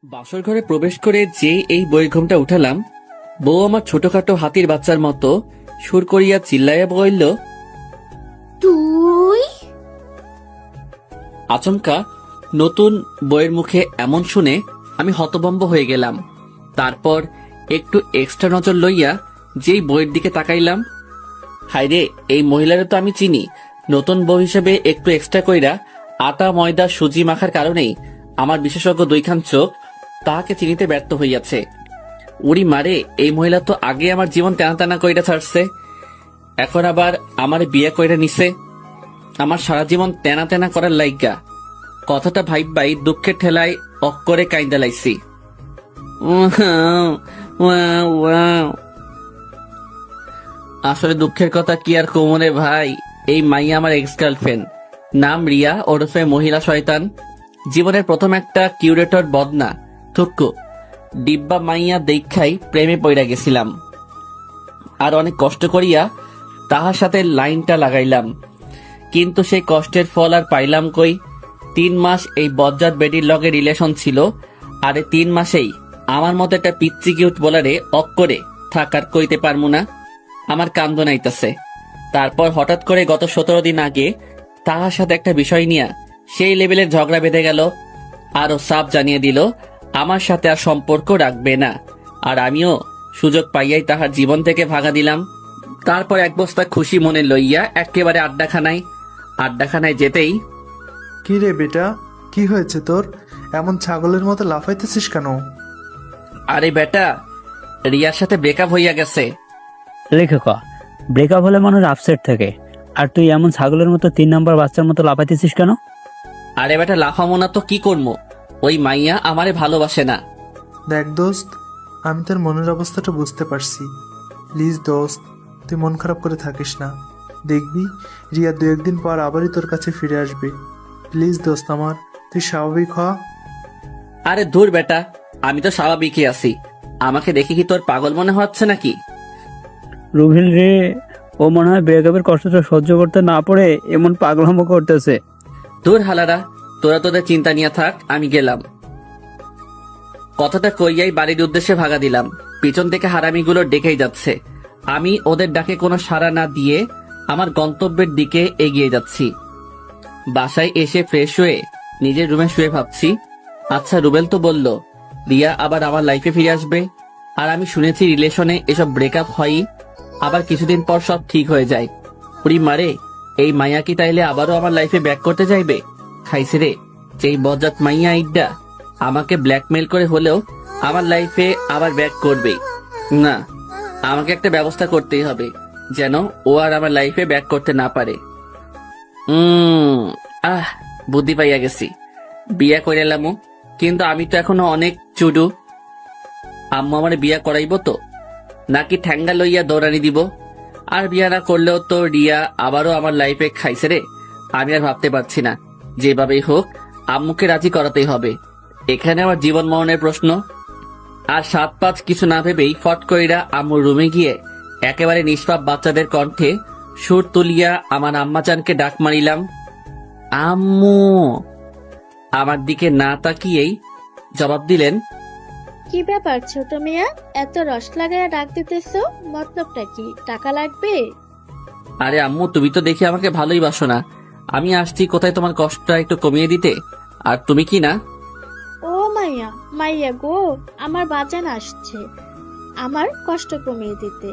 বাসর ঘরে প্রবেশ করে যে এই বইঘুমটা উঠালাম, বউ আমার ছোটখাটো হাতির বাচ্চার মতো সুর করিয়া চিল্লাইয়া বলল, তুই আচমকা নতুন বইয়ের মুখে এমন শুনে আমি হতভম্ব হয়ে গেলাম। তারপর একটু এক্সট্রা নজর লইয়া যেই বইয়ের দিকে তাকাইলাম, হায়রে, এই মহিলারে তো আমি চিনি। নতুন বউ হিসেবে একটু এক্সট্রা কইরা আটা ময়দা সুজি মাখার কারণেই আমার বিশেষজ্ঞ দুইখান চোখ তাহাকে চিনিতে ব্যর্থ হইয়াছে। উড়ি মারে, এই মহিলা তো আগে আমার জীবন টানা টানা কইরা ছাড়ছে, এখন আবার আমার বিয়ে কইরা নিছে আমার সারা জীবন তেনা তেনা করার লাইগা। কথাটা ভাইবাই দুঃখের ঠেলায় অক্করে কাইন্দা লাইছি। আসলে দুঃখের কথা কি আর কমনে ভাই, এই মাইয়া আমার এক্স গার্লফ্রেন্ড, নাম রিয়া ওরফে মহিলা শয়তান। জীবনের প্রথম একটা কিউরেটর বদনা থুক্কু ডিব্বা মাইয়া দেখাই প্রেমে পইরা গেছিলাম। আর অনেক কষ্ট করিয়া তাহার সাথে লাইনটা লাগাইলাম, কিন্তু সেই কষ্টের ফল আর পাইলাম কই। 3 মাস এই বজ্জাত বেডির লগে রিলেশন ছিল, আর এই 3 মাসেই আমার মতো একটা পিচ্চি কিউট বলারে অক্করে থাকার কইতে পারমু না। আমার কান্দ নাইতাছে। তারপর হঠাৎ করে গত 17 দিন আগে তাহার সাথে একটা বিষয় নিয়ে সেই লেভেলের ঝগড়া বেঁধে গেল। আরো সাফ জানিয়ে দিল আমার সাথে আর সম্পর্ক রাখবে না, আর আমিও সুযোগ পাইয়াই তাহার জীবন থেকে ভাগা দিলাম। তারপর এক বস্তা খুশি মনে লইয়া একেবারে আড্ডাখানায় যেতেই, কি রে বেটা, কি হয়েছে তোর? এমন ছাগলের মতো লাফাইতেছিস কেন? আরে বেটা, রিয়ার সাথে ব্রেকআপ হইয়া গেছে। লেখক, ব্রেকআপ হলে মানুষ আপসেট থাকে, আর তুই এমন ছাগলের মতো 3 নম্বর বাচ্চার মতো লাফাইতেছিস কেন? আরে বেটা, লাফামো না তো কি করবো, ওই মাইয়া আমারে ভালোবাসে না। দেখ দোস্ত, আমি তোর মনের অবস্থাটা বুঝতে পারছি। প্লিজ দোস্ত, তুই মন খারাপ করে থাকিস না। দেখবি রিয়া 2-1 দিন পর আবারই তোর কাছে ফিরে আসবে। প্লিজ দোস্ত আমার, তুই স্বাভাবিক হ। আরে দূর বেটা, আমি তো স্বাভাবিকই আছি। আমাকে দেখে কি তোর পাগল মনে হচ্ছে নাকি? রুবিল রে, ও মনে হয় ব্রেকআপের কষ্টটা সহ্য করতে না পারে এমন পাগলামো করতেছে। দূর হালারা, তোরা তোদের চিন্তা নিয়ে থাক, আমি গেলাম। কথাটা কইয়াই বাড়ির উদ্দেশ্যে ভাগা দিলাম। পিছন থেকে হারামিগুলো ডেকেই যাচ্ছে। আমি ওদের ডাকে কোনো সাড়া না দিয়ে আমার গন্তব্যের দিকে এগিয়ে যাচ্ছি। বাসায় এসে ফ্রেশ হয়ে নিজের রুমে শুয়ে ভাবছি, আচ্ছা রুবেল তো বলল রিয়া আবার আমার লাইফে ফিরে আসবে, আর আমি শুনেছি রিলেশনে এসব ব্রেকআপ হয়ই, আবার কিছুদিন পর সব ঠিক হয়ে যায়। উড়ি মারে, এই মাইয়া কি তাইলে আবারও আমার লাইফে ব্যাক করতে যাইবে? খাইছে রে, যেই বজ্জাত মাইয়া আইডা আমাকে ব্ল্যাকমেল করে হলেও আমার লাইফে আবার ব্যাক করবেই। না, আমাকে একটা ব্যবস্থা করতেই হবে যেন ও আর আমার লাইফে ব্যাক করতে না পারে। আহ, বুদ্ধি পাইয়া গেছি। বিয়া করে এলামও, কিন্তু আমি তো এখনো অনেক চুডু। আম্মু আমার বিয়া করাইব তো, নাকি ঠ্যাঙ্গা লইয়া দৌড়ানি দিব? আর বিয়া না করলেও তো রিয়া আবারও আমার লাইফে খাইছে রে। আমি আর ভাবতে পারছি না, যেভাবেই হোক আম্মুকে রাজি করাতেই হবে। এখানে আমার জীবন মরণের প্রশ্ন। আর 7-5 কিছু না ভেবেই ফট কইরা আম্মুর রুমে গিয়ে একেবারে নিষ্পাপ বাচ্চাদের কণ্ঠে সুর তুলিয়া আমার আম্মাজানকে ডাক মারিলাম, আম্মু। আমার দিকে না তাকিয়েই জবাব দিলেন, কি ব্যাপার ছোট মিয়া, এত রস লাগাইয়া ডাক দিতেছো? মতলবটা কি? টাকা লাগবে? আরে আম্মু, তুমি তো দেখি আমাকে ভালোই বাসো না। আমি আসছি কোথায় তোমার কষ্টটা একটু কমিয়ে দিতে, আর তুমি কি না। ও মাইয়া, মাইয়া গো, আমার বাজান আসছে আমার কষ্ট কমিয়ে দিতে।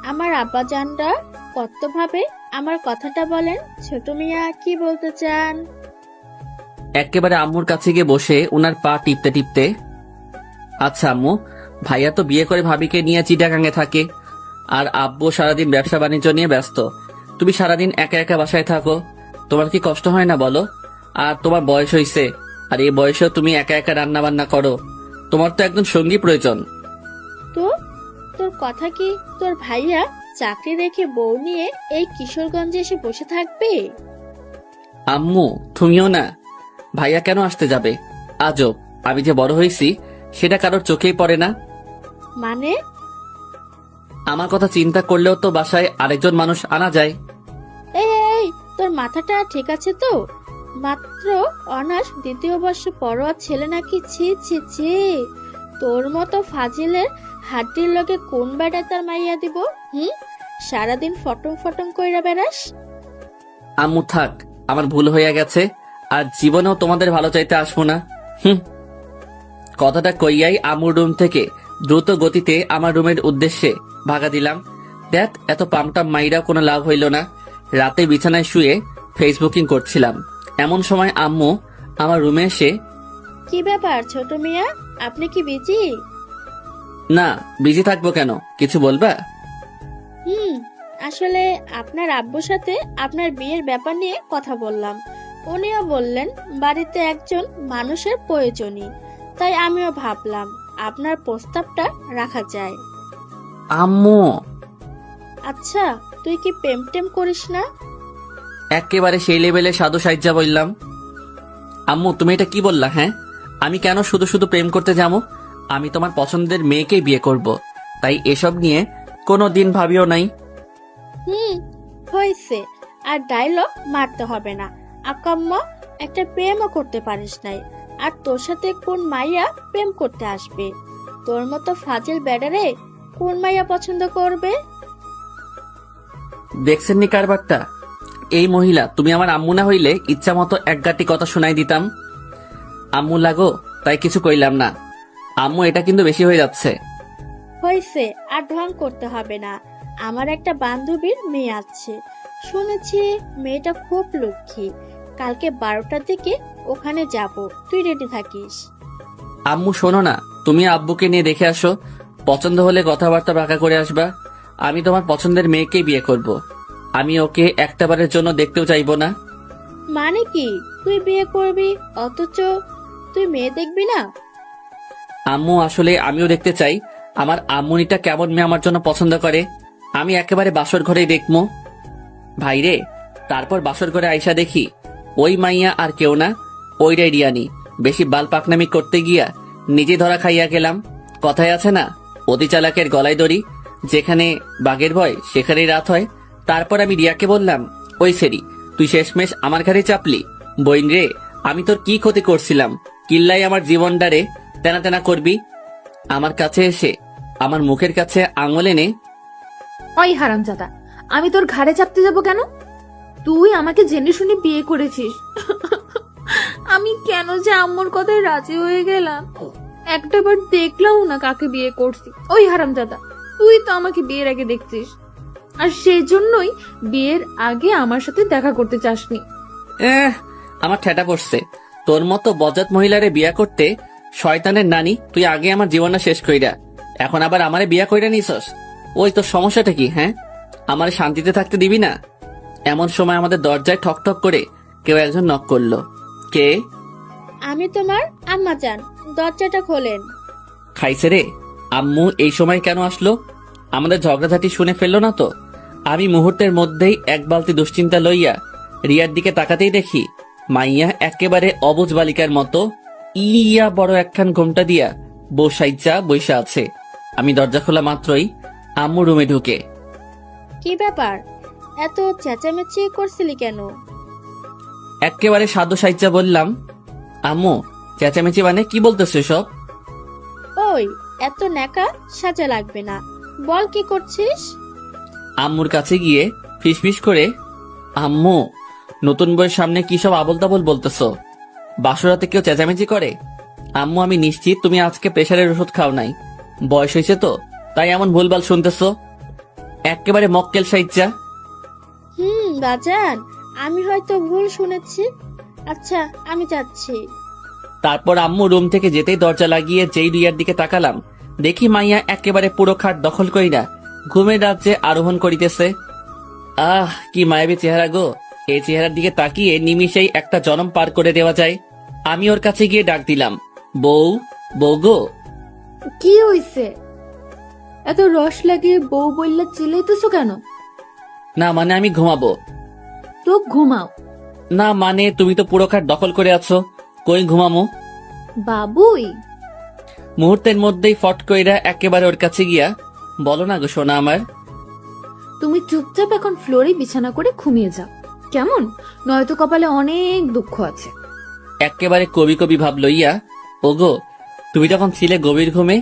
আমার আব্বাজানরা কত ভাবে আমার কথাটা বলেন। ছোট মিয়া কি বলতে চান? একেবারে আম্মুর কাছে গিয়ে বসে উনার পা টিপতে টিপতে, আচ্ছা আম্মু, ভাইয়া তো বিয়ে করে ভাবিকে নিয়ে চিটাগাঙ্গে থাকে, আর আব্বু সারাদিন ব্যবসা বাণিজ্য নিয়ে ব্যস্ত। তুমি সারাদিন একা একা বাসায় থাকো, তোমার কি কষ্ট হয় না বলো? আর তোমার বয়স হইছে, আর এই বয়সেও তুমি একা একা রান্না বান্না করো। তোমার তো একজন সঙ্গী প্রয়োজন। তো তোর কথা কি তোর ভাইয়া চাকরি রেখে বউ নিয়ে এই কিশোরগঞ্জে এসে বসে থাকবে? আম্মু, তুমিও না। ভাইয়া কেন আসতে যাবে? আজব, আমি যে বড় হয়েছি সেটা কারোর চোখেই পড়ে না। মানে? আমার কথা চিন্তা করলেও তো বাসায় আরেকজন মানুষ আনা যায়। এই এই, তোর মাথাটা ঠিক আছে তো? মাত্র অনার্স দ্বিতীয় বর্ষ পড়ুয়া ছেলে নাকি? ছি ছি ছি। তোর মতো ফাজিলের হাড্ডির লগে কোন বেটা তার মাইয়া দিব? সারাদিন ফটং ফটং কইরা বেড়াস। আম্মু থাক, আমার ভুল হইয়া গেছে, আর জীবনেও তোমাদের ভালো চাইতে আসবো না। কথাটা কইয়াই আম্মুর রুম থেকে দ্রুত গতিতে আমার রুমের উদ্দেশ্যে ভাগা দিলাম। দেখ, এত পামটাম মাইরা কোনো লাভ হইল না। রাতে বিছানায় শুয়ে ফেসবুকিং করছিলাম, এমন সময় আম্মু আমার রুমে এসে, কি ব্যাপার ছোট মিয়া, আপনি কি বিজি? না, বিজি থাকবো কেন, কিছু বলবা? আসলে আপনার আব্বুর সাথে আপনার বিয়ের ব্যাপার নিয়ে কথা বললাম। উনিও বললেন বাড়িতে একজন মানুষের প্রয়োজনই, তাই আমিও ভাবলাম আপনার প্রস্তাবটা রাখা যায়। আম্মু, আচ্ছা, তুই কি প্রেম টেম করিস না? একেবারে সেই লেভেলে সাধু সাহিত্যা বললাম। আম্মু, তুমি এটা কি বললা? হ্যাঁ, আমি কেন শুধু শুধু প্রেম করতে যাবো? আমি তোমার পছন্দের মেয়েকেই বিয়ে করব, তাই এসব নিয়ে কোনো দিন ভাবিও নাই। হয়েছে, আর ডায়লগ মারতে হবে না। আকাম্মা, একটা প্রেমও করতে পারিস নাই, আর তোর সাথে কোন মাইয়া প্রেম করতে আসবে? তোর মতো ফাজিল ব্যাডারে কোন মাইয়া পছন্দ করবে? দেখছেন নি কারবারটা? এই মহিলা, তুমি আমার আম্মু না হইলে ইচ্ছা মতো এক গাঁটি কথা শোনাই দিতাম। আম্মু লাগো, তাই কিছু কইলাম না। আম্মু, এটা কিন্তু বেশি হয়ে যাচ্ছে। হয়েছে, আর ঢং করতে হবে না। আমার একটা বান্ধবীর মেয়ে আছে, শুনেছি মেয়েটা খুব লক্ষ্মী। কালকে 12টার দিকে ওখানে যাব, তুই রেডি থাকিস। আম্মু শোনো না, তুমি আব্বুকে নিয়ে দেখে আসো, পছন্দ হলে কথাবার্তা বাঁকা করে আসবা। আমি তোমার পছন্দের মেয়েকেই বিয়ে করব, আমি ওকে একটাবারের জন্য দেখতেও চাইবো না। মানে কি, তুই বিয়ে করবি অথচ তুই মেয়ে দেখবি না? আম্মু, আসলে আমিও দেখতে চাই আমার আম্মুনিটা কেমন মেয়ে আমার জন্য পছন্দ করে। আমি একেবারে বাসর ঘরেই দেখবো। ভাইরে, তারপর বাসর ঘরে আইসা দেখি ওই মাইয়া আর কেউ না, ওইটাই রিয়ানি। বেশি বাল পাকনামি করতে গিয়া নিজে ধরা খাইয়া গেলাম। কথায় আছে না, অতি চালাকের গলায় দড়ি, যেখানে বাঘের ভয় সেখানেই রাত হয়। তারপর আমি রিয়াকে বললাম, ওই সেরি, তুই শেষমেশ আমার ঘাড়ে চাপলি। বইন রে, আমি তোর কি ক্ষতি করছিলাম? কিল্লাই আমার জীবনটারে তেনা তেনা করবি? আমার কাছে এসে আমার মুখের কাছে আঙুল এনে, ওই হারামজাদা, আমি তোর ঘাড়ে চাপতে যাব কেন? তুই আমাকে জেনে শুনে বিয়ে করেছিস। আমি কেন যে আম্মুর কথায় রাজি হয়ে গেলাম। একটাবার দেখলাম না কাকে বিয়ে করছি। ওই হারামজাদা, তুই তো আমাকে বিয়ের আগে দেখছিস, আর সেই জন্যই বিয়ের আগে আমার সাথে দেখা করতে চাসনি। আমার ঠেটা পড়ছে। তোর মতো বজ্জাত মহিলারে বিয়া করতে শয়তানের নানি, তুই আগে আমার জীবনটা শেষ কইরা এখন আবার আমারে বিয়া কইরা নিছস। ওই তোর সমস্যাটা কি? হ্যাঁ, আমার শান্তিতে থাকতে দিবি না? এমন সময় আমাদের দরজায় ঠক ঠক করে কেউ একজন নক করলো। কে? আমি তোমার আম্মা জান, দরজাটা খোলেন। খাইছে রে। আম্মু এই সময় কেন আসলো? আমাদের ঝগড়াঝাটি শুনে ফেললো না তো? আমি মুহূর্তের মধ্যেই এক বালতি দুশ্চিন্তা লইয়া রিয়ার দিকে তাকাতেই দেখি মাইয়া একেবারে অবুঝ বালিকার মতো ইয়া বড় একখান ঘোমটা দিয়া বৈশা আছে। আমি দরজা খোলা মাত্রই আম্মু রুমে ঢুকে, কি ব্যাপার, এত চেঁচামেচি করছিলি কেন? একেবারে সাধু সাইজা বললাম, আম্মু চেঁচামেচি মানে কি বলতেছে সব? ওই, এত ন্যাকা সাজা লাগবে না, বল কি করছিস? আম্মুর কাছে গিয়ে ফিসফিস করে, আম্মু, নতুন বইয়ের সামনে কি সব আবল তাবল বলতেছো? বাসরাতে কেউ চেঁচামেচি করে? আম্মু, আমি নিশ্চিত তুমি আজকে প্রেশারের ওষুধ খাও নাই, বয়স হয়েছে তো তাই এমন ভুলভাল শুনতেছো। একেবারে মক্কেল সাইজা। বাজান, আমি হয়তো ভুল শুনেছি। আচ্ছা, আমি যাচ্ছি। তারপর আম্মু রুম থেকে যেতেই দরজা লাগিয়ে যেই রিয়ার দিকে তাকালাম, দেখি মাইয়া একেবারে পুরো খাট দখল কইরা ঘুমের রাজ্যে আরোহণ করিতেছে। আহ, কি মায়াবী চেহারা গো! এই চেহারার দিকে তাকিয়ে নিমিষেই একটা জনম পার করে দেওয়া যায়। আমি ওর কাছে গিয়ে ডাক দিলাম, বউ, বউ গো। কি হইছে? এত রস লাগিয়ে বউ বললে চিল্লাইতেছো কেন? না মানে আমি ঘুমাবো। তো ঘুমাও। না মানে তুমি তো পুরো খাট দখল করে আছো, কই ঘুমামো? বাবুই। মুহূর্তের মধ্যেই ফট কইরা একেবারে ওর কাছে গিয়া, বলো না গো সোনা আমার। তুমি চুপচাপ এখন ফ্লোরে বিছানা করে ঘুমিয়ে যাও। কেমন? নয়তো কপালে অনেক দুঃখ আছে। একেবারে কবি কবি ভাব লইয়া, ওগো তুমি যখন ছিলে গভীর ঘুমে,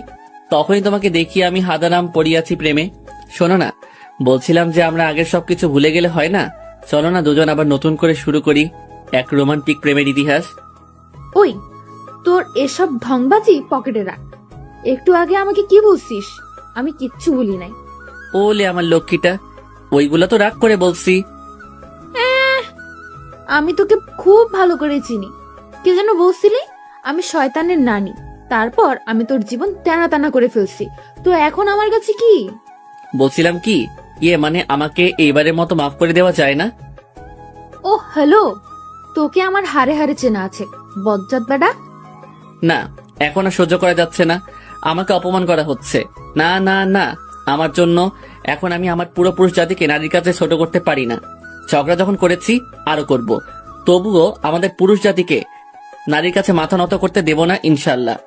তখনই তোমাকে দেখিয়ে আমি হাদারাম পড়িয়াছি প্রেমে। শোনো না, বলছিলাম যে আমরা আগের সবকিছু ভুলে গেলে হয় না, চলো না দুজন আবার নতুন করে শুরু করি এক রোমান্টিক প্রেমের ইতিহাস। ওই, তোর এসব ঢংবাজি পকেটে রাখ। একটু আগে আমাকে কি বলছিস? আমি কিচ্ছু বলি নাই। ওলে আমার লক্ষ্মীটা, ওইগুলা তো রাগ করে বলছি। আমি তোকে খুব ভালো করে চিনি। কে যেন বলছিলি আমি শয়তানের নানি, তারপর আমি তোর জীবন টানা টানা করে ফেলছি। তো এখন আমার কাছে কি? বলছিলাম কি, মানে আমাকে এইবারের মতো মাফ করে দেওয়া যায় না? ও হ্যালো, তোকে আমার হারে হারে চেনা আছে বজ্জাত বেটা। না, এখন আর সহ্য করা যাচ্ছে না, আমাকে অপমান করা হচ্ছে। না না না, আমার জন্য এখন আমি আমার পুরো পুরুষ জাতিকে নারীর কাছে ছোট করতে পারি না। ঝগড়া যখন করেছি আরো করব, তবুও আমাদের পুরুষ জাতিকে নারীর কাছে মাথা নত করতে দেব না ইনশাল্লাহ।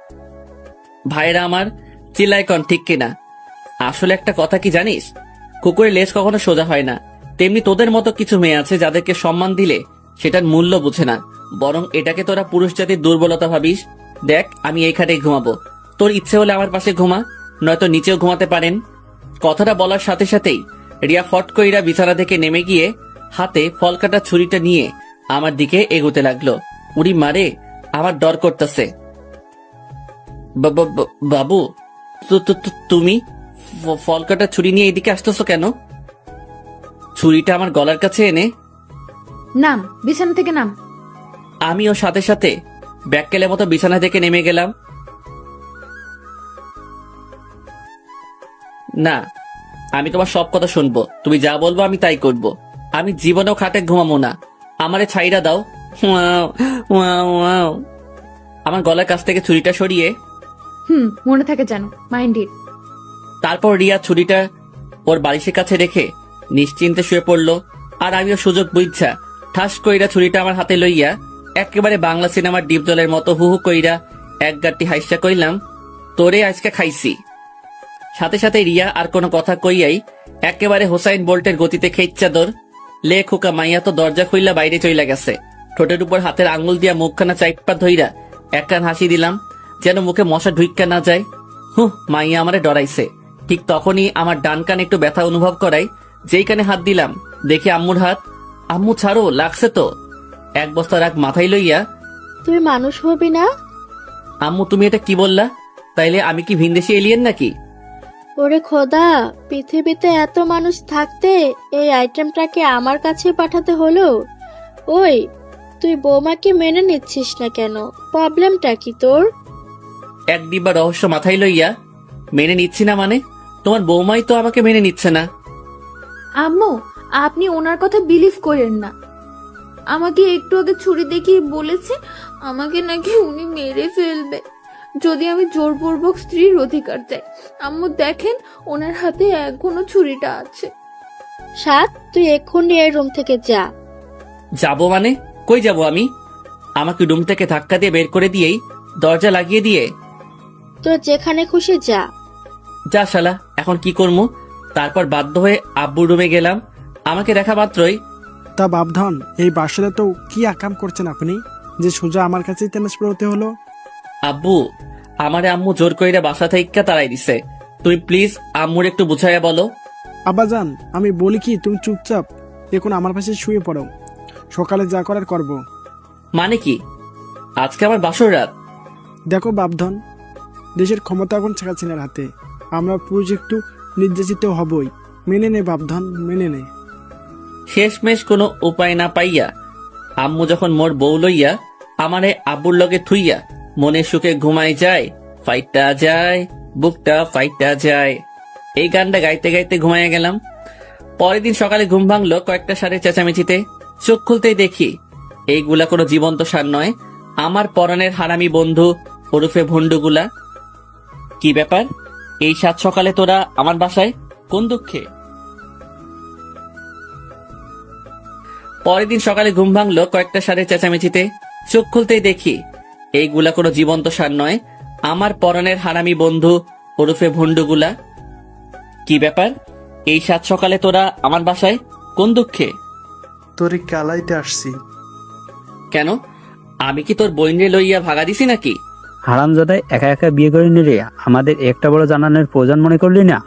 ভাইরা আমার, চিল্লাই কন ঠিক কিনা? আসলে একটা কথা কি জানিস, কুকুরের লেজ কখনো সোজা হয় না, তেমনি তোদের মতো কিছু মেয়ে আছে যাদেরকে সম্মান দিলে সেটার মূল্য বুঝে না, বরং এটাকে তোরা পুরুষ জাতির দুর্বলতা ভাবিস। দেখ, আমি এই খাটে ঘুমাবো, তোর ইচ্ছে হলে আমার পাশে ঘুমা, নয়তো নিচেও ঘুমাতে পারেন। কথাটা বলার সাথে সাথেই রিয়া ফট কইরা বিছানা থেকে নেমে গিয়ে হাতে ফল কাটা ছুরিটা নিয়ে আমার দিকে এগোতে লাগলো। উড়ি মারে, আমার ডর করতেছে। বাবু, তুমি ফল কাটা ছুরি নিয়ে এদিকে আসতেছো কেন? ছুরিটা আমার গলার কাছে এনে নাম, বিছানা থেকে নাম। আমিও সাথে সাথে ব্যাককেলের মতো বিছানা থেকে নেমে গেলাম। না, আমি তোমার সব কথা শুনবো, তুমি যা বলবো আমি তাই করব। আমি জীবনেও খাটে ঘুমাবো না, আমারে ছাইরা দাও। Wow, wow, wow. আমার গলার কাছ থেকে ছুরিটা সরিয়ে মনে থাকে জানো, মাইন্ড ইট। তারপর রিয়া ছুরিটা ওর বালিশের কাছে রেখে নিশ্চিন্তে শুয়ে পড়লো। আর আমিও সুযোগ বুঝছা ঠাস কইরা ছুরিটা আমার হাতে লইয়া একেবারে বাংলা সিনেমার ডিপ জলের মতো হু হু কইরা এক গাঁটটি হাইসা কইলাম, তোরে আজকে খাইছি। সাথে সাথে রিয়া আর কোনো কথা কইয়াই একেবারে হোসাইন বোল্টের গতিতে খেইচ্ছা দৌড়। লে খোকা মাইয়া তো দরজা খুইলা বাইরে চইলা গেছে। ঠোঁটের উপর হাতের আঙ্গুল দিয়া মুখখানা চাইপা ধইরা একখান হাসি দিলাম, যেন মুখে মশা ঢুইক্কা না যায়। মাইয়া আমারে ডরাইছে। ঠিক তখনই আমার ডান কান একটু ব্যথা অনুভব করাই, যেই কানে হাত দিলাম দেখি আম্মুর হাত। আম্মু ছাড়ো, লাগছে তো। এক বস্তা রাগ মাথায় লইয়া, তুই মানুষ হবি না? আম্মু তুমি এটা কি বললা? তাইলে আমি কি ভিনদেশি এলিয়েন নাকি? ওরে খোদা, পৃথিবীতে এত মানুষ থাকতে এই আইটেমটাকে আমার কাছে পাঠাতে হলো। ওই, তুই বৌমাকে মেনে নিচ্ছিস না কেন? প্রবলেমটা কি তোর? এক ডিব্বা রহস্য মাথায় লইয়া, মেনে নিচ্ছি না মানে? তোমার বৌমাই তো আমাকে মেনে নিচ্ছে না। আম্মু, আপনি ওনার কথা বিলিভ করেন না। আমাকে একটু আগে ছুরি দেখিয়ে বলেছে আমাকে নাকি উনি মেরে ফেলবে যদি আমি জোরপূর্বক স্ত্রীর অধিকার চাই। আম্মু দেখেন, ওনার হাতে এখনো ছুরিটা আছে। সাত, তুই এক্ষুনি এই রুম থেকে যা। যাবো মানে? কই যাবো আমি? আমাকে রুম থেকে ধাক্কা দিয়ে বের করে দিয়েই দরজা লাগিয়ে দিয়ে, তোর যেখানে খুশি যা। যা শালা, এখন কি করবো? তারপর বাধ্য হয়ে আব্বুর রুমে গেলাম। আমাকে দেখা মাত্রই, তা বাপধন, এই বাসরে তো কি আকাম করছেন আপনি যে সোজা আমার কাছেই ট্রান্সফার হতে হলো? আব্বু, আমারে আম্মু জোর কইরা বাসা থেকে তাড়াই দিছে। তুমি প্লিজ আম্মুর একটু বুঝাইয়া বলো। আব্বাজান, আমি বলি কি, তুমি চুপচাপ এখন আমার পাশে শুয়ে পড়ো, সকালে যা করার করব। মানে কি? আজকে আমার বাসর রাত। দেখো বাপধন, দেশের ক্ষমতা এখন শেখ হাসিনার হাতে। আমরা পুরুষ একটু নির্যাতিত হবই, মেনে নে বাপধন, মেনে নে। শেষমেশ কোনো উপায় না পাইয়া আম্মু যখন মোর বউ লইয়া আমারে আব্বুর লগে থুইয়া মনে সুখে ঘুমাই যায়, ফাইটা যায়, বুকটা ফাইটা যায়, এই গানটা গাইতে গাইতে ঘুমাইয়া গেলাম। পরের দিন সকালে ঘুম ভাঙলো কয়েকটা সারের চেঁচামেচিতে। চোখ খুলতেই দেখি এইগুলা কোনো জীবন্ত সার নয়, আমার পরাণের হারামি বন্ধু ওরফে ভন্ডুগুলা। কি ব্যাপার? এই সাত সকালে তোরা আমার বাসায় কোন দুঃখে? পরের দিন সকালে ঘুম ভাঙলো কয়েকটা সারের চেঁচামেচিতে। চোখ খুলতেই দেখি এইগুলা কোনো জীবন্ত সার নয়, আমার পরাণের হারামি বন্ধু ওরফে ভন্ডুগুলা। কি ব্যাপার? এই সাত সকালে তোরা আমার বাসায় কোন দুঃখে? তোরে কালাইতে আসছি। কেন? আমি কি তোর বইনরে লইয়া ভাগা দিছি নাকি? হারামজাদাই একা একা বিয়ে করে নিলে আমাদের একটা বড় জানানোর প্রয়োজন মনে করলি না?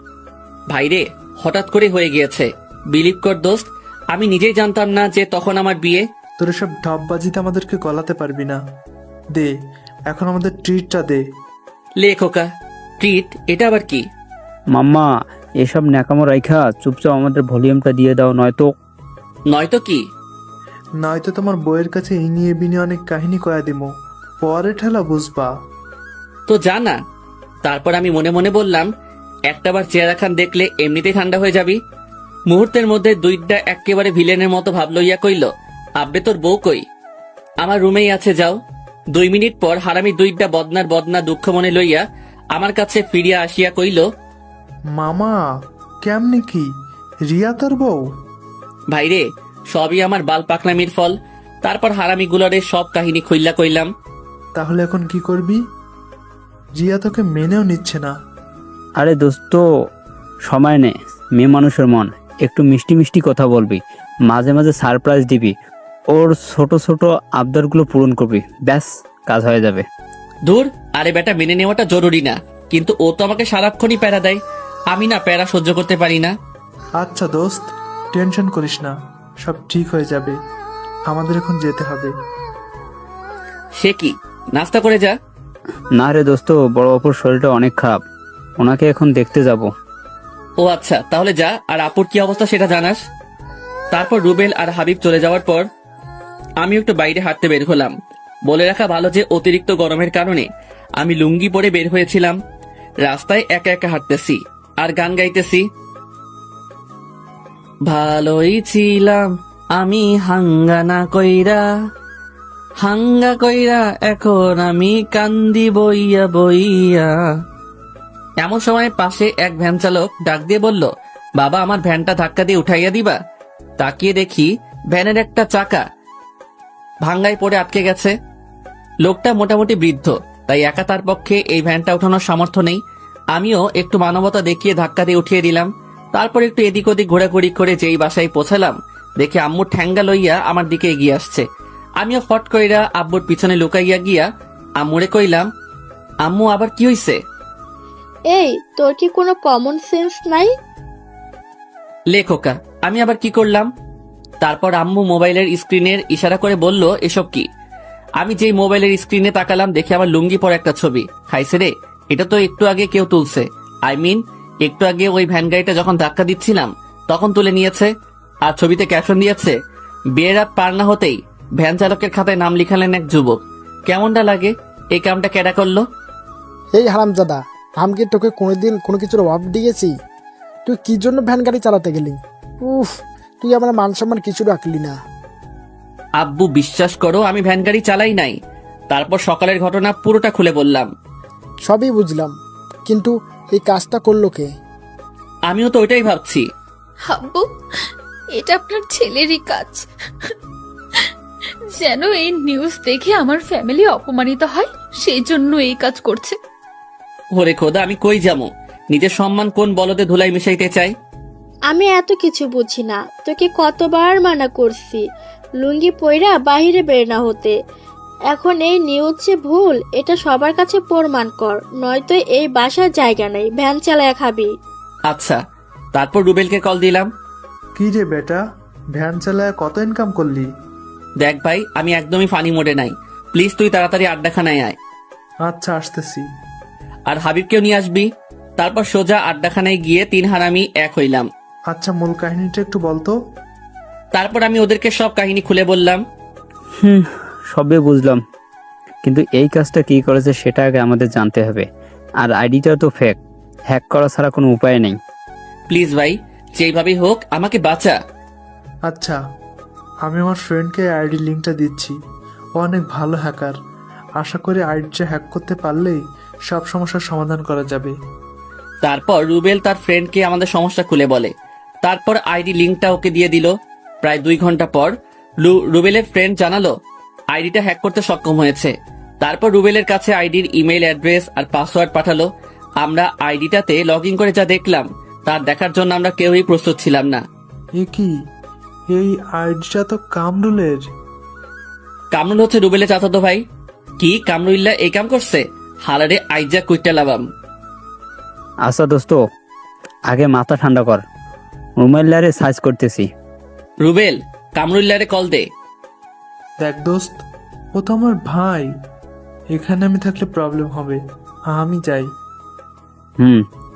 ভাইরে, হঠাৎ করে হয়ে গিয়েছে। বিলিভ কর দোস্ত, আমি নিজেই জানতাম না যে তখন আমার বিয়ে। তোর সব ঢপবাজিতে আমাদেরকে গলাতে পারবি না। দে, এখন আমাদের ট্রিটটা দে। লে খোকা, ট্রিট এটা আবার কি? মাম্মা, এসব ন্যাকামো রাইখা চুপচাপ আমাদের ভলিউমটা দিয়ে দাও, নয়তো নয়তো কি? নয়তো তোমার বইয়ের কাছে এই নিয়ে বিনিয়ে অনেক কাহিনী কয়া দিমো, পরে ঠেলা বুঝবা। তো জানা। তারপর আমি মনে মনে বললাম, একটাবার চেহারা খান দেখলে এমনিতেই ঠান্ডা হয়ে যাবি। মুহূর্তের মধ্যে দুইটা একেবারে ভিলেনের মতো ভাব লইয়া কইল, আব্বে তোর বউ কই? আমার রুমেই আছে, যাও। 2 মিনিট পর হারামি দুইটা বদনা দুঃখ মনে লইয়া আমার কাছে ফিরিয়া আসিয়া কইল, মামা, কেমনি কি রিয়া তোর বউ? ভাইরে, সবই আমার বাল পাকনামির ফল। তারপর হারামি গুলারে সব কাহিনী খুইল্লা কইলাম। তাহলে এখন কি করবি? রিয়া তোকে মেনেও নিচ্ছে না। আরে দোস্ত, সময় নে, মেয়ে মানুষের মন, একটু মিষ্টি মিষ্টি কথা বলবি, মাঝে মাঝে সারপ্রাইজ দিবি, ওর ছোট ছোট আবদারগুলো পূরণ করবি, ব্যাস কাজ হয়ে যাবে। দূর, আরে বেটা, মেনে নেওয়াটা জরুরি না, কিন্তু ও তো আমাকে সারাক্ষণই প্যারা দেয়। আমি না প্যারা সহ্য করতে পারি না। আচ্ছা দোস্ত, টেনশন করিস না, সব ঠিক হয়ে যাবে। আমাদের এখন যেতে হবে। সে কি, নাস্তা করে যা। না রে দোস্ত, বড় অপুর শরীরটা অনেক খারাপ, ওনাকে এখন দেখতে যাব। ও আচ্ছা, তাহলে যা, আর আপুর কি অবস্থা সেটা জানাস। তারপর রুবেল আর হাবিব চলে যাওয়ার পর আমি একটু বাইরে হাঁটতে বের হলাম। বলে রাখা ভালো যে অতিরিক্ত গরমের কারণে আমি লুঙ্গি পরে বের হয়েছিলাম। রাস্তায় একা একা হাঁটতেছি আর গান গাইতেছি। ভালোই ছিলাম আমি হাঙ্গা কইরা, এখন আমি কান্দি বইয়া বইয়া। এমন সময় পাশে এক ভ্যান চালক ডাক দিয়ে বলল, বাবা, আমার ভ্যানটা ধাক্কা দিয়ে উঠাইয়া দিবা। তাকিয়ে দেখি ভ্যানের একটা চাকা ভাঙ্গায় পড়ে আটকে গেছে। লোকটা মোটামুটি বৃদ্ধ, তাই একা তার পক্ষে এই ভ্যানটা উঠানোর সামর্থ্য নেই। আমিও একটু মানবতা দেখিয়ে ধাক্কা দিয়ে উঠিয়ে দিলাম। তারপর একটু এদিক ওদিক ঘোরাঘুরি করে যেই বাসায় পৌঁছালাম, দেখে আম্মু ঠ্যাঙ্গা লইয়া আমার দিকে এগিয়ে আসছে। আমিও ফট কইরা আব্বুর পিছনে লুকাইয়া গিয়া আম্মুরে কইলাম, আম্মু আবার কি হইছে? এই, তোর কি কোনো কমন সেন্স নাই? লেখকা, আমি আবার কি করলাম? তারপর আম্মু মোবাইলের স্ক্রিনের ইশারা করে বলল, এসব কি? আমি যেই মোবাইলের স্ক্রিনে তাকালাম, দেখে আমার লুঙ্গি পর একটা ছবি। খাইছে রে, এটা তো একটু আগে কেউ তুলছে। একটু আগে ওই ভ্যান গাড়িটা যখন ধাক্কা দিচ্ছিলাম তখন তুলে নিয়েছে। আর ছবিতে ক্যাপশন দিয়েছে, বিয়ের রাত পার না হতেই ভ্যান চালকের খাতায় নাম লিখালেন এক যুবক। কেমনটা লাগে? এই কামটা কেডা করলো? এই হারামজাদা, আমি কি তোকে কোনোদিন কোনো কিছুর অভাব দিয়েছি? তুই কি জন্য ভ্যান গাড়ি চালাতে গেলি? উফ, তুই আমার মান সম্মান কিছু রাখলি না। আব্বু, বিশ্বাস করো, আমি ভ্যান গাড়ি চালাই নাই। তারপর সকালের ঘটনা পুরোটা খুলে বললাম। সবই বুঝলাম, কিন্তু এই কাজটা করলো কে? আমিও তো ওইটাই ভাবছি। আব্বু, এটা আপনার ছেলেরই কাজ। যেন এই নিউজ দেখে আমার ফ্যামিলি অপমানিত হয়, সেই জন্য এই কাজ করছে। ওরে খোদা, আমি কই যাবো? নিজের সম্মান কোন বলদে ধুলাই মিশাইতে চাই? আমি এত কিছু বুঝি না, তোকে কতবার মানা করছি লুঙ্গি পইরা বাহিরে বের না হতে। এখন এই নিউজ যে ভুল, এটা সবার কাছে প্রমাণ কর, নয়তো এই বাসার জায়গা নেই, ভ্যান চালায়া খাবি। আচ্ছা। তারপর রুবেলকে কল দিলাম। কি রে বেটা, ভ্যান চালায় কত ইনকাম করলি? দেখ ভাই, আমি একদমই ফানি মোডে নাই, প্লিজ তুই তাড়াতাড়ি আড্ডাখানায় আয়। আচ্ছা, আসতেছি। আর হাবিবকেও নিয়ে আসবি। তারপর সোজা আড্ডাখানায় গিয়ে 3 হারামি এক হইলাম। আচ্ছা, মূল কাহিনীটা একটু বলতো। তারপর আমি ওদেরকে সব কাহিনী খুলে বললাম। সবে বুঝলাম, কিন্তু এই কাজটা কি করেছে সেটা আগে আমাদের জানতে হবে। আর আইডিটা তো ফেক, হ্যাক করা ছাড়া কোনো উপায় নেই। প্লিজ ভাই, যেইভাবেই হোক আমাকে বাঁচা। আচ্ছা, আমি আমার ফ্রেন্ডকে আইডি লিঙ্কটা দিচ্ছি। ও অনেক ভালো হ্যাকার। আশা করি আইডিটা হ্যাক করতে পারলেই সব সমস্যার সমাধান করা যাবে। তারপর রুবেল তার ফ্রেন্ডকে আমাদের সমস্যা খুলে বলে। তারপর আইডি লিঙ্কটা ওকে দিয়ে দিল। প্রায় 2 ঘন্টা পর রুবেলের ফ্রেন্ড জানালো আইডিটা হ্যাক করতে সক্ষম হয়েছে। তারপর রুবেলের কাছে আইডির ইমেল অ্যাড্রেস আর পাসওয়ার্ড পাঠালো। আমরা আইডিটাতে লগ ইন করে যা দেখলাম, তার দেখার জন্য আমরা কেউই প্রস্তুত ছিলাম না। এ কি, এই আইডিটা তো কামরুলের। কামরুল হচ্ছে রুবেলের চাচাতো ভাই। কি কামরুল্লাহ এই কাম করছে? হালারে আইজা কুইটা লাভাম। আচ্ছা দোস্ত, আগে মাথা ঠান্ডা কর, রুমাইল্লারে সার্চ করতেছি। রুবেল, কামরুল্লাহরে কল দে। দেখ দোস্ত, ও তো আমার ভাই, এখানে আমি থাকলে প্রবলেম হবে, আমি যাই।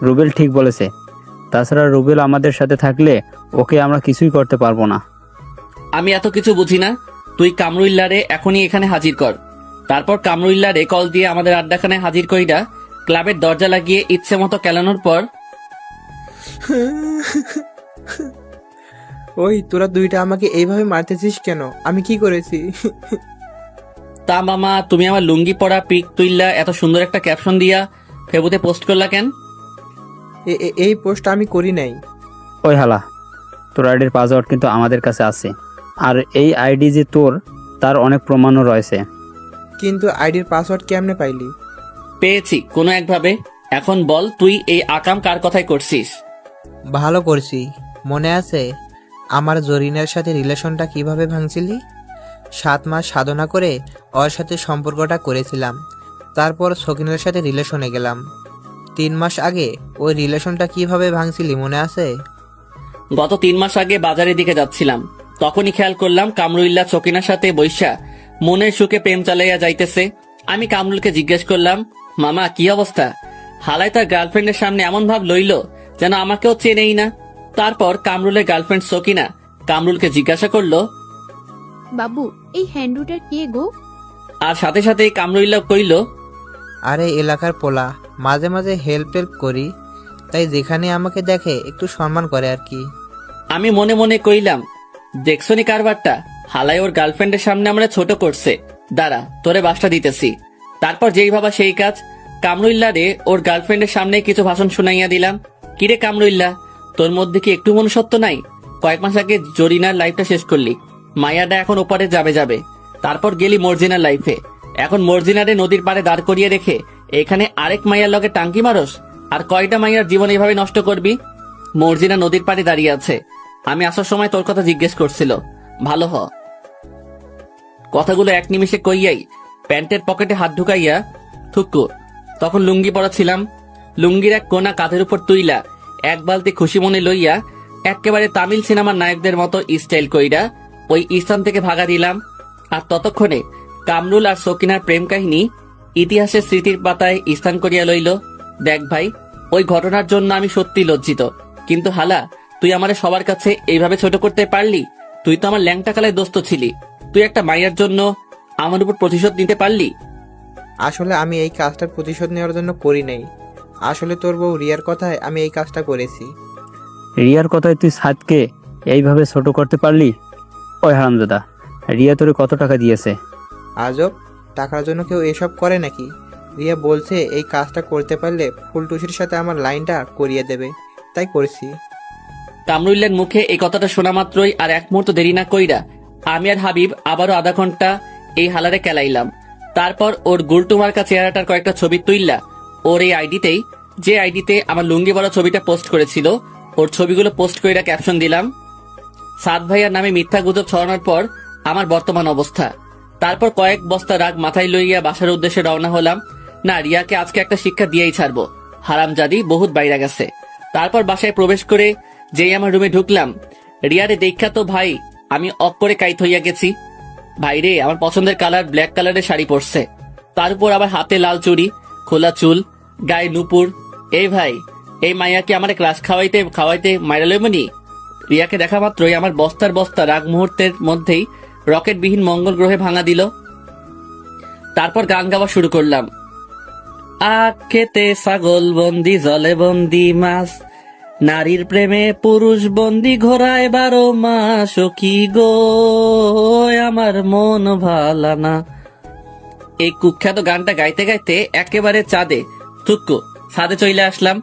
রুবেল ঠিক বলেছে। তাছাড়া রুবেল আমাদের সাথে থাকলে ওকে আমরা কিছুই করতে পারবো না। আমি এত কিছু বুঝি না, তুই কামরুল্লাহরে এখনই এখানে হাজির কর। তারপর কামরুল্লাহরে কল দিয়ে আমাদের আড্ডাখানায় হাজির কইরা ক্লাবের দরজা লাগিয়ে ইচ্ছে মতো কেলানোর পর ওই তোরা দুইটা আমাকে এইভাবে মারতেছিস কেন? আমি কি করেছি? তা মামা, তুমি আমার লুঙ্গি পরা পিক তুইল্লা এত সুন্দর একটা ক্যাপশন দিয়া ফেবুতে পোস্ট করলা কেন? এই পোস্ট আমি করি নাই। ওই হালা, তোর আইডির পাসওয়ার্ড কিন্তু আমাদের কাছে আছে, আর এই আইডি যে তোর তার অনেক প্রমাণও রয়েছে। কিন্তু আইডির পাসওয়ার্ড কেমনে পাইলি? পেয়েছি কোনো একভাবে। এখন বল, তুই এই আকাম কার কথাই করছিস? ভালো করছি। মনে আছে আমার জরিনার সাথে রিলেশনটা কিভাবে ভাঙছিলি? 7 মাস সাধনা করে ওর সাথে সম্পর্কটা করেছিলাম, তারপর সকিনের সাথে রিলেশনে গেলাম। 3 মাস আগে ওই রিলেশনটা কিভাবে ভাঙছিলি মনে আছে? গত 3 মাস আগে বাজারের দিকে যাচ্ছিলাম, তখনই খেয়াল করলাম কামরুল্লাহ চকিনার সাথে বৈশা মনের সুখে প্রেম চালাইয়া যাইতেছে। আমি কামরুলকে জিজ্ঞেস করলাম, মামা কি অবস্থা? হালাই তার গার্লফ্রেন্ডের সামনে এমন ভাব লইল যেন আমাকেও চেনেই না। তারপর কামরুলের গার্লফ্রেন্ড সকিনা কামরুলকে জিজ্ঞাসা করলো, বাবু এই হ্যান্ডুটা কে গো? আর সাথে সাথেই কামরুল্লাহ কইল, আরে এলাকার পোলা, মাঝে মাঝে হেল্প করি, তাই যেখানে আমাকে দেখে একটু সম্মান করে আর কি। আমি মনে মনে কইলাম, দেখছনি কারবারটা, হালাই ওর গার্লফ্রেন্ডের সামনে আমরা ছোট করছে, দাঁড়া তোরে বাসটা দিতেছি। তারপর যেই ভাবা সেই কাজ, কামরুল্লাহ রে ওর গার্লফ্রেন্ডের সামনে কিছু ভাষণ শুনাইয়া দিলাম। কিরে কামরুল্লাহ, তোর মধ্যে কি একটু মনুষ্যত্ব নাই? কয়েক মাস আগে জরিনার লাইফটা শেষ করলি, মায়াডা এখন ওপারে যাবে। তারপর গেলি মর্জিনার লাইফে, এখন মর্জিনারে নদীর পাড়ে দাঁড় করিয়ে রেখে এখানে আরেক মাইয়ার লগে টাঙ্কি মারস। আর কয়টা মাইয়ার জীবন এভাবে নষ্ট করবি? মর্জিনা নদীর পাড়ে দাঁড়িয়ে আছে, আমি আসার সময় তোর কথা জিজ্ঞেস করছিল, ভালো হ। কথাগুলো এক নিমিষে কইয়াই প্যান্টের পকেটে হাত ঢুকাইয়া থুক্কু। তখন লুঙ্গি পরা ছিলাম, লুঙ্গির এক কোনা কাঁধের উপর তুইলা এক বালতি খুশি মনে লইয়া একেবারে তামিল সিনেমার নায়কদের মতো স্টাইল কইরা ওই স্থান থেকে ভাগা দিলাম। আর ততক্ষণে কামরুল আর সকিনার প্রেম কাহিনী ইতিহাসের স্মৃতির পাতায় স্থান করিয়া লইল। দেখ ভাই, ওই ঘটনার জন্য আমি সত্যি লজ্জিত, কিন্তু হালা তুই আমারে সবার কাছে এইভাবে ছোট করতে পারলি? তুই তো আমার ল্যাংটা কালের দোস্ত ছিলি, তুই একটা মাইয়ার জন্য আমার উপর প্রতিশোধ নিতে পারলি? আসলে আমি এই কাজটার প্রতিশোধ নেওয়ার জন্য করি নাই, আসলে তোর বউ রিয়ার কথায় আমি এই কাজটা করেছি। রিয়ার কথায় তুই সাদকে এইভাবে ছোট করতে পারলি? ওই হারামজাদা, রিয়া তোরে কত টাকা দিয়েছে? আজব, টাকার জন্য কেউ এসব করে নাকি? রিয়া বলছে এই কাজটা করতে পারলে ফুলটুসির সাথে আমার লাইনটা করিয়ে দেবে, তাই করেছি। কামরুল্লার মুখে এই কথাটা শোনা মাত্রই আর এক মুহূর্ত দেরি না কইরা আমি আর হাবিব আবারও আধা ঘন্টা এই হালারে কেলাইলাম। তারপর ওর গুলটুমার্কা চেহারাটার কয়েকটা ছবি তুইলা ওর এই আইডিতেই, যে আইডিতে আমার লুঙ্গি বড় ছবিটা পোস্ট করেছিল, ওর ছবিগুলো পোস্ট কইরা ক্যাপশন দিলাম, সাদ ভাইয়ার নামে মিথ্যা গুজব ছড়ানোর পর আমার বর্তমান অবস্থা। তারপর কয়েক বস্তা রাগ মাথায় লইয়া বাসার উদ্দেশ্যে রওনা হলাম। না, রিয়াকে আজকে একটা শিক্ষা দিয়েই ছাড়বো, হারামজাদি বহুত বাইরে গেছে। তারপর বাসায় প্রবেশ করে যেই আমার রুমে ঢুকলাম, রিয়ারে দেখা তো ভাই আমি অক করে কাইত হইয়া গেছি। ভাইরে, আমার পছন্দের কালার ব্ল্যাক কালারের শাড়ি পরছে, তার উপর আবার হাতে লাল চুড়ি, খোলা চুল, গায়ে নুপুর। এই ভাই, এই মাইয়াকে আমার ক্লাস খাওয়াইতে মাইরা লইমনি। রিয়াকে দেখা মাত্রই আমার বস্তার বস্তা রাগ মুহূর্তের মধ্যেই রকেটবিহীন মঙ্গল গ্রহে ভাঙা দিল। তারপর গান গাওয়া শুরু করলাম, আখ খেতে ছাগল বন্দি, জলে বন্দি মাছ, নারীর প্রেমে পুরুষ বন্দি, ঘোড়ায় 12 মাস। ও কি গো আমার মন ভালা না। এই কুখ্যাত গানটা গাইতে গাইতে একেবারে ছাদে চলে আসলাম।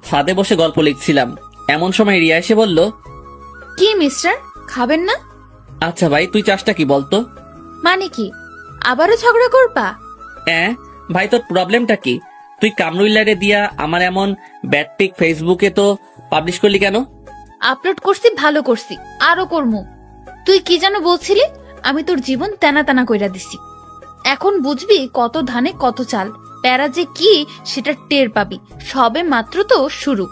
ছাদে বসে গল্প লিখছিলাম, এমন সময় রিয়া এসে বলল, কি মিস্টার, খাবেন না? আচ্ছা ভাই, তুই চাষটা কি বলতো? মানে কি, আবারও ঝগড়া করবা? ভাই, তোর প্রবলেমটা কি? তুই কামরুল্লারে দিয়া আমার এমন ব্যাড পিক ফেসবুকে তো পাবলিশ করলি কেন? আপলোড করছি, ভালো করছি, আরো করমু। তুই কি যেন বলছিলি? আমি তোর জীবন তেনা তেনা কইরা দিছি। এখন বুঝবি কত ধানে কত চাল। প্যারা যে কি সেটা টের পাবি। সবে মাত্র তো শুরু।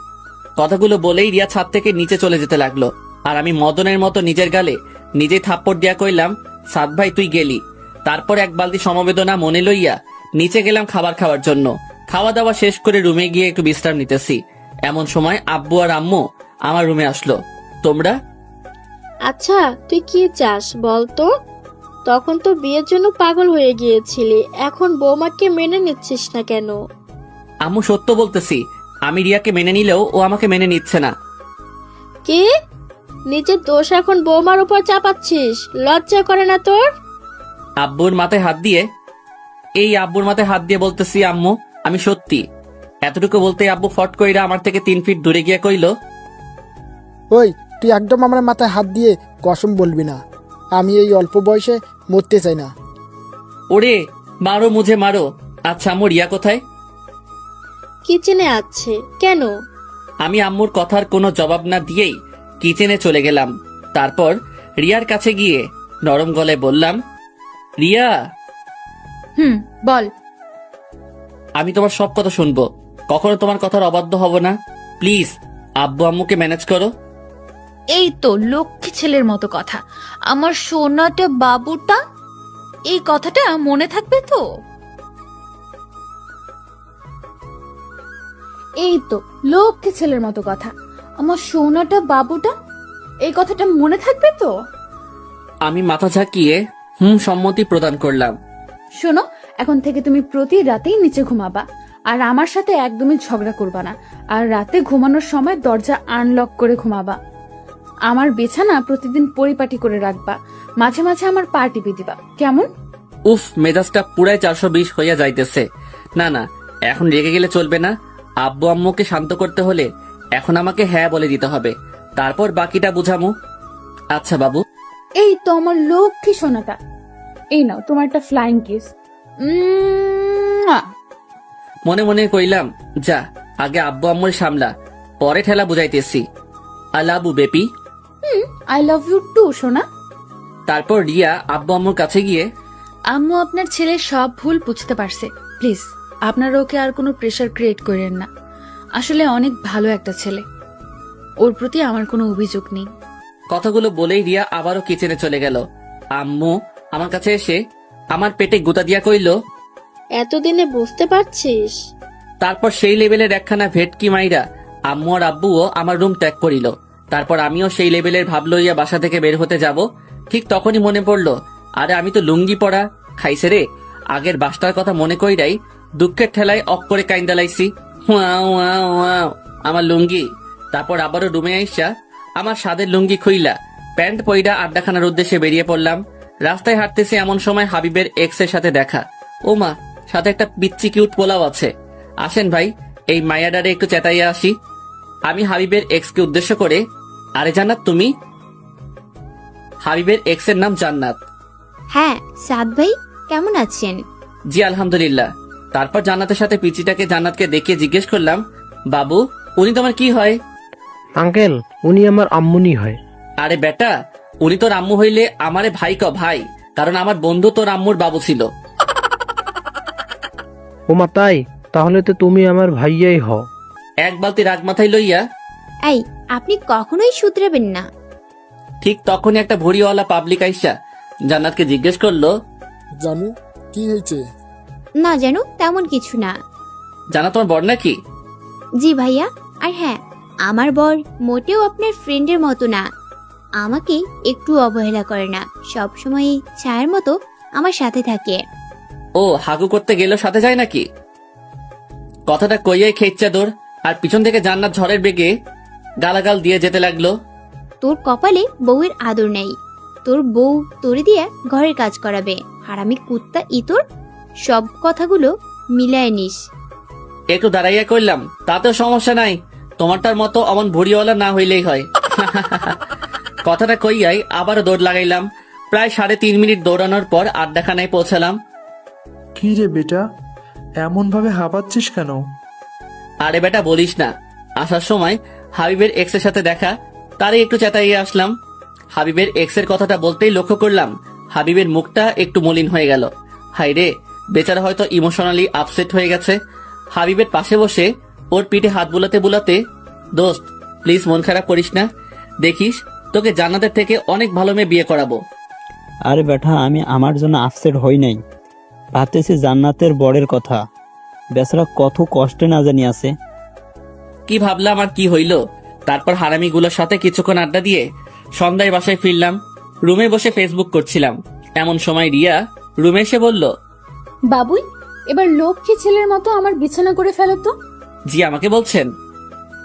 কথাগুলো বলেই রিয়া ছাদ থেকে নিচে চলে যেতে লাগলো, আর আমি মদনের মতো নিজের গালে নিজেই থাপ্পড় দিয়া কইলাম, সাদ ভাই তুই গেলি। তারপর এক বালতি সমবেদনা মনে লইয়া নিচে গেলাম খাবার খাওয়ার জন্য। খাওয়া দাওয়া শেষ করে রুমে গিয়ে একটু বিশ্রাম নিতেছি, এমন সময় আব্বু আর আম্মু আমার রুমে আসলো। তোমরা? আচ্ছা তুই কি চাস বল তো? তখন তো বিয়ের জন্য পাগল হয়ে গিয়েছিলি, এখন বৌমাকে মেনে নিচ্ছিস না কেন? আম্মু সত্য বলতেছি, আমি রিয়াকে মেনে নিলেও ও আমাকে মেনে নিচ্ছে না। কি? নিজের দোষ এখন বৌমার উপর চাপাচ্ছিস? লজ্জা করে না তোর? আব্বুর মাথায় হাত দিয়ে বলতেছি, আম্মু আমি সত্যি। এতটুকু বলতে আব্বু ফট কইরা আমার থেকে 3 ফিট দূরে গিয়ে কইল, ওই তুই একদম আমার মাথায় হাত দিয়ে কসম বলবি না। আমি এই অল্প বয়সে মরতে চাই না। ওরে মারো মুঝে মারো। আচ্ছা আম্মু রিয়া কোথায়? কিচেনে আছে। কেন? আমি আম্মুর কথার কোনো জবাব না দিয়েই কিচেনে চলে গেলাম। তারপর রিয়ার কাছে গিয়ে নরম গলায় বললাম, রিয়া বল। আমি তোমার সব কথা শুনবো, কখনো তোমার কথার অবাধ্য হব না। প্লিজ আব্বু আম্মুকে ম্যানেজ করো। এই তো লক্ষ্মী ছেলের মতো কথা। আমার সোনাটা বাবুটা, এই কথাটা মনে থাকবে তো? এই তো লক্ষ্মী ছেলের মতো কথা। আমার সোনাটা বাবুটা, এই কথাটা মনে থাকবে তো? আমি মাথা ঝাঁকিয়ে সম্মতি প্রদান করলাম। শোনো, এখন থেকে তুমি প্রতি রাতেই নিচে ঘুমাবা, আর আমার সাথে একদমই ঝগড়া করবা না। আর রাতে ঘুমানোর সময় দরজা আনলক করে ঘুমাবা। আমার বিছানা প্রতিদিন পরিপাটি করে রাখবা। মাঝে মাঝে আমার পা টিপে দিবা, কেমন? উফ, মেজাজটা পুরাই 420 হইয়া যাইতেছে। না না, এখন রেগে গেলে চলবে না। আব্বু আম্মুকে শান্ত করতে হলে এখন আমাকে হ্যাঁ বলে দিতে হবে, তারপর বাকিটা বুঝামু। আচ্ছা বাবু। এই তো আমার লক্ষ্মী সোনাটা, এই নাও তোমার একটা ফ্লাইং কিস। মনে মনে কইলাম, যা আগে আব্বু আম্মুর সামলা, পরে ঠেলা বুঝাইতেছি। আলাবু বেপি। আই লাভ ইউ টু সোনা। তারপর রিয়া আব্বু আম্মুর কাছে গিয়ে, আম্মু আপনার ছেলে সব ভুল বুঝতে পারছে। প্লিজ আপনারা ওকে আর কোনো প্রেশার ক্রিয়েট করেন না। আসলে অনেক ভালো একটা ছেলে, ওর প্রতি আমার কোনো অভিযোগ নেই। কথাগুলো বলেই রিয়া আবারও কিচেনে চলে গেল। আম্মু আমার কাছে এসে আমার পেটে গুতা দিয়া কইল, এতদিনে বুঝতে পারছিস? তারপর সেই লেভেলের একখানা ভেটকি মাইরা আম্মু আর আব্বুও আমার রুম ত্যাগ করিল। তারপর আমিও সেই লেভেলের ভাব লইয়া বাসা থেকে বের হতে যাব, ঠিক তখনই মনে পড়ল, আরে আমি তো লুঙ্গি পরা খাইছে রে। আগের বাসটার কথা মনে কইরাই দুঃখের ঠেলায় অক করে কাইন্দালাইছি। আমার লুঙ্গি। তারপর আবারও রুমে আইসা আমার সাদের লুঙ্গি খুইলা প্যান্ট পইরা আড্ডাখানার উদ্দেশ্যে বেরিয়ে পড়লাম। রাস্তায় হাঁটতেছি, এমন সময় হাবিবের এক্স এর সাথে দেখা। ও মা, সাথে একটা পিচ্চি কিউট পোলাও আছে। আসেন ভাই, এই মায়াডারে একটু চেতাইয়া আসি। আমি হাবিবের এক্স কে উদ্দেশ্য করে, আরে জান্নাত তুমি? হাবিবের এক্স এর নাম জান্নাত। হ্যাঁ সাদ ভাই, কেমন আছেন? জি আলহামদুলিল্লাহ। তারপর জান্নাতের সাথে পিচিটাকে জান্নাতকে দেখিয়ে জিজ্ঞেস করলাম, বাবু উনি তোমার কি হয়? আঙ্কেল, উনি আমার আম্মুনি হয়। আরে বেটা, উনি তোর আম্মু হইলে আমারে ভাই ক ভাই, কারণ আমার বন্ধু তোর আম্মুর বাবু ছিল। ওমা তাই? তাহলে তো তুমি আমার ভাইয়াই হও। এক বালতি রাগ মাথায় লইয়া এই, আপনি কখনোই শুধরাবেন না। ঠিক তখনই একটা ভুড়িওয়ালা পাবলিক আইসা জান্নাতকে জিজ্ঞেস করলো, জানু কি হয়েছে? না জানো, তেমন কিছু না। জানা তোমার বর নাকি? জি ভাইয়া। আর হ্যাঁ, আমার বর মোটেও আপনার ফ্রেন্ডের মতো না। আমাকে একটু অবহেলা করে না, সবসময় ছায়ার মতো আমার সাথে থাকে। ও হাগু করতে গেলেও সাথে যায় নাকি? কথাটা কইয়াই খেচ্চা দৌড়, আর পিছন থেকে জান্নাত ঝড়ের বেগে গালাগাল দিয়ে যেতে লাগলো। তোর কপালে বউয়ের আদর নেই। তোর বউ তোরে দিয়া ঘরের কাজ করাবে। হারামি কুত্তা ইতর। সব কথাগুলো মিলায় নিস। একটু দাঁড়াইয়া কইলাম, তাতেও সমস্যা নাই, তোমারটার মতো অমন ভুড়িওয়ালা না হইলেই হয়। কথাটা কইয়াই আবারও দৌড় লাগাইলাম। প্রায় 3.5 মিনিট দৌড়ানোর পর আড্ডাখানায় পৌঁছালাম। কি রে বেটা, এমন ভাবে হাঁপাচ্ছিস কেন? আরে বেটা বলিস না, আসার সময় হাবিবের এক্স এর সাথে দেখা, তারই একটু চেতাইয়ে আসলাম। হাবিবের এক্সের কথাটা বলতেই লক্ষ্য করলাম হাবিবের মুখটা একটু মলিন হয়ে গেল। হাই রে, বেচারা হয়তো ইমোশনালি আপসেট হয়ে গেছে। হাবিবের পাশে বসে ওর পিঠে হাত বুলাতে বুলাতে, দোস্ত প্লিজ মন খারাপ করিস না, দেখিস তোকে জান্নাতের থেকে অনেক ভালো মেয়ে বিয়ে করাবো। আরে বেটা, আমি আমার জন্য আপসেট হই নাই, ভাবতেছি জান্নাতের বরের কথা। বেচারা কত কষ্টে না জানি আছে। কি ভাবলাম আর কি হইল। তারপর হারামিগুলোর সাথে কিছুক্ষণ আড্ডা দিয়ে সন্ধ্যায় বাসায় ফিরলাম। রুমে বসে ফেসবুক করছিলাম, এমন সময় রিয়া রুমে এসে বলল, বাবুই, এবার লক্ষ্মী ছেলের মতো আমার বিছানা করে ফেলো তো। জি আমাকে বলছেন?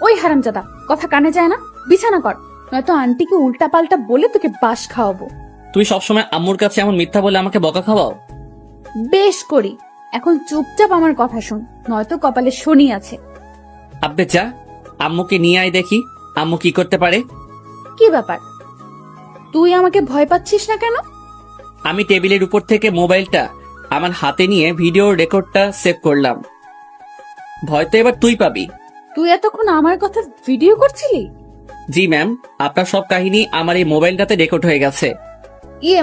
ওই হারামজাদা, কথা কানে যায় না, বিছানা কর, নয়তো আন্টিকে উল্টা পাল্টা বলে তোকে বাস খাওয়াবো। তুই সবসময় আম্মুর কাছে এমন মিথ্যা বলে আমাকে বকা খাওয়াও? বেশ করি, এখন চুপচাপ আমার কথা শোন, নয়তো কপালে শনি আছে। আব্বে যা, আম্মুকে নিয়ে আয় দেখি আম্মু কি করতে পারে। কি ব্যাপার, তুই আমাকে ভয় পাচ্ছিস না কেন? আমি টেবিলের উপর থেকে মোবাইলটা আমার হাতে নিয়ে ভিডিও রেকর্ডটা সেভ করলাম। ভয় তো এবার তুই পাবি। তুই এতক্ষণ আমার কথা ভিডিও করছিলি? জি ম্যাম, আপনার সব কাহিনী আমার এই মোবাইলটাতে রেকর্ড হয়ে গেছে।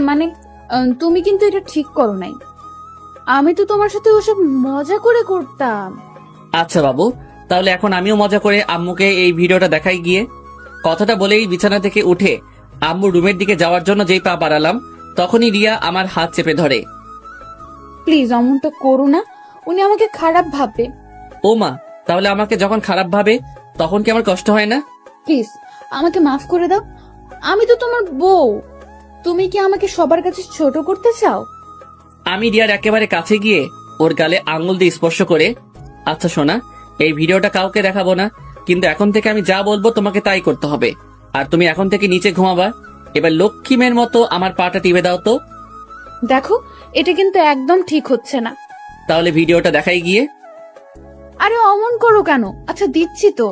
মানে তুমি কিন্তু এটা ঠিক করো নাই। আমি তো তোমার সাথে ওসব মজা করে করতাম। আচ্ছা বাবু, তাহলে এখন আমিও মজা করে আম্মুকে এই ভিডিওটা দেখাই গিয়ে। কথাটা বলেই বিছানা থেকে উঠে আম্মু রুমের দিকে যাওয়ার জন্য যেই পা বাড়ালাম, তখনই রিয়া আমার হাত চেপে ধরে। প্লিজ অমনটা করো না, উনি আমাকে খারাপ ভাববে। ও মা, তাহলে আমাকে যখন খারাপ ভাবে তখন কি আমার কষ্ট হয় না? প্লিজ আমাকে মাফ করে দাও, আমি তো তোমার বউ। তুমি কি আমাকে সবার কাছে ছোট করতে চাও? আমি রিয়ার একেবারে কাছে গিয়ে ওর গালে আঙ্গুল দিয়ে স্পর্শ করে, আচ্ছা সোনা, এই ভিডিওটা কাউকে দেখাবো না, কিন্তু এখন থেকে আমি যা বলবো তোমাকে তাই করতে হবে। আর তুমি এখন থেকে নিচে ঘুমাবা। এবার লক্ষ্মী মেয়ের মতো আমার পাটা টিপে দাও তো। দেখো, এটা কিন্তু একদম ঠিক হচ্ছে না। তাহলে ভিডিওটা দেখাই গিয়ে। আরে অমন করো কেন? আচ্ছা দিচ্ছি তো।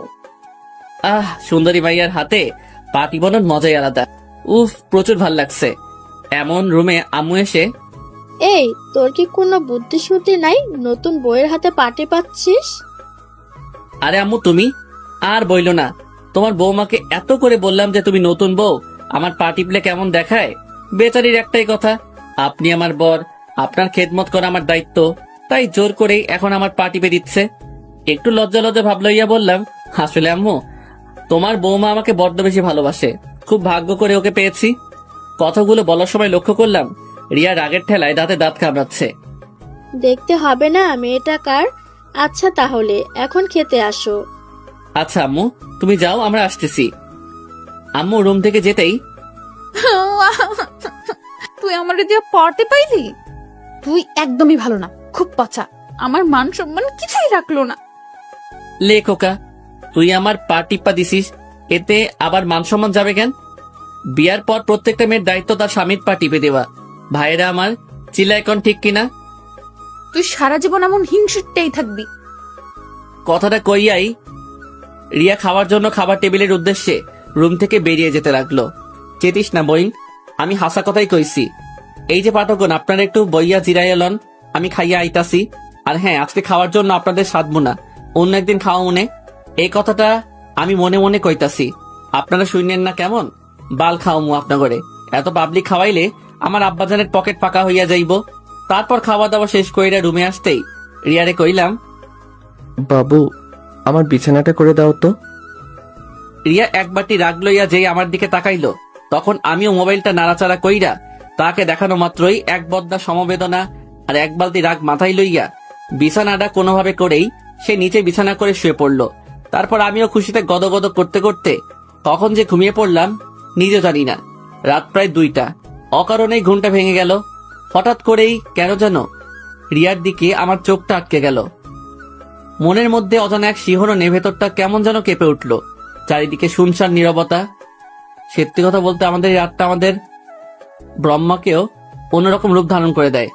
সুন্দরী ভাইয়ার হাতে পা টিপানোর মজাই আলাদা। উফ, প্রচুর ভাল লাগছে। এমন রুমে আম্মু এসে, এই তোর কি কোনো বুদ্ধি শুদ্ধি নাই, নতুন বইয়ের হাতে পাটি পাচ্ছিস? আরে আম্মু তুমি আর বইলো না, তোমার বৌমাকে এত করে বললাম যে তুমি নতুন বউ, আমার পা টিপলে কেমন দেখায়। বেচারির একটাই কথা, আপনি আমার বর, আপনার খেদমত করা আমার দায়িত্ব, তাই জোর করেই এখন আমার পা টিপে দিচ্ছে। একটু লজ্জা লজ্জা ভাব লইয়া বললাম, আসলে আম্মু তোমার বৌমা আমাকে বড্ড বেশি ভালোবাসে, খুব ভাগ্য করে ওকে পেয়েছি। কথাগুলো বলার সময় লক্ষ্য করলাম রিয়া রাগের ঠেলায় দাঁতে দাঁত কামড়াচ্ছে। দেখতে হবে না মেয়েটা কার? আচ্ছা তাহলে এখন খেতে আসো। আচ্ছা আম্মু, তুমি যাও, আমরা আসতেছি। আম্মু রুম থেকে যেতেই, তুই আমার দিয়ে পড়তে পাইলি? তুই একদমই ভালো না, খুব পচা, আমার মান সম্মান কিছুই রাখলো না। লে খোকা, তুই আমার পা টিপ্পা দিছিস, এতে আবার মান সম্মান যাবে কেন? বিয়ার পর প্রত্যেকটা মেয়ের দায়িত্ব তার স্বামীর পা টিপে দেওয়া। ভাইয়েরা আমার, চিল্লা এখন ঠিক কিনা? তুই সারা জীবন এমন হিংসুটটাই থাকবি। কথাটা কইয়াই রিয়া খাওয়ার জন্য খাবার টেবিলের উদ্দেশ্যে রুম থেকে বেরিয়ে যেতে লাগলো। চেতিস না বইন, আমি হাসা কথাই কইছি। এই যে পাঠকগণ, আপনারা একটু বইয়া জিরাইয়া লন, আমি খাইয়া আইতাছি। আর হ্যাঁ, আজকে খাওয়ার জন্য আপনাদের সাধবো না, অন্য একদিন খাওয়া মনে। এই কথাটা আমি মনে মনে কইতাছি, আপনারা শুনেন না কেমন? বাল খাওয়ামু আপনাগরে। এত পাবলিক খাওয়াইলে আমার আব্বাজানের পকেট ফাঁকা হইয়া যাইব। তারপর খাওয়া দাওয়া শেষ কইরা রুমে আসতেই রিয়ারে কইলাম, বাবু আমার বিছানাটা করে দাও তো। রিয়া এক বাটি রাগ লইয়া যেই আমার দিকে তাকাইলো, তখন আমিও মোবাইলটা নাড়াচাড়া কইরা তাকে দেখানো মাত্রই এক বদ্দা সমবেদনা আর এক বালতি রাগ মাথায় লইয়া বিছানাটা কোনোভাবে করেই সে নিচে বিছানা করে শুয়ে পড়লো। তারপর আমিও খুশিতে গদগদ করতে করতে কখন যে ঘুমিয়ে পড়লাম নিজে জানি না। রাত প্রায় 2টা, অকারণেই ঘুমটা ভেঙে গেল। হঠাৎ করেই কেন যেন রিয়ার দিকে আমার চোখটা আটকে গেল। মনের মধ্যে অজানা এক শিহরণে ভেতরটা কেমন যেন কেঁপে উঠল। চারিদিকে শুনশান নীরবতা। সত্যি কথা বলতে আমাদের এই রাতটা আমাদের ব্রহ্মাকেও অন্যরকম রূপ ধারণ করে দেয়।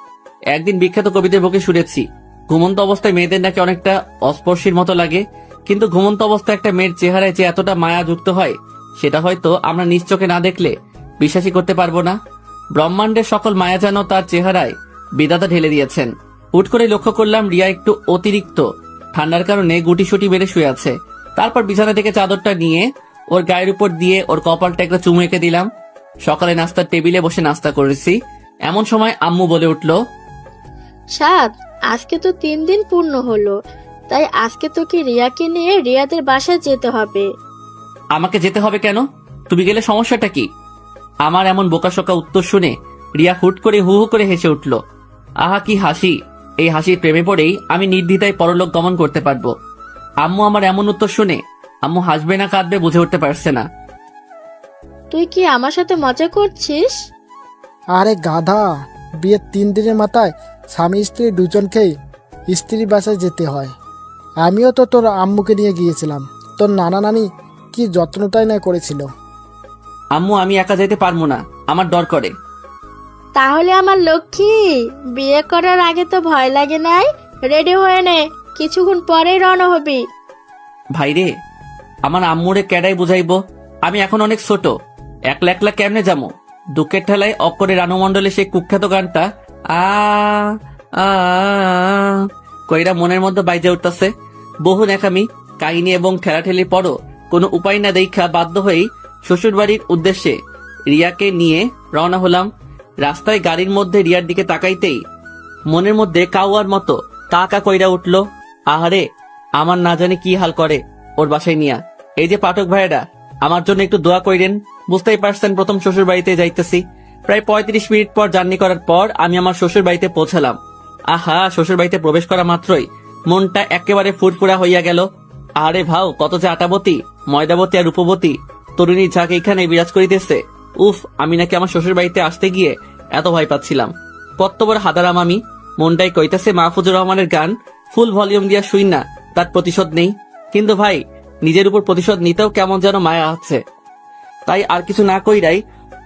একদিন বিখ্যাত কবিদের মুখে শুনেছি, ঘুমন্ত অবস্থায় মেয়েদের নাকি অনেকটা অস্পর্শীর মতো লাগে, কিন্তু ঘুমন্ত অবস্থায় একটা মেয়ের চেহারায় যে এতটা মায়া যুক্ত হয় সেটা হয়তো আমরা নিজ চোখে না দেখলে বিশ্বাসই করতে পারবো না। ব্রহ্মাণ্ডের সকল মায়া যেন তার চেহারায় বিধাতা ঢেলে দিয়েছেন। হুট করে লক্ষ্য করলাম রিয়া একটু অতিরিক্ত ঠান্ডার কারণে গুটিসুটি বেড়ে শুয়ে আছে। তারপর বিছানা থেকে চাদরটা নিয়ে ওর গায়ের উপর দিয়ে ওর কপালটা একটা চুমু এঁকে দিলাম। সকালে নাস্তার টেবিলে বসে নাস্তা করেছি। এমন সময় আম্মু বলে উঠলো, সাদ, আজকে তো 3 দিন পূর্ণ হলো, তাই আজকে তোকে রিয়াকে নিয়ে রিয়াদের বাসায় যেতে হবে। আমাকে যেতে হবে কেন? তুমি গেলে সমস্যাটা কি? আমার এমন বোকাশোকা উত্তর শুনে রিয়া হুট করে হু হু করে হেসে উঠল। আহা কি হাসি! এই হাসির প্রেমে পড়েই আমি নির্দ্বিধায় পরলোক গমন করতে পারবো। আম্মু আমার এমন উত্তর শুনে আম্মু হাসবে না কাঁদবে বুঝে উঠতে পারছে না। তুই কি আমার সাথে মজা করছিস? আরে গাধা, বিয়ের 3 দিনের মাথায় স্বামী স্ত্রী দুজনকেই স্ত্রীর বাসায় যেতে হয়। আমিও তো তোর আম্মুকে নিয়ে গিয়েছিলাম, তোর নানা নানি কি যত্নটাই না করেছিল। আম্মু আমি একা যেতে পারবো না, আমার ডর করে। তাহলে আমার লক্ষ্মী, বিয়ে করার আগে তো ভয় লাগে নাই? রেডি হয়ে নে, কিছুক্ষণ পরেই রওনা হবি। ভাইরে, আমার আম্মুরে ক্যাডাই বুঝাইবো? আমি এখন অনেক ছোট, একলা একলা কেমনে যাবো? দুঃখের ঠেলায় অক্ষরে রানু মণ্ডলে সেই কুখ্যাত গানটা আ আ কইরা মনের মধ্যে বাইজে উঠতেছে। বহু নেকামি কাহিনী এবং ঠেলাঠেলির পরও কোনো উপায় না দেখা বাধ্য হয়েই শ্বশুর বাড়ির উদ্দেশ্যে রিয়াকে নিয়ে রওনা হলাম। রাস্তায় গাড়ির মধ্যে রিয়ার দিকে তাকাইতেই মনের মধ্যে কাউয়ার মতো কাকা কইরা উঠলো, আহারে আমার না জানি কি হাল করে ওর বাসায় নিয়া। এই যে পাঠক ভাইয়েরা, আমার জন্য একটু দোয়া কইরেন। বুঝতেই পারছেন প্রথম শ্বশুর বাড়িতে যাইতেছি। প্রায় 35 মিনিট পর জার্নি করার পর আমি আমার শ্বশুর বাড়িতে পৌঁছালাম। আহা, শ্বশুর বাড়িতে প্রবেশ করা মাত্রই মনটা একেবারে ফুরফুরা হইয়া গেল। আরে ভাও, কত যে আটাবতী, ময়দাবতী আর রূপবতী তরুণী ঝাঁক এইখানে বিরাজ করিতেছে। উফ, আমি নাকি আমার শ্বশুর বাড়িতে আসতে গিয়ে এত ভয় পাচ্ছিলাম। কত বড় হাদারাম আমি! মনটাই কইতাছে মাহফুজুর রহমানের গান ফুল ভলিউম দিয়া শুই না, তার প্রতিশোধ নেই। কিন্তু ভাই, নিজের উপর প্রতিশোধ নিতেও কেমন যেন মায়া আছে। তাই আর কিছু না কইরাই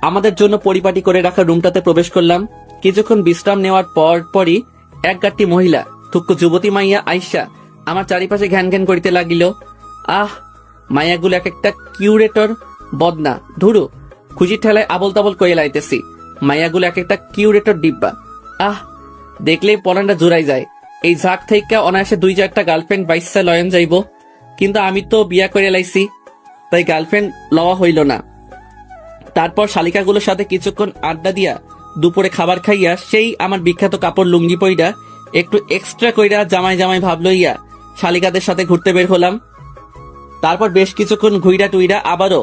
আমাদের জন্য পরিপাটি করে রাখা রুমটাতে প্রবেশ করলাম। কিছুক্ষণ বিশ্রাম নেওয়ার পরই এক গাঁটটি মহিলা থুক্কু যুবতী মাইয়া আইসা আমার চারিপাশে ঘ্যান ঘ্যান করিতে লাগিল। আহ, মাইয়াগুলো এক একটা কিউরেটর বদনা, ধুরু খুশির ঠেলায় আবল তাবল কয়ে লাইতেছি। মাইয়াগুলো এক একটা কিউরেটর ডিব্বা। আহ, দেখলেই পরানটা জোড়াই যায়। এই ঝাঁক থেকে অনায়াসে 2-4টা গার্লফ্রেন্ড বাইসা লয়ন যাইব, কিন্তু আমি তো বিয়া করে লাইছি, তাই গার্লফ্রেন্ড লওয়া হইল না। তারপর শালিকাগুলোর সাথে কিছুক্ষণ আড্ডা দিয়া দুপুরে খাবার খাইয়া সেই আমার বিখ্যাত কাপড় লুঙ্গি পইরা একটু এক্সট্রা কইরা জামাই জামাই ভাব লইয়া শালিকাদের সাথে ঘুরতে বের হলাম। তারপর বেশ কিছুক্ষণ ঘুইরা টুইরা আবারও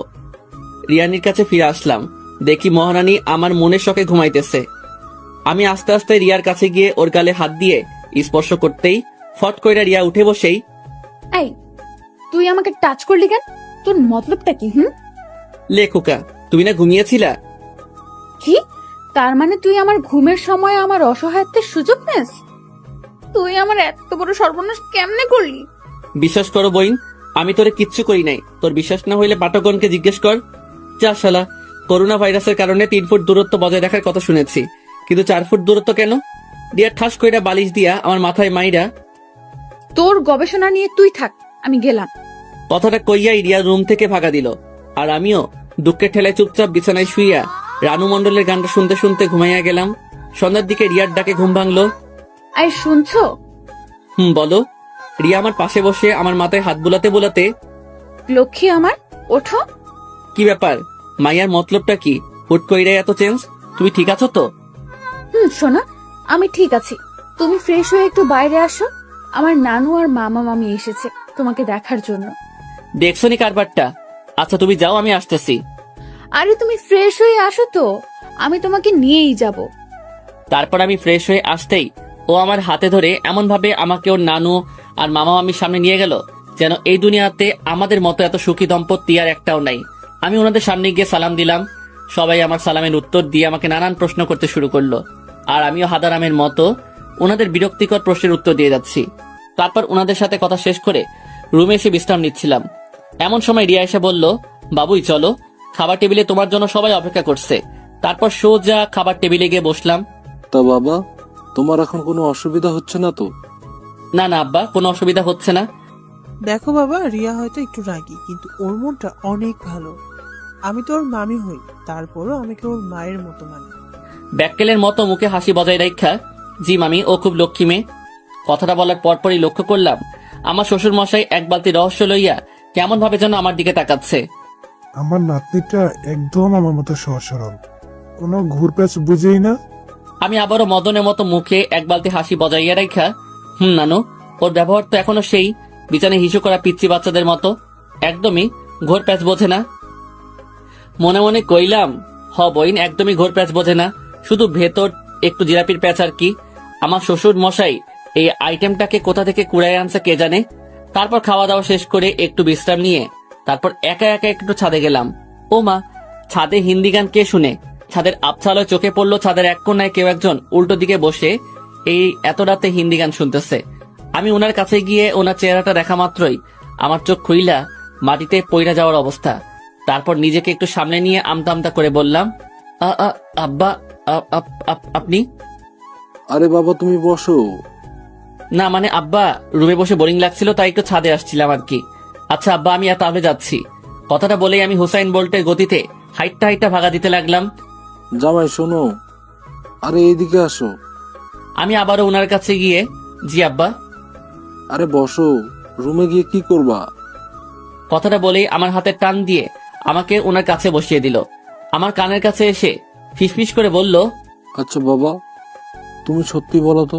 রিয়ানির কাছে ফিরে আসলাম। দেখি মহারানী আমার মনের শখে ঘুমাইতেছে। আমি আস্তে আস্তে রিয়ার কাছে গিয়ে ওর গালে হাত দিয়ে স্পর্শ করতেই ফট কইরা রিয়া উঠে বসেই, এই, তুই আমাকে টাচ করলি কেন? তোর মতলবটা কি? লে খোকা, তুমি না ঘুমিয়েছিলা? কি? তার মানে তুই আমার ঘুমের সময় আমার অসহায়ত্বের সুযোগ নেস? তুই আমার এত বড় সর্বনাশ কেমনে করলি? বিশ্বাস করো বইন, আমি তোরে কিচ্ছু করি নাই। তোর বিশ্বাস না হইলে পাঠকগণকে জিজ্ঞেস কর। যা শালা, করোনা ভাইরাসের কারণে 3 ফুট দূরত্ব বজায় রাখার কথা শুনেছি, কিন্তু 4 ফুট দূরত্ব কেন? দিয়া ঠাস কইরা বালিশ দিয়া আমার মাথায় মাইরা, তোর গবেষণা নিয়ে তুই থাক, আমি গেলাম। কথাটা কইয়াই রিয়া রুম থেকে ভাগা দিল। আর আমিও দুঃখের ঠেলায় চুপচাপ বিছানায় শুইয়া রানু মণ্ডলের গানটা শুনতে শুনতে ঘুমাইয়া গেলাম। সন্ধ্যার দিকে রিয়ার ডাকে ঘুম ভাঙলো। আই শুনছো? বলো। রিয়া আমার পাশে বসে আমার মাথায় হাত বুলাতে বুলাতে, লক্ষ্মী আমার, ওঠো। কি ব্যাপার? মাইয়ার মতলবটা কি? হুট কইরাই এত চেঞ্জ? তুমি ঠিক আছো তো? শোনা, আমি ঠিক আছি। তুমি ফ্রেশ হয়ে একটু বাইরে আসো। আমার নানু আর মামা মামি এসেছে তোমাকে দেখার জন্য। দেখছনি কারবারটা? আচ্ছা তুমি যাও, আমি আসতেছি। আরে তুমি ফ্রেশ হয়ে আসো তো, আমি তোমাকে নিয়েই যাব। তারপর আমি ফ্রেশ হয়ে আসতেই ও আমার হাতে ধরে এমন ভাবে আমাকে ওর নানু আর মামা মামির সামনে নিয়ে গেল যেন এই দুনিয়াতে আমাদের মতো এত সুখী দম্পতি আর একটাও নাই। আমি ওনাদের সামনে গিয়ে সালাম দিলাম। সবাই আমার সালামের উত্তর দিয়ে আমাকে নানান প্রশ্ন করতে শুরু করলো, আর আমিও হাদারামের মতো ওনাদের বিরক্তিকর প্রশ্নের উত্তর দিয়ে যাচ্ছি। তারপর ওনাদের সাথে কথা শেষ করে রুমে এসে বিশ্রাম নিচ্ছিলাম। এমন সময় রিয়া এসে বলল, বাবুই চলো, খাবার টেবিলে তোমার জন্য সবাই অপেক্ষা করছে। তারপর সোজা খাবার টেবিলে গিয়ে বসলাম। তা বাবা, তোমার এখন কোনো অসুবিধা হচ্ছে না তো? না না আব্বা, কোনো অসুবিধা হচ্ছে না। দেখো বাবা, রিয়া হয়তো একটু রাগী, কিন্তু ওর মনটা অনেক ভালো। আমি তো ওর মামি হই, তারপরও আমাকে ওর মায়ের মতো মানে। ব্যাককেলের মতো মুখে হাসি বজায় রাখা, জি মামি, ও খুব লক্ষ্মী মেয়ে। কথাটা বলার পরপরই লক্ষ্য করলাম আমার শ্বশুর মশাই এক বালতি রহস্য লইয়া কেমন ভাবে যেন আমার দিকে তাকাচ্ছে। আমার নাতনিটা একদম আমার মতো সহজ সরল, কোনো ঘুরপ্যাচ বুঝেই না। আমি আবারও মদনের মতো মুখে এক বালতি হাসি বজাইয়া রাখা, নানু, ওর ব্যবহার তো এখনো সেই বিছানে হিসু করা পিচ্চি বাচ্চাদের মতো, একদমই ঘোর প্যাচ বোঝে না। মনে মনে কইলাম, বইন একদমই ঘোর প্যাচ বোঝে না, শুধু ভেতর একটু জিরাপির প্যাচ আর কি। আমার শ্বশুর মশাই এই আইটেমটাকে কোথা থেকে কুড়ায় আনছে কে জানে। তারপর খাওয়া দাওয়া শেষ করে একটু বিশ্রাম নিয়ে তারপর একা একা একটু ছাদে গেলাম। ও মা, ছাদে হিন্দি গান কে শুনে? ছাদের আবছালোয় চোখে পড়লো ছাদের এক কোনায় কেউ একজন উল্টো দিকে বসে এই এত রাতে হিন্দি গান শুনতেছে। আমি ওনার কাছে গিয়ে ওনার চেহারাটা দেখা মাত্রই আমার চোখ খুইলা মাটিতে পইরা যাওয়ার অবস্থা। তারপর নিজেকে একটু সামনে নিয়ে আমতা আমতা করে বললাম, আব্বা, আপনি? আরে বাবা, তুমি বসো। না মানে আব্বা, রুমে বসে বোরিং লাগছিল তাই একটু ছাদে আসছিলাম আর কি। আচ্ছা আব্বা, আমি এত আগে যাচ্ছি। কথাটা বলেই আমি হুসাইন বোল্টের গতিতে হাইটটা ভাগা দিতে লাগলাম। জামাই শোনো, আরে এইদিকে আসো। আমি আবারও ওনার কাছে গিয়ে, জি আব্বা। আরে বসো, রুমে গিয়ে কি করবা? কথাটা বলেই আমার হাতে টান দিয়ে আমাকে ওনার কাছে বসিয়ে দিল। আমার কানের কাছে এসে ফিসফিস করে বলল, আচ্ছা বাবা, তুমি সত্যি বলো তো,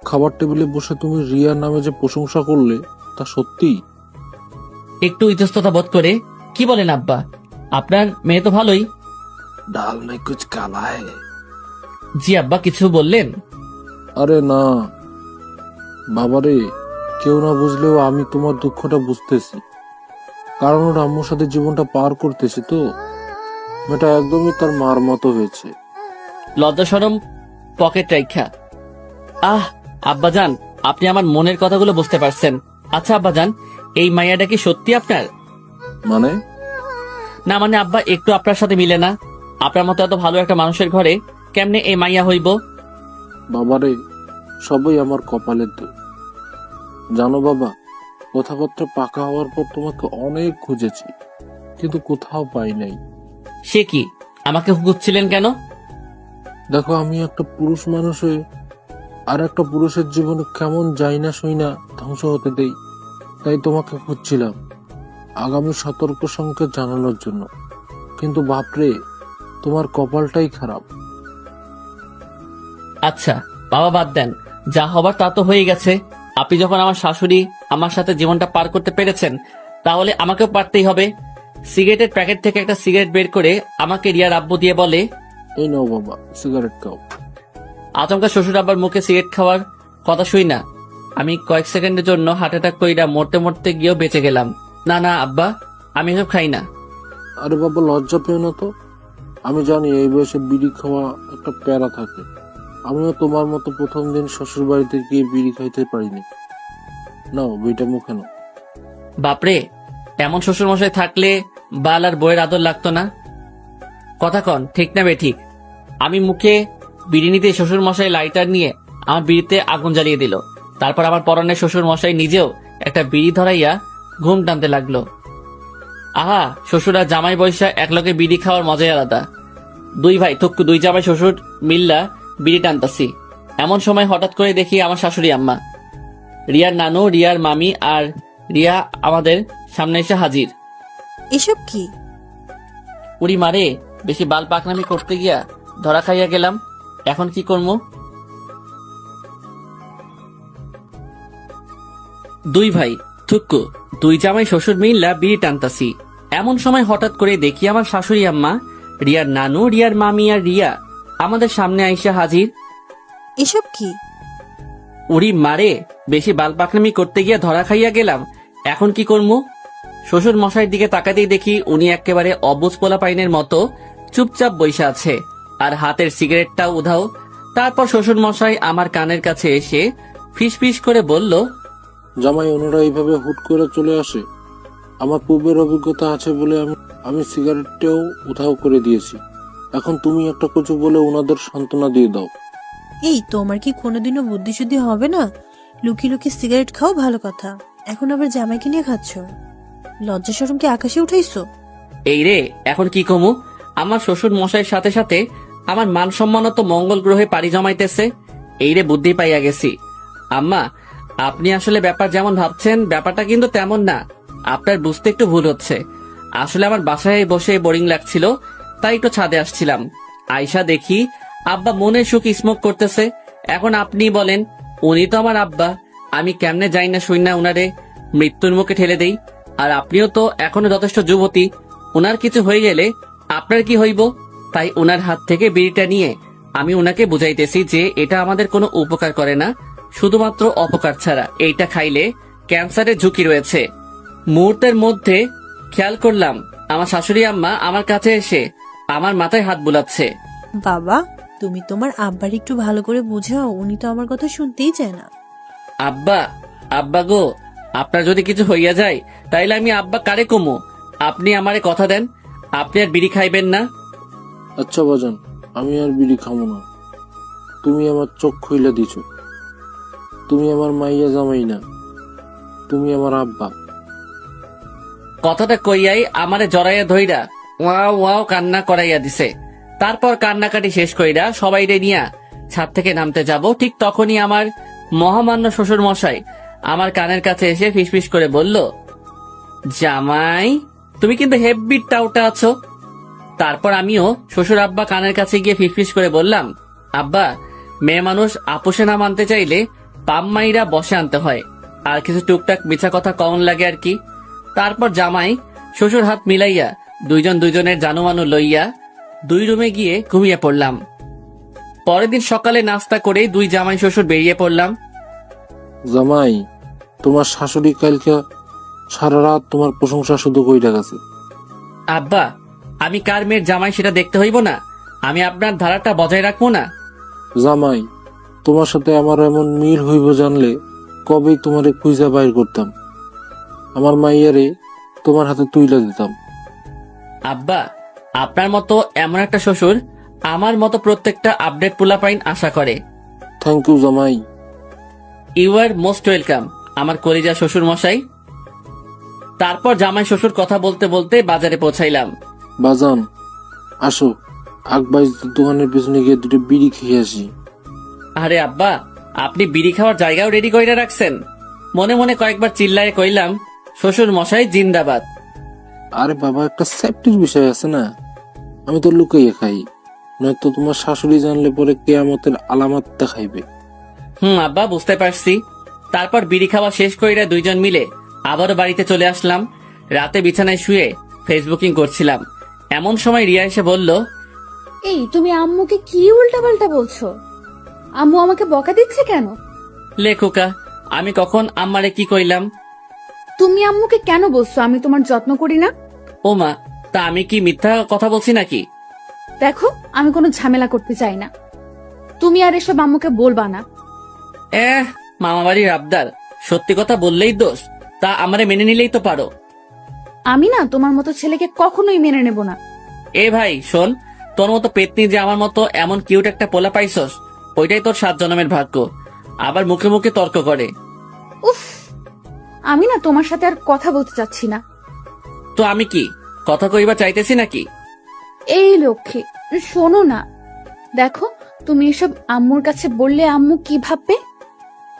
খাবার টেবিলে বসে তুমি রিয়ার নামে যে প্রশংসা করলে তা সত্যি? একটু ইতস্ততা বোধ করে, কি বলেন আব্বা, আপনার মেয়ে তো ভালোই। ডাল মে কুছ কালা হ্যায়। জি আব্বা, কিছু বললেন? আরে না বাবারে, কেউ না বুঝলেও আমি তোমার দুঃখটা বুঝতেছি, কারণ ওর আম্মুর সাথে জীবনটা পার করতেছি তো। মেয়েটা একদমই তার মার মতো হয়েছে। লজ্জা শরম পকেট রাইখা, আব্বাজান, আপনি আমার মনের কথাগুলো বুঝতে পারছেন। আচ্ছা আব্বাজান, এই মাইয়াটা কি সত্যি আপনার? মানে? না মানে আব্বা, একটু আপনার সাথে মিলে না। আপনার মতো এত ভালো একটা মানুষের ঘরে কেমনে এই মাইয়া হইব? বাবারে, সবই আমার কপালের দোষ। জানো বাবা, কথাবার্তা পাকা হওয়ার পর তোমাকে অনেক খুঁজেছি, কিন্তু কোথাও পাই নাই। সে কি, আমাকে খুঁজছিলেন কেন? দেখো, আমি একটা পুরুষ মানুষ হয়ে আর একটা পুরুষের জীবনে কেমন যাই না সই না ধ্বংস হতে দেই, তাই তোমাকে খুঁজছিলাম আগামী সতর্ক সংকেত জানানোর জন্য। কিন্তু বাপরে, তোমার কপালটাই খারাপ। আচ্ছা বাবা, বাদ দেন, যা হবার তা তো হয়ে গেছে। আপনি যখন আমার শাশুড়ি আমার সাথে জীবনটা পার করতে পেরেছেন, তাহলে আমাকেও পারতেই হবে। সিগারেটের প্যাকেট থেকে একটা সিগারেট বের করে আমাকে রিয়ার আব্বু দিয়ে বলে, এই নাও বাবা, সিগারেট খাও। আচমকা শ্বশুর আব্বার মুখে সিগারেট খাওয়ার কথা শুই না আমি কয়েক সেকেন্ডের জন্য হার্ট অ্যাটাক কইরা মরতে মরতে গিয়েও বেঁচে গেলাম। না না আব্বা, আমি এসব খাই না। আরে বাবা, লজ্জা পেও না তো। আমি জানি এই বয়সে বিড়ি খাওয়া একটা প্যারা থাকে। আমিও তোমার মতো প্রথম দিন শ্বশুর বাড়িতে গিয়ে বিড়ি খাইতে পারিনি। নাও, বিড়িটা মুখে নাও। বাপরে, এমন শ্বশুর মশাই থাকলে বাল আর বইয়ের আদর লাগতো না। কথা কন, ঠিক না বে ঠিক? আমি মুখে বিড়ি নিতে শ্বশুর মশাই লাইটার নিয়ে আমার বিড়িতে আগুন জ্বালিয়ে দিল। তারপর আমার পরনের শ্বশুর মশাই নিজেও একটা বিড়ি ধরাইয়া ঘুম টানতে লাগলো। আহা, শ্বশুর আর জামাই বৈশা একলগে বিড়ি খাওয়ার মজাই আলাদা। দুই ভাই থুক্কু, দুই জামাই শ্বশুর মিল্লা বিড়ি টানতাছি। এমন সময় হঠাৎ করে দেখি আমার শাশুড়ি আম্মা, রিয়ার নানু, রিয়ার মামি আর রিয়া আমাদের সামনে এসে হাজির। এসব কি? উড়ি মারে, বেশি বাল পাকনামি করতে গিয়া ধরা খাইয়া গেলাম। এখন কি করবো? দুই ভাই থুক্কু, দুই জামাই শ্বশুর মিল্লা বিড়ি টানতাছি। এমন সময় হঠাৎ করে দেখি আমার শাশুড়ি আম্মা, রিয়ার নানু, রিয়ার মামি আর রিয়া আমাদের সামনে আইসা হাজির। এসব কি? উড়ি মারে, বেশি বাল পাকনামি করতে গিয়া ধরা খাইয়া গেলাম। এখন কি করবো? শ্বশুর মশাইয়ের দিকে তাকাতেই দেখি উনি একেবারে অবুজ পোলা পাইনের মতো চুপচাপ বইসা আছে, আর হাতের সিগারেটটাও উধাও। তারপর শ্বশুর মশাই আমার কানের কাছে এসে ফিস ফিস করে বলল, জামাই, ওনারা এইভাবে হুট করে চলে আসে? আমার পূর্বের অভিজ্ঞতা আছে বলে আমি সিগারেটটাও উধাও করে দিয়েছি। এখন তুমি একটা কিছু বলে ওনাদের সান্ত্বনা দিয়ে দাও। এই, তোমার কি কোনোদিনও বুদ্ধি শুদ্ধি হবে না? লুকিয়ে লুকিয়ে সিগারেট খাও ভালো কথা, এখন আবার জামাইকে নিয়ে খাচ্ছ। লজ্জা শরম কি আকাশে উঠাইছো? এই রে, এখন কি কমু? আমার শ্বশুর মশাইয়ের সাথে সাথে আমার মান সম্মানও তো মঙ্গল গ্রহে পাড়ি জমাইতেছে। এই রে, বুদ্ধি পাইয়া গেছি। আম্মা, আপনি আসলে ব্যাপার যেমন ভাবছেন ব্যাপারটা কিন্তু তেমন না। আপনার বুঝতে একটু ভুল হচ্ছে। আসলে আমার বাসায় বসে বোরিং লাগছিল, তাই একটু ছাদে আসছিলাম। আয়শা দেখি আব্বা মনের সুখ স্মোক করতেছে। এখন আপনি বলেন, উনি তো আমার আব্বা, আমি কেমনে যাই না শুই না উনারে মৃত্যুর মুখে ঠেলে দেই? আর আপনিও তো এখনো যথেষ্ট যুবতী, উনার কিছু হয়ে গেলে আপনার কি হইব? তাই উনার হাত থেকে বিড়িটা নিয়ে আমি উনাকে বুঝাইতেছি যে এটা আমাদের কোনো উপকার করে না, শুধুমাত্র অপকার ছাড়া। এইটা খাইলে ক্যান্সারের ঝুঁকি রয়েছে। মুহূর্তের মধ্যে খেয়াল করলাম আমার শাশুড়ি আম্মা আমার কাছে এসে আমার মাথায় হাত বুলাচ্ছে। বাবা, তুমি তোমার আব্বার একটু ভালো করে বোঝাও, উনি তো আমার কথা শুনতেই চায় না। আব্বা, আব্বা গো, আপনার যদি কিছু হইয়া যায় তাইলে আমি আব্বা কারে কমু? আপনি আমারে কথা দেন, আপনি আর বিড়ি খাইবেন না। আচ্ছা বাজান, আমি আর বিড়ি খামো না। তুমি আমার চোখ খুইলা দিছ। তুমি আমার মাইয়া জামাই না, তুমি আমার আব্বা। কথাটা কইয়াই আমারে জড়াইয়া ধইরা ওয়াও ওয়াও কান্না করাইয়া দিছে। তারপর কান্নাকাটি শেষ কইরা সবাইরে নিয়া ছাদ থেকে নামতে যাব, ঠিক তখনই আমার মহামান্য শ্বশুর মশাই আমার কানের কাছে এসে ফিসফিস করে বলল, জামাই তুমি কিন্তু হেব্বি টাউটা আছো। তারপর আমিও শ্বশুর আব্বা কানের কাছে গিয়ে ফিসফিস করে বললাম, আব্বা, মেয়ে মানুষ আপোষে না মানতে চাইলে পাম্মাইরা বসে আনতে হয়, আর কিছু টুকটাক মিছা কথা কমন লাগে আর কি। তারপর জামাই শ্বশুর হাত মিলাইয়া দুইজন দুইজনের জানুমানু লইয়া 2 রুমে গিয়ে ঘুমিয়ে পড়লাম। পরের দিন সকালে নাস্তা করে 2 জামাই শ্বশুর বেরিয়ে পড়লাম। জামাই, তোমার শাশুড়ি কালকে সারা রাত তোমার প্রশংসা শুধু কইরা গেছে। আব্বা, আমি কার মেয়ের জামাই সেটা দেখতে হইব না? আমি আপনার ধারাটা বজায় রাখবো না? জামাই, তোমার সাথে আমার এমন মিল হইব জানলে কবেই তোমারে খুঁজা বাইর করতাম, আমার মাইয়ারে তোমার হাতে তুইলা দিতাম। আব্বা, আপনার মতো এমন একটা শ্বশুর আমার মতো প্রত্যেকটা আপডেট পোলাপাইন আশা করে। থ্যাংক ইউ জামাই। ইউ আর মোস্ট ওয়েলকাম আমার কলিজা শ্বশুর মশাই। তারপর জামাই শ্বশুর কথা বলতে বলতে বাজারে পৌঁছাইলাম। বাজান, আসো আকবাইজ দোকানের পিছনে গিয়ে 2টো বিড়ি খেয়ে আসি। আরে আব্বা, আপনি বিড়ি খাওয়ার জায়গাও রেডি কইরা রাখছেন? মনে মনে কয়েকবার চিল্লায় কইলাম, শ্বশুর মশাই জিন্দাবাদ। আরে বাবা, একটা সেফটির বিষয় আছে না, আমি তো লুকাইয়া খাই, নয়তো তোমার শাশুড়ি জানলে পরে কেয়ামতের আলামত দেখাইবে। আব্বা, বুঝতে পারছি। তারপর বিড়ি খাওয়া শেষ কইরা 2 জন মিলে আবারও বাড়িতে চলে আসলাম। রাতে বিছানায় শুয়ে ফেসবুকিং করছিলাম। এমন সময় রিয়া এসে বলল, এই তুমি আম্মুকে কি উল্টাপাল্টা বলছো? আম্মু আমাকে বকা দিচ্ছে কেন? লেখুকা, আমি কখন আম্মারে কি কইলাম? তুমি আম্মুকে কেন বলছো আমি তোমার যত্ন করি না? ও মা, তা আমি কি মিথ্যা কথা বলছি নাকি? দেখো, আমি কোনো ঝামেলা করতে চাই না, তুমি আর এসব আম্মুকে বলবা না। মামা বাড়ির আবদার, সত্যি কথা বললেই দোষ, তা আমারে মেনে নিলেই তো পারো। আমি না তোমার মতো ছেলেকে কখনোই মেনে নেব না। এ ভাই শোন, তোর মতো পেতনি যে আমার মতো এমন কিউট একটা পোলা পাইছস, ওইটাই তোর 7 জন্মের ভাগ্য। আবার মুখে মুখে তর্ক করে। উফ, আমি না তোমার সাথে আর কথা বলতে চাচ্ছি না। তো আমি কি কথা কইবা চাইতেছি নাকি? এই লক্ষ্মী, শোনো না, দেখো তুমি এসব আম্মুর কাছে বললে আম্মু কি ভাববে?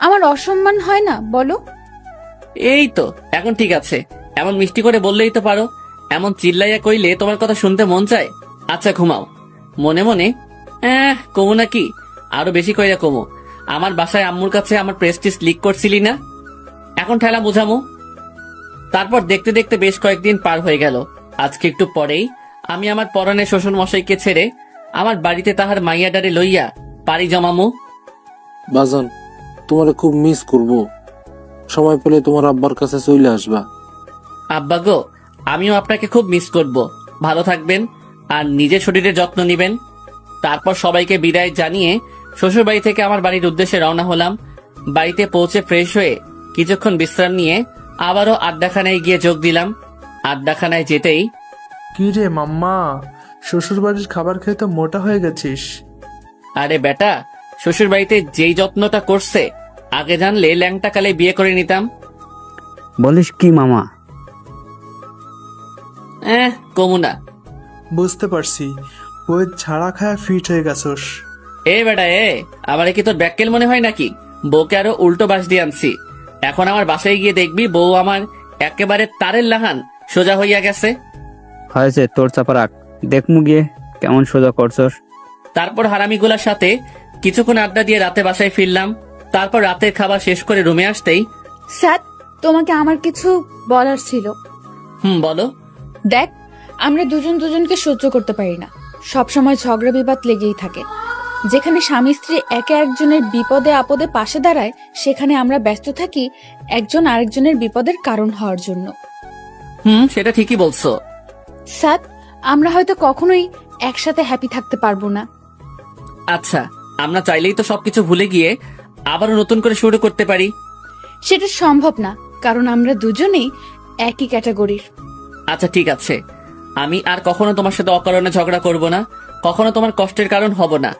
আমার অসম্মান হয় না বলো? এই তো এখন ঠিক আছে, এমন মিষ্টি করে বললেই তো পারো। এমন চিল্লাইয়া কইলে তোমার কথা শুনতে মন চায়। আচ্ছা ঘুমাও। মনে মনে কমু নাকি, আরো বেশি কইরা কমু। আমার বাসায় আম্মুর কাছে আমার প্রেস্টিজ লিক করছিলি না, এখন ঠেলা বুঝামু। তারপর দেখতে দেখতে বেশ কয়েকদিন পার হয়ে গেল। আজকে একটু পরেই আমি আমার পরনের শ্বশুর মশাইকে ছেড়ে আমার বাড়িতে তাহার মাইয়াডারে লইয়া পাড়ি জমামু। বাজান, তোমারে খুব মিস করব, সময় পেলে তোমার আব্বার কাছে চলে আসবা। আব্বা গো, আমিও আপনাকে খুব মিস করব। ভালো থাকবেন আর নিজের শরীরের যত্ন নিবেন। তারপর সবাইকে বিদায় জানিয়ে শ্বশুর বাড়ি থেকে আমার বাড়ির উদ্দেশ্যে রওনা হলাম। বাড়িতে পৌঁছে ফ্রেশ হয়ে কিছুক্ষণ বিশ্রাম নিয়ে আবারও আড্ডাখানায় গিয়ে যোগ দিলাম। আড্ডাখানায় যেতেই, কি রে মাম্মা, শ্বশুর বাড়ির খাবার খেয়ে তো মোটা হয়ে গেছিস। আরে বেটা, শ্বশুর বাড়িতে যেই যত্নটা করছে, আগে জানলে ল্যাংটা কালে বিয়ে করে নিতাম। বলিস কি মামা? কমুনা। বুঝতে পারছি, ওই ছাড়া খায়া ফিট হয়ে গেছস। বেটা আমারে কি তোর ব্যাককেল মনে হয় নাকি? বউকে আরো উল্টো বাস দিয়ে আনছি। এখন আমার বাসায় গিয়ে দেখবি বউ আমার একেবারে তারের লাহান সোজা হইয়া গেছে। হয়েছে, তোর চাপা রাখ, দেখমু গিয়ে কেমন সোজা করছস। তারপর হারামিগুলার সাথে কিছুক্ষণ আড্ডা দিয়ে রাতে বাসায় ফিরলাম। তারপর রাতের খাবার শেষ করে রুমে আসতেই স্যার, তোমাকে আমার কিছু বলার ছিল। বলো। দেখ, আমরা দুজন দুজনকে সহ্য করতে পারি না, সব সময় ঝগড়া বিবাদ লেগেই থাকে। যেখানে স্বামী স্ত্রী একে একজনের বিপদে আপদে পাশে দাঁড়ায়, সেখানে আমরা ব্যস্ত থাকি একজন আরেকজনের বিপদের কারণ হওয়ার জন্য। সেটা ঠিকই বলছো। স্যার, আমরা হয়তো কখনোই একসাথে হ্যাপি থাকতে পারবো না। আচ্ছা, আমরা চাইলেই তো সবকিছু ভুলে গিয়ে আবারও নতুন করে শুরু করতে পারি। সেটা সম্ভব না, কারণ আমরা দুজনেই একই ক্যাটাগরির। আচ্ছা ঠিক আছে, আমি আর কখনো তোমার সাথে অকারণে ঝগড়া করব না, কখনো তোমার কষ্টের কারণ হব না।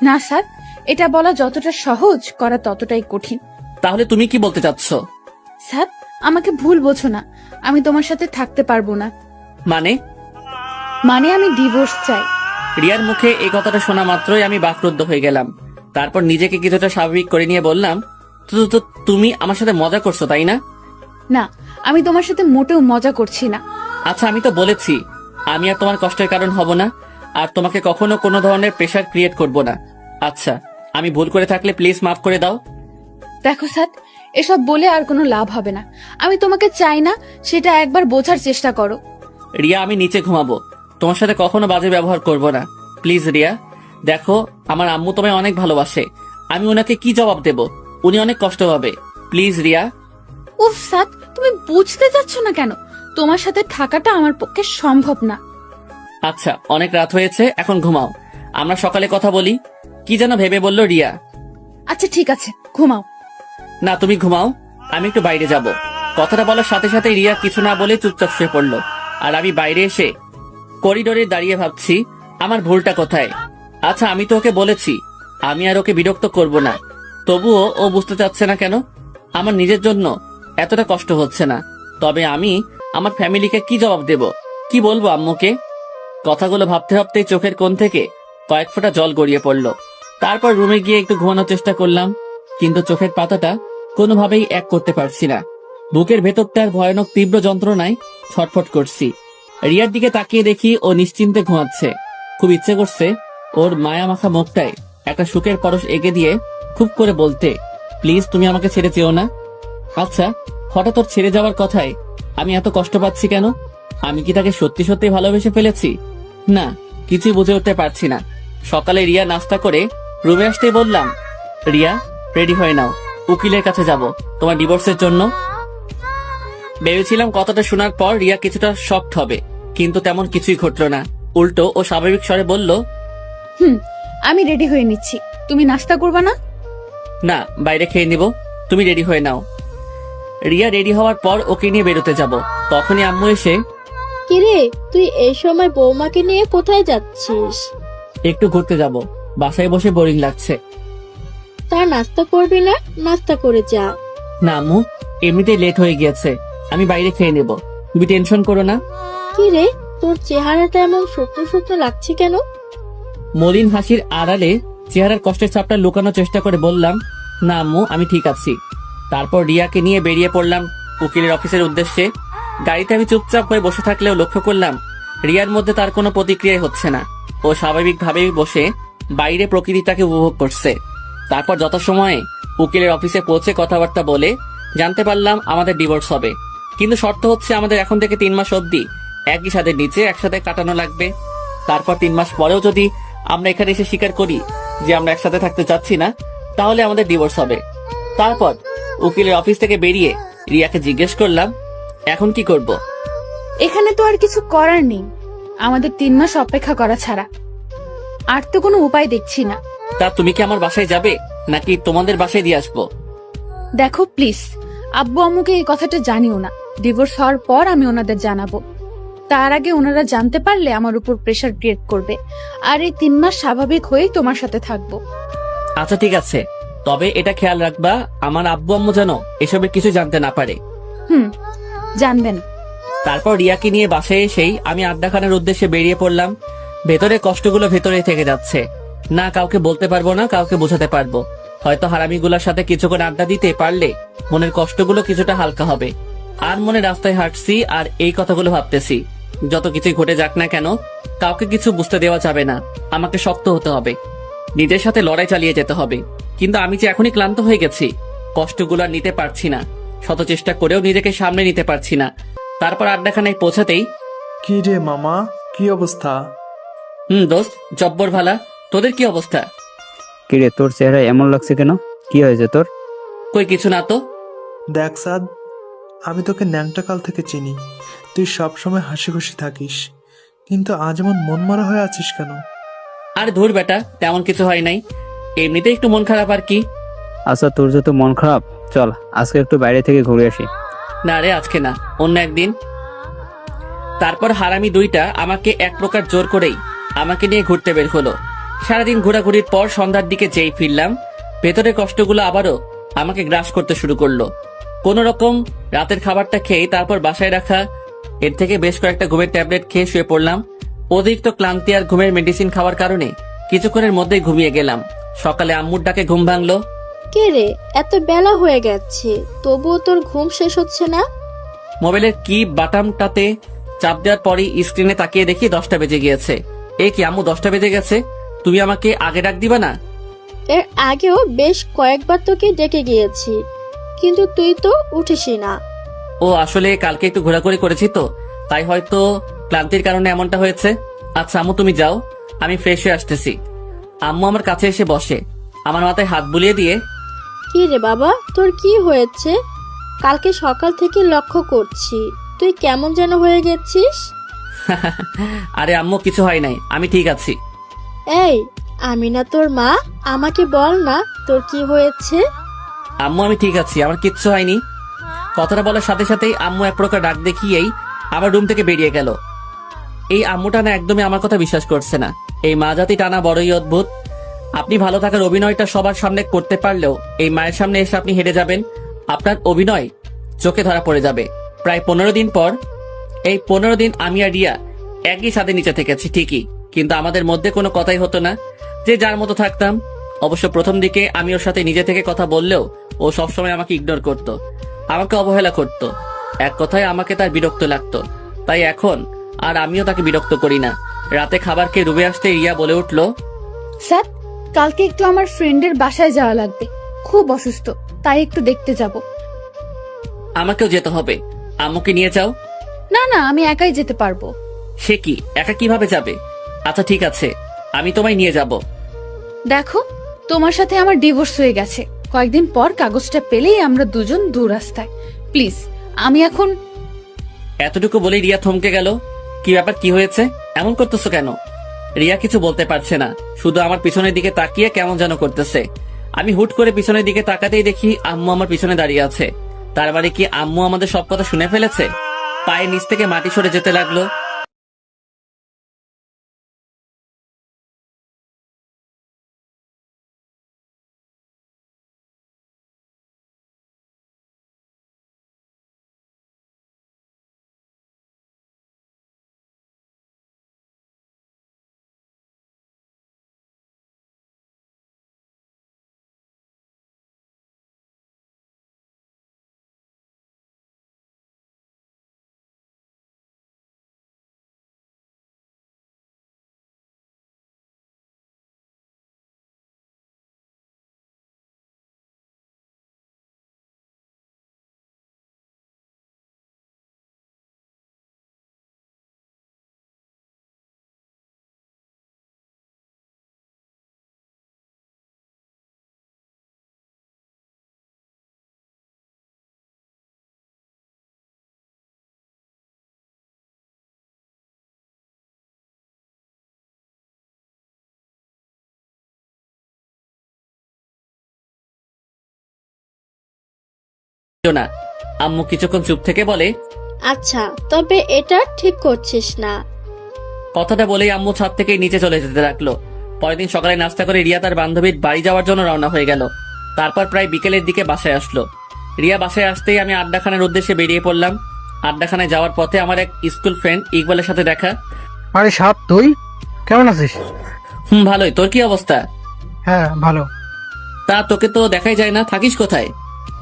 না স্যার, এটা বলা যতটা সহজ, করা ততটাই কঠিন। তাহলে তুমি কি বলতে চাচ্ছ? স্যার, আমাকে ভুল বোঝো না, আমি তোমার সাথে থাকতে পারবো না। মানে আমি ডিভোর্স চাই। রিয়ার মুখে এই কথাটা শোনা মাত্রই আমি বাকরুদ্ধ হয়ে গেলাম। তারপর নিজেকে কিছুটা স্বাভাবিক করে নিয়ে বললাম, তো তুমি আমার সাথে মজা করছো তাই না? না, আমি তোমার সাথে মোটেও মজা করছি না। আচ্ছা, আমি তো বলেছি আমি আর তোমার কষ্টের কারণ হব না, আর তোমাকে কখনো কোনো ধরনের প্রেশার ক্রিয়েট করব না। আচ্ছা, আমি ভুল করে থাকলে প্লিজ মাফ করে দাও। দেখো স্যার, এসব বলে আর কোনো লাভ হবে না। আমি তোমাকে চাই না, সেটা একবার বোঝার চেষ্টা করো। রিয়া, আমি নিচে ঘুমাবো, তোমার সাথে কখনো বাজে ব্যবহার করব না, প্লিজ রিয়া। দেখো, আমার আম্মু তোমায় অনেক ভালোবাসে, আমি ওনাকে কি জবাব দেব? উনি অনেক কষ্ট পাবে, প্লিজ রিয়া। উফ স্যার, তুমি বুঝতে চাচ্ছ না কেন? তোমার সাথে থাকাটা আমার পক্ষে সম্ভব না। আচ্ছা, অনেক রাত হয়েছে, এখন ঘুমাও, আমরা সকালে কথা বলি। কি যেন ভেবে বললো রিয়া। আচ্ছা ঠিক আছে, ঘুমাও। না, তুমি ঘুমাও, আমি একটু বাইরে যাব। কথাটা বলার সাথে সাথে রিয়া কিছু না বলে চুপচাপ শুয়ে পড়লো। আর আমি বাইরে এসে করিডোরে দাঁড়িয়ে ভাবছি আমার ভুলটা কোথায়। আচ্ছা, আমি তো ওকে বলেছি আমি আর ওকে বিরক্ত করব না, তবুও ও বুঝতে চাচ্ছে না কেন? আমার নিজের জন্য এতটা কষ্ট হচ্ছে না, তবে আমি আমার ফ্যামিলিকে কি জবাব দেব? কি বলবো আম্মুকে? কথাগুলো ভাবতে ভাবতেই চোখের কোণ থেকে কয়েক ফোঁটা জল গড়িয়ে পড়লো। তারপর রুমে গিয়ে একটু ঘুমানোর চেষ্টা করলাম, কিন্তু চোখের পাতাটা কোনোভাবেই এক করতে পারছি না। বুকের ভেতরটার ভয়ানক তীব্র যন্ত্রণায় ছটফট করছি। রিয়ার দিকে তাকিয়ে দেখি ও নিশ্চিন্তে ঘুমাচ্ছে। খুব ইচ্ছে করছে ওর মায়া মাখা মুখটায় একটা সুখের পরশ এগে দিয়ে খুব করে বলতে, প্লিজ তুমি আমাকে ছেড়ে যেও না। আচ্ছা, হঠাৎ ওর ছেড়ে যাওয়ার কথায় আমি এত কষ্ট পাচ্ছি কেন? আমি কি তাকে সত্যি সত্যি ভালোবেসে ফেলেছি? না, কিছুই বুঝে উঠতে পারছি না। সকালে রিয়া নাস্তা করে রুমে আসতেই বললাম, রিয়া রেডি হয়ে নাও, উকিলের কাছে যাব তোমার ডিভোর্সের জন্য। ভেবেছিলাম কথাটা শোনার পর রিয়া কিছুটা শকড হবে, কিন্তু তেমন কিছুই ঘটলো না। উল্টো ও স্বাভাবিক স্বরে বলল, আমি রেডি হয়ে নিচ্ছি, তুমি নাস্তা করবা না? না, বাইরে খেয়ে নিব, তুমি রেডি হয়ে নাও। রিয়া রেডি হওয়ার পর ওকে নিয়ে বেরোতে যাব, তখনই আম্মু এসে, কিরে, তুই এই সময় বৌমাকে নিয়ে কোথায় যাচ্ছিস? একটু ঘুরতে যাব, বাসায় বসে বোরিং লাগছে। তার নাস্তা করবি না? নাস্তা করে যা। না আম্মু, এমনিতেই লেট হয়ে গিয়েছে, আমি বাইরে খেয়ে নেব, তুমি টেনশন করো না। কিরে, তোর চেহারাটা এমন শুকনো শুকনো লাগছে কেন? মলিন হাসির আড়ালে চেহারার কষ্টের ছাপটা লুকানোর চেষ্টা করে বললাম, না আম্মু, আমি ঠিক আছি। তারপর রিয়াকে নিয়ে বেরিয়ে পড়লাম উকিলের অফিসের উদ্দেশ্যে। গাড়িতে আমি চুপচাপ হয়ে বসে থাকলেও লক্ষ্য করলাম রিয়ার মধ্যে তার কোনো প্রতিক্রিয়াই হচ্ছে না। ও স্বাভাবিকভাবেই বসে বাইরে প্রকৃতিটাকে উপভোগ করছে। তারপর যথাসময়ে উকিলের অফিসে পৌঁছে কথাবার্তা বলে জানতে পারলাম আমাদের ডিভোর্স হবে, কিন্তু শর্ত হচ্ছে আমাদের এখন থেকে 3 মাস অবধি একই সাথে নিচে একসাথে কাটানো লাগবে। তারপর 3 মাস পরেও যদি আমরা এখানে এসে স্বীকার করি যে আমরা একসাথে থাকতে চাচ্ছি না, তাহলে আমাদের ডিভোর্স হবে। তারপর উকিলের অফিস থেকে বেরিয়ে রিয়াকে জিজ্ঞেস করলাম, এখন কি করব? এখানে তো আর কিছু করার নেই, আমাদের 3 মাস অপেক্ষা করা ছাড়া আর তো কোনো উপায় দেখছি না। তা তুমি কি আমার বাসায় যাবে নাকি তোমাদের বাসায় দিয়ে আসবো? দেখো প্লিজ, আব্বু আম্মুকে এই কথাটা জানিও না। ডিভোর্স হওয়ার পর আমি ওনাদের জানাবো, তার আগে ওনারা জানতে পারলে আমার উপর প্রেসার ক্রিয়েট করবে। আর এই 3 মাস স্বাভাবিক হয়েই তোমার সাথে থাকবো। আচ্ছা ঠিক আছে, তবে এটা খেয়াল রাখবা আমার আব্বু আম্মু যেন এসবের কিছু জানতে না পারে। জানবেন। তারপর রিয়াকে নিয়ে বাসায় এসেই আমি আড্ডাখানার উদ্দেশ্যে বেরিয়ে পড়লাম। ভেতরে কষ্টগুলো ভেতরে থেকে যাচ্ছে, না কাউকে বলতে পারবো না, কাউকে বোঝাতে পারবো। হয়তো হারামিগুলোর সাথে কিছুক্ষণ আড্ডা দিতে পারলে মনের কষ্টগুলো কিছুটা হালকা হবে। আর মনে রাস্তায় হাঁটছি আর এই কথাগুলো ভাবতেছি, যত কিছুই ঘটে যাক না কেন কাউকে কিছু বুঝতে দেওয়া যাবে না। আমাকে শক্ত হতে হবে, নিজের সাথে লড়াই চালিয়ে যেতে হবে। কিন্তু আমি যে এখনই ক্লান্ত হয়ে গেছি, কষ্টগুলো আর নিতে পারছি না। শত চেষ্টা করেও নিজেকে সামনে নিতে পারছি না। তারপর আড্ডাখানায় পৌঁছাতেই, কি রে মামা, কি অবস্থা? দোস্ত, জব্বর ভালা। তোদের কি অবস্থা? কিরে, তোর চেহারা এমন লাগছে কেন? কি হয়েছে তোর? কই কিছু না তো। দেখ সাদ, আমি তোকে ন্যাংটা কাল থেকে চিনি। তুই সবসময় হাসি খুশি থাকিস, কিন্তু আজ এমন মনমরা হয়ে আছিস কেন? আর ধুর বেটা, তেমন কিছু হয় নাই, এমনিতে একটু মন খারাপ আর কি। আচ্ছা, তোর যেহেতু মন খারাপ, চল আজকে একটু বাইরে থেকে ঘুরে আসি। না রে, আজকে না, অন্য একদিন। তারপর হারামি দুইটা আমাকে এক প্রকার জোর করেই আমাকে নিয়ে ঘুরতে বের হলো। সারাদিন ঘোরাঘুরির পর সন্ধ্যার দিকে যেই ফিরলাম, ভেতরের কষ্টগুলো আবারও আমাকে গ্রাস করতে শুরু করলো। কোন রকম রাতের খাবারটা খেয়ে তারপর বাসায় রাখা এর থেকে বেশ কয়েকটা ঘুমের ট্যাবলেট খেয়ে শুয়ে পড়লাম। অতিরিক্ত ক্লান্তি আর ঘুমের মেডিসিন খাওয়ার কারণে কিছুক্ষণের মধ্যেই ঘুমিয়ে গেলাম। সকালে আম্মুর ডাকে ঘুম ভাঙলো। কে রে, এত বেলা হয়ে গেছে, তবুও তোর ঘুম শেষ হচ্ছে না? মোবাইলের কি বাটামটাতে চাপ দেওয়ার পরই স্ক্রিনে তাকিয়ে দেখি 10টা বেজে গিয়েছে। এ কি আম্মু, 10টা বেজে গেছে? তুমি আমাকে আগে ডাক দিবা না? এর আগেও বেশ কয়েকবার তোকে ডেকে গিয়েছি, কিন্তু তুই তো উঠিসই না। ও আসলে কালকে একটু ঘোরাঘুরি করেছি তো, তাই হয়তো ক্লান্তির কারণে এমনটা হয়েছে। আচ্ছা আম্মু, তুমি যাও, আমি ফ্রেশ হয়ে আসতেছি। আম্মু আমার কাছে এসে বসে, আমার মাথায় হাত বুলিয়ে দিয়ে, কি রে বাবা, তোর কি হয়েছে? কালকে সকাল থেকে লক্ষ্য করছি তুই কেমন যেন হয়ে গেছিস। আরে আম্মু, কিছু হয় নাই, আমি ঠিক আছি। এই, আমি না তোর মা, আমাকে বল না তোর কি হয়েছে। আম্মু, আমি ঠিক আছি, আমার কিচ্ছু হয়নি। কথাটা বলার সাথে সাথেই আম্মু এক প্রকার ডাক দেখিয়েই আমার রুম থেকে বেরিয়ে গেল। এই আম্মুটা না একদমই আমার কথা বিশ্বাস করছে না। এই মা জাতি টানা বড়ই অদ্ভুত। আপনি ভালো থাকার অভিনয়টা সবার সামনে করতে পারলেও এই মায়ের সামনে এসে আপনি হেরে যাবেন, আপনার অভিনয় চোখে ধরা পড়ে যাবে। প্রায় 15 দিন পর, এই 15 দিন আমি আর রিয়া একই সাথে নিচে থেকেছি ঠিকই, কিন্তু আমাদের মধ্যে কোনো কথাই হতো না, যে যার মতো থাকতাম। অবশ্য প্রথম দিকে আমি ওর সাথে নিজে থেকে কথা বললেও ও সবসময় আমাকে ইগনোর করত, আমাকে অবহেলা করত। এক কথায় আমাকে তার বিরক্ত লাগতো। তাই এখন আর আমিও তাকে বিরক্ত করি না। রাতে খাবার খেয়ে রুমে আসতে রিয়া বলে উঠলো, স্যার, কালকে একটু আমার ফ্রেন্ডের বাসায় যাওয়া লাগবে, খুব অসুস্থ, তাই একটু দেখতে যাব। আমাকেও যেতে হবে, আম্মুকে নিয়ে যাও। না না, আমি একাই যেতে পারবো। সে কি, একা কিভাবে যাবে? আচ্ছা ঠিক আছে, আমি তোমায় নিয়ে যাব। দেখো, তোমার সাথে আমার ডিভোর্স হয়ে গেছে, কয়েকদিন পর কাগজটা পেলেই আমরা দুজন দু রাস্তায়। প্লিজ, আমি এখন। এতটুকু বলে রিয়া থমকে গেল। কি ব্যাপার, কি হয়েছে? এমন করতেছো কেন? রিয়া কিছু বলতে পারছে না, শুধু আমার পিছনের দিকে তাকিয়ে কেমন যেন করতেছে। আমি হুট করে পিছনের দিকে তাকাতেই দেখি আম্মু আমার পিছনে দাঁড়িয়ে আছে। তার মানে কি আম্মু আমাদের সব কথা শুনে ফেলেছে? পায়ের নিচ থেকে মাটি সরে যেতে লাগলো। না, আম্মু কিছুক্ষণ চুপ থেকে বলে, আচ্ছা, তবে এটা ঠিক করছিস না। কথাটা বলেই আম্মু ছাদ থেকে নিচে চলে যেতে লাগলো। পরের দিন সকালে নাস্তা করে রিয়া তার বান্ধবীর বাড়ি যাওয়ার জন্য রওনা হয়ে গেল। তারপর প্রায় বিকেলের দিকে বাসায় আসলো। রিয়া বাসায় আসতেই আমি আড্ডাখানার উদ্দেশ্যে বেরিয়ে পড়লাম। আড্ডাখানায় যাওয়ার পথে আমার এক স্কুল ফ্রেন্ড ইকবালের সাথে দেখা। আরে সাত, তুই কেমন আছিস? ভালোই, তোর কি অবস্থা? হ্যাঁ ভালো। তা তোকে তো দেখাই যায় না, থাকিস কোথায়?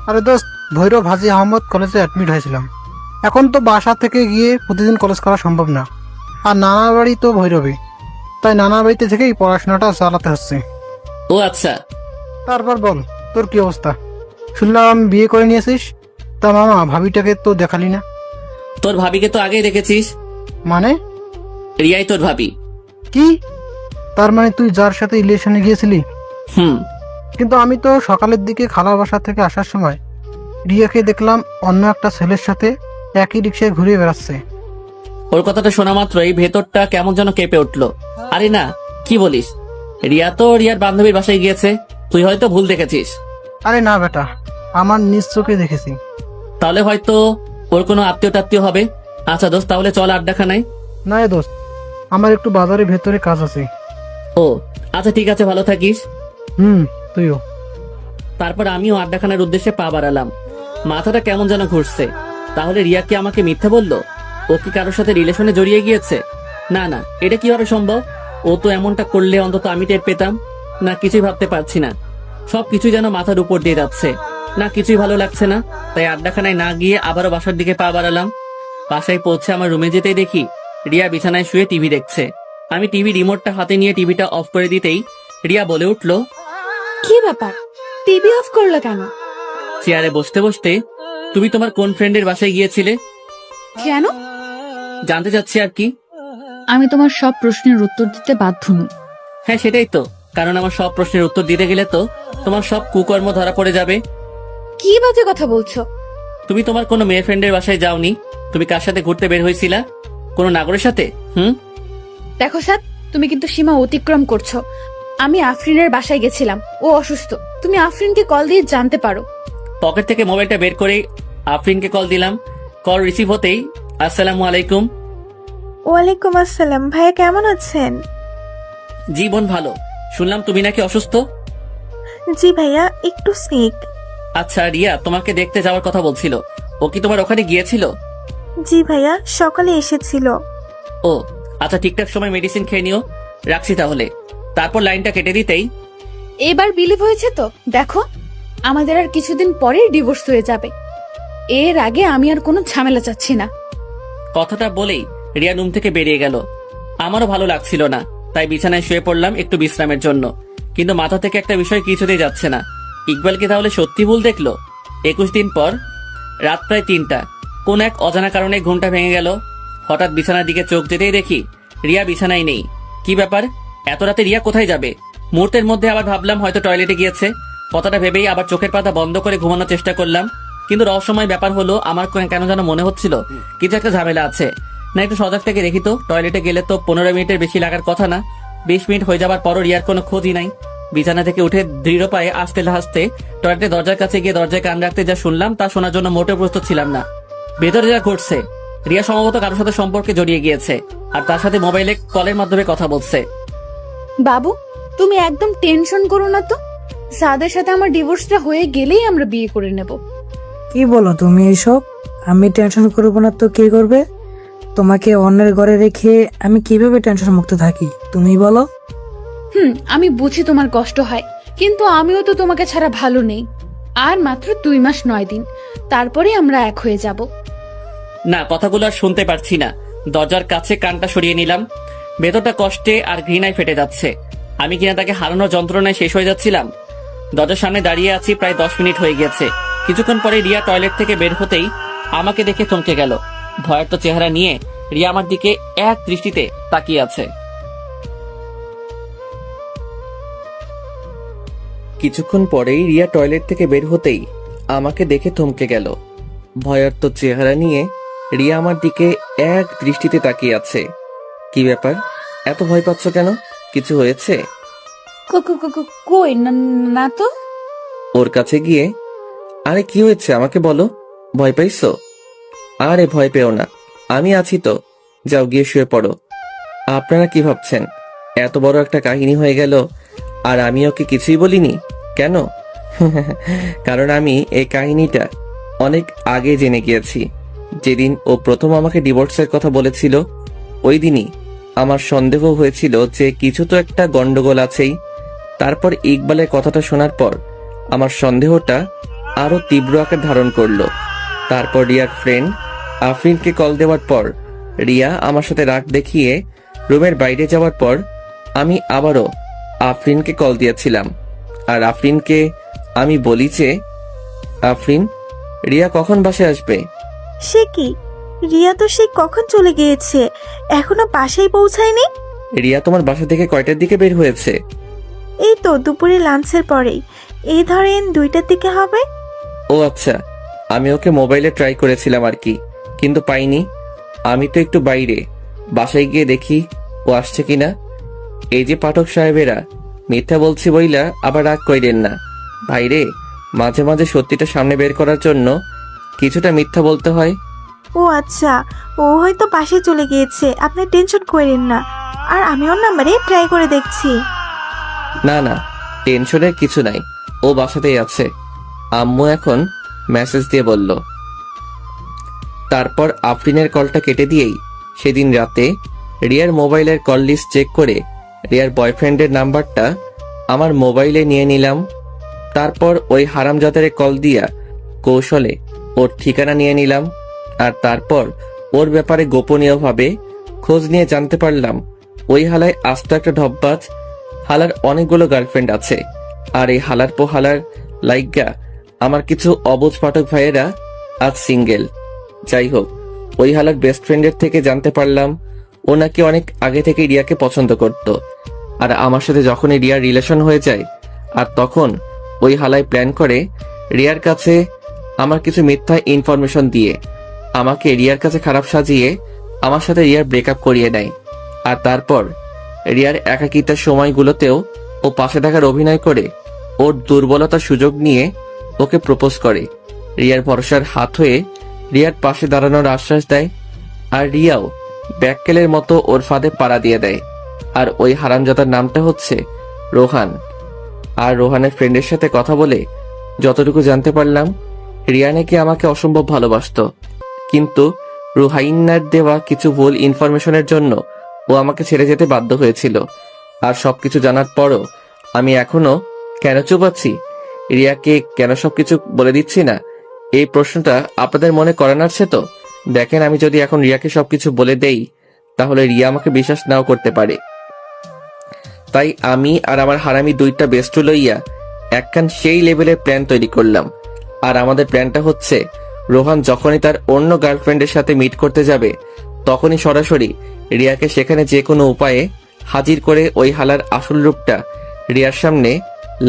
আরে দোস্ত, ভৈরব হাজী আহমদ কলেজে অ্যাডমিট হয়েছিলাম। এখন তো বাসা থেকে গিয়ে প্রতিদিন কলেজ করা সম্ভব না, আর নানার বাড়ি তো ভৈরবে, তাই নানার বাড়িতে থেকেই পড়াশোনাটা চালাতে হচ্ছে। ও আচ্ছা। তারপর বল, তোর কি অবস্থা? শুনলাম বিয়ে করে নিয়েছিস, তা মামা ভাবিটাকে তো দেখালি না। তোর ভাবিকে তো আগেই দেখেছিস। মানে? রিয়াই তোর ভাবি। কি? তার মানে তুই যার সাথে রিলেশনে গিয়েছিলি? হুম। কিন্তু আমি তো সকালের দিকে খালার বাসা থেকে আসার সময় রিয়াকে দেখলাম অন্য একটা ছেলের সাথে একই রিক্সায় ঘুরে বেড়াচ্ছে। ওর কথাটা শোনা মাত্রই ভেতরটা কেমন যেন কেঁপে উঠলো। আরে না, কি বলিস? রিয়া তো রিয়ার বান্ধবীর বাসায় গিয়েছে, তুই হয়তো ভুল দেখেছিস। আরে না বেটা, আমার নিজ চোখে দেখেছি। তাহলে হয়তো ওর কোনো আত্মীয় টাত্মীয় হবে। আচ্ছা দোস্ত, তাহলে চল আড্ডাখানায়। না এ দোস্ত, আমার একটু বাজারের ভেতরে কাজ আছে। ও আচ্ছা ঠিক আছে, ভালো থাকিস। তুইও। তারপর আমিও আড্ডাখানার উদ্দেশ্যে পা বাড়ালাম। মাথাটা কেমন যেন ঘুরছে। তাহলে রিয়া কি আমাকে মিথ্যা বললো? ও কি কারোর সাথে রিলেশনে জড়িয়ে গিয়েছে? না না, এটা কিভাবে সম্ভব? ও তো এমনটা করলে অন্তত আমি টের পেতাম না। কিছুই ভাবতে পারছি না, সবকিছু যেন মাথার উপর দিয়ে যাচ্ছে না, কিছুই ভালো লাগছে না। তাই আড্ডাখানায় না গিয়ে আবারও বাসার দিকে পা বাড়ালাম। বাসায় পৌঁছে আমার রুমে যেতেই দেখি রিয়া বিছানায় শুয়ে টিভি দেখছে। আমি টিভি রিমোটটা হাতে নিয়ে টিভিটা অফ করে দিতেই রিয়া বলে উঠলো, কি ব্যাপার, টিভি অফ করলো কেন? চেয়ারে বসতে বসতে, তুমি তোমার কোন ফ্রেন্ডের বাসায় গিয়েছিলে? কেন? জানতে চাচ্ছি আর কি। আমি তোমার সব প্রশ্নের উত্তর দিতে বাধ্য নই। হ্যাঁ সেটাই তো, কারণ আমার সব প্রশ্নের উত্তর দিতে গেলে তো তোমার সব কুকর্ম ধরা পড়ে যাবে। কি বাজে কথা বলছো? তুমি তোমার কোনো মেয়ে ফ্রেন্ডের বাসায় যাওনি। তুমি কার সাথে ঘুরতে বের হয়েছিলা? কোনো নাগরের সাথে? দেখো স্যার, তুমি কিন্তু সীমা অতিক্রম করছো। আমি আফরিনের বাসায় গেছিলাম, ও অসুস্থ। তুমি আফরিনকে কল দিয়ে জানতে পারো। পকেট থেকে মোবাইলটা বের করে আফরিনকে কল দিলাম। কল রিসিভ হতেই, আসসালামু আলাইকুম। ওয়ালাইকুম আসসালাম। ভাইয়া কেমন আছেন? জি বোন, ভালো। শুনলাম তুমি নাকি অসুস্থ। জি ভাইয়া, একটু সিক। আচ্ছা, রিয়া তোমাকে দেখতে যাওয়ার কথা বলছিল, ও কি তোমার ওখানে গিয়েছিল? জি ভাইয়া, সকালে এসেছিল। ও আচ্ছা, ঠিকঠাক সময় মেডিসিন খেয়ে নিও। রাখছি তাহলে। তারপর লাইনটা কেটে দিতেই, এবার বিলিভ হয়েছে তো? দেখো, আমাদের আর কিছুদিন পরেই ডিভোর্স হয়ে যাবে। এর আগে আমি আর কোনো ঝামেলা চাচ্ছি না। কথাটা বলেই রিয়া রুম থেকে বেরিয়ে গেল। আমারও ভালো লাগছিল না, তাই বিছানায় শুয়ে পড়লাম একটু বিশ্রামের জন্য। কিন্তু মাথা থেকে একটা বিষয় কিছুতেই যাচ্ছে না। ইকবাল কি তাহলে সত্যি ভুল দেখলো? 21 দিন পর, রাত প্রায় 3টা, কোন এক অজানা কারণে ঘুমটা ভেঙে গেল। হঠাৎ বিছানার দিকে চোখ যেতেই দেখি রিয়া বিছানায় নেই। কি ব্যাপার, এত রাতে রিয়া কোথায় যাবে? মুহূর্তের মধ্যে আবার ভাবলাম হয়তো টয়লেটে গিয়েছে। কথাটা ভেবেই আবার চোখের পাতা বন্ধ করে ঘুমানোর চেষ্টা করলাম। কিন্তু রহস্যময় ব্যাপার হলো, আমার কেন যেন মনে হচ্ছিল কিছু একটা ঝামেলা আছে। না, একটু সজাগ থেকে দেখি তো। টয়লেটে গেলে তো 15 মিনিটের বেশি লাগার কথা না। 20 মিনিট হয়ে যাবার পরও রিয়ার কোনো খোঁজই নাই। বিছানা থেকে উঠে দৃঢ় পায়ে আসতে হাসতে টয়লেটের দরজার কাছে গিয়ে দরজায় কান রাখতে যা শুনলাম তা শোনার জন্য মোটেও প্রস্তুত ছিলাম না। ভেতরে যা ঘটছে, রিয়া সম্ভবত কারোর সাথে সম্পর্কে জড়িয়ে গিয়েছে, আর তার সাথে মোবাইলে কলের মাধ্যমে কথা বলছে। বাবু, তুমি একদম টেনশন করো না তো। সাদের সাথে আমার ডিভোর্সটা হয়ে গেলেই আমরা বিয়ে করে নেব। কি বলো তুমি এইসব? আমি টেনশন করবো না তো কে করবে? তোমাকে অন্যের ঘরে রেখে আমি কিভাবে টেনশন মুক্ত থাকি তুমি বলো? আমি বুঝি তোমার কষ্ট হয়, কিন্তু আমিও তো তোমাকে ছাড়া ভালো নেই। আর মাত্র 2 মাস 9 দিন, তারপরে আমরা এক হয়ে যাব। না, কথাগুলো আর শুনতে পারছি না। দরজার কাছে কানটা সরিয়ে নিলাম। ভেতরটা কষ্টে আর ঘৃণায় ফেটে যাচ্ছে। আমি কিনা তাকে হারানোর যন্ত্রণায় শেষ হয়ে যাচ্ছিলাম। দরজার সামনে দাঁড়িয়ে আছি, প্রায় 10 মিনিট হয়ে গেছে। কিছুক্ষণ পরে রিয়া টয়লেট থেকে বের হতেই আমাকে দেখে চমকে গেল। ভয়ার্ত চেহারা নিয়ে রিয়া আমার দিকে এক দৃষ্টিতে তাকিয়ে আছে। কিছুক্ষণ পরেই রিয়া টয়লেট থেকে বের হতেই আমাকে দেখে থমকে গেল। ভয়ার্ত চেহারা নিয়ে রিয়া আমার দিকে এক দৃষ্টিতে তাকিয়ে আছে। কি ব্যাপার, এত ভয় পাচ্ছ কেন? কিছু হয়েছে? কই না তো। ওর কাছে গিয়ে, আরে কি হয়েছে আমাকে বলো, ভয় পাইছো? আরে ভয় পেও না, আমি আছি তো, যাও গিয়ে শুয়ে পড়ো। আপনারা কি ভাবছেন এত বড় একটা কাহিনী হয়ে গেল আর আমি ওকে কিছুই বলিনি? কেন? কারণ আমি এই কাহিনীটা অনেক আগে জেনে গিয়েছি। যেদিন ও প্রথম আমাকে ডিভোর্সের কথা বলেছিল, ওই দিনই আমার সন্দেহ হয়েছিল যে কিছু তো একটা গন্ডগোল আছেই। তারপর ইকবালের কথাটা শোনার পর আমার সন্দেহটা আরো তীব্র আকার ধারণ করলো। তারপর রিয়ার ফ্রেন্ড আফরিনকে কল দেওয়ার পর রিয়া আমার সাথে রাগ দেখিয়ে রুমের বাইরে যাওয়ার পর আমি আবারও আফরিনকে কল দিয়েছিলাম। আর আফরিনকে আমি বলি যে, আফরিন, রিয়া কখন বাসায় আসবে? সে কি, রিয়া তো সে কখন চলে গিয়েছে, এখনো বাসায় পৌঁছায়নি। রিয়া তোমার বাসা থেকে কয়টার দিকে বের হয়েছে? এই তো দুপুরে লাঞ্চের পরেই, এই ধরেন 2টার দিকে হবে। ও আচ্ছা, আমি ওকে মোবাইলে ট্রাই করেছিলাম আর কি, কিন্তু পাইনি। আমি তো একটু বাইরে, বাসায় গিয়ে দেখি ও আসছে কিনা। এই যে পাঠক সাহেবেরা, মিথ্যা বলছি বইলা আবার রাগ কইরেন না। বাইরে মাঝে মাঝে সত্যিটা সামনে বের করার জন্য কিছুটা মিথ্যা বলতে হয়। ও আচ্ছা, ও হয়তো বাসায় চলে গিয়েছে, আপনি টেনশন করেন না। আর আমি ওর নাম্বারে ট্রাই করে দেখছি। না না, টেনশনের কিছু নাই, ও বাসাতেই আছে। আম্মু এখন মেসেজ দিয়ে বলল। তারপর আফরিনের কলটা কেটে দিয়েই সেদিন রাতে রিয়ার মোবাইলের কল লিস্ট চেক করে রিয়ার বয়ফ্রেন্ডের নাম্বারটা আমার মোবাইলে নিয়ে নিলাম। তারপর ওই হারামজাদারে কল দিয়া কৌশলে ওর ঠিকানা নিয়ে নিলাম। আর তারপর ওর ব্যাপারে গোপনীয়ভাবে খোঁজ নিয়ে জানতে পারলাম ওই হালায় আস্ত একটা ঢপবাজ। হালার অনেকগুলো গার্লফ্রেন্ড আছে, আর এই হালার পো হালার লাইগা আমার কিছু অবুঝ পাঠক ভাইয়েরা আজ সিঙ্গেল। যাই হোক, ওই হালার বেস্ট ফ্রেন্ডের থেকে জানতে পারলাম ও নাকি অনেক আগে থেকে রিয়াকে পছন্দ করত। আর আমার সাথে যখনই রিয়ার রিলেশন হয়ে যায়, আর তখন ওই হালায় প্ল্যান করে রিয়ার কাছে আমার কিছু মিথ্যা ইনফরমেশন দিয়ে আমাকে রিয়ার কাছে খারাপ সাজিয়ে আমার সাথে রিয়ার ব্রেকআপ করিয়ে নেয়। আর তারপর রিয়ার একাকিতার সময়গুলোতেও ও পাশে থাকার অভিনয় করে ওর দুর্বলতার সুযোগ নিয়ে ওকে প্রপোজ করে। রিয়ার ভরসার হাত হয়ে রিয়ার পাশে দাঁড়ানোর আশ্বাস দেয়। আর রিয়াও ব্যাককেলের মতো ওর ফাঁদে পাড়া দিয়ে দেয়। আর ওই হারামজাদার নামটা হচ্ছে রোহান। আর রোহানের ফ্রেন্ডের সাথে কথা বলে যতটুকু জানতে পারলাম, রিয়া নাকি আমাকে অসম্ভব ভালোবাসতো, কিন্তু রুহাইন্নার দেওয়া কিছু ভুল ইনফরমেশনের জন্য ও আমাকে ছেড়ে যেতে বাধ্য হয়েছিল। আর সবকিছু জানার পরও আমি এখনো কেন চুপ আছি, রিয়াকে কেন সবকিছু বলে দিচ্ছি না, এই প্রশ্নটা আপনাদের মনে করে নাড়ছে তো? দেখেন, আমি যদি এখন রিয়াকে সবকিছু বলে দেই তাহলে রিয়া আমাকে বিশ্বাস নাও করতে পারে। তাই আমি আর আমার হারামি দুইটা বেস্টু লইয়া একখান সেই লেভেলের প্ল্যান তৈরি করলাম। আর আমাদের প্ল্যানটা হচ্ছে, রোহান যখনই তার অন্য গার্লফ্রেন্ডের সাথে মিট করতে যাবে তখনই সরাসরি রিয়াকে সেখানে যে কোনো উপায়ে হাজির করে ওই হালার আসল রূপটা রিয়ার সামনে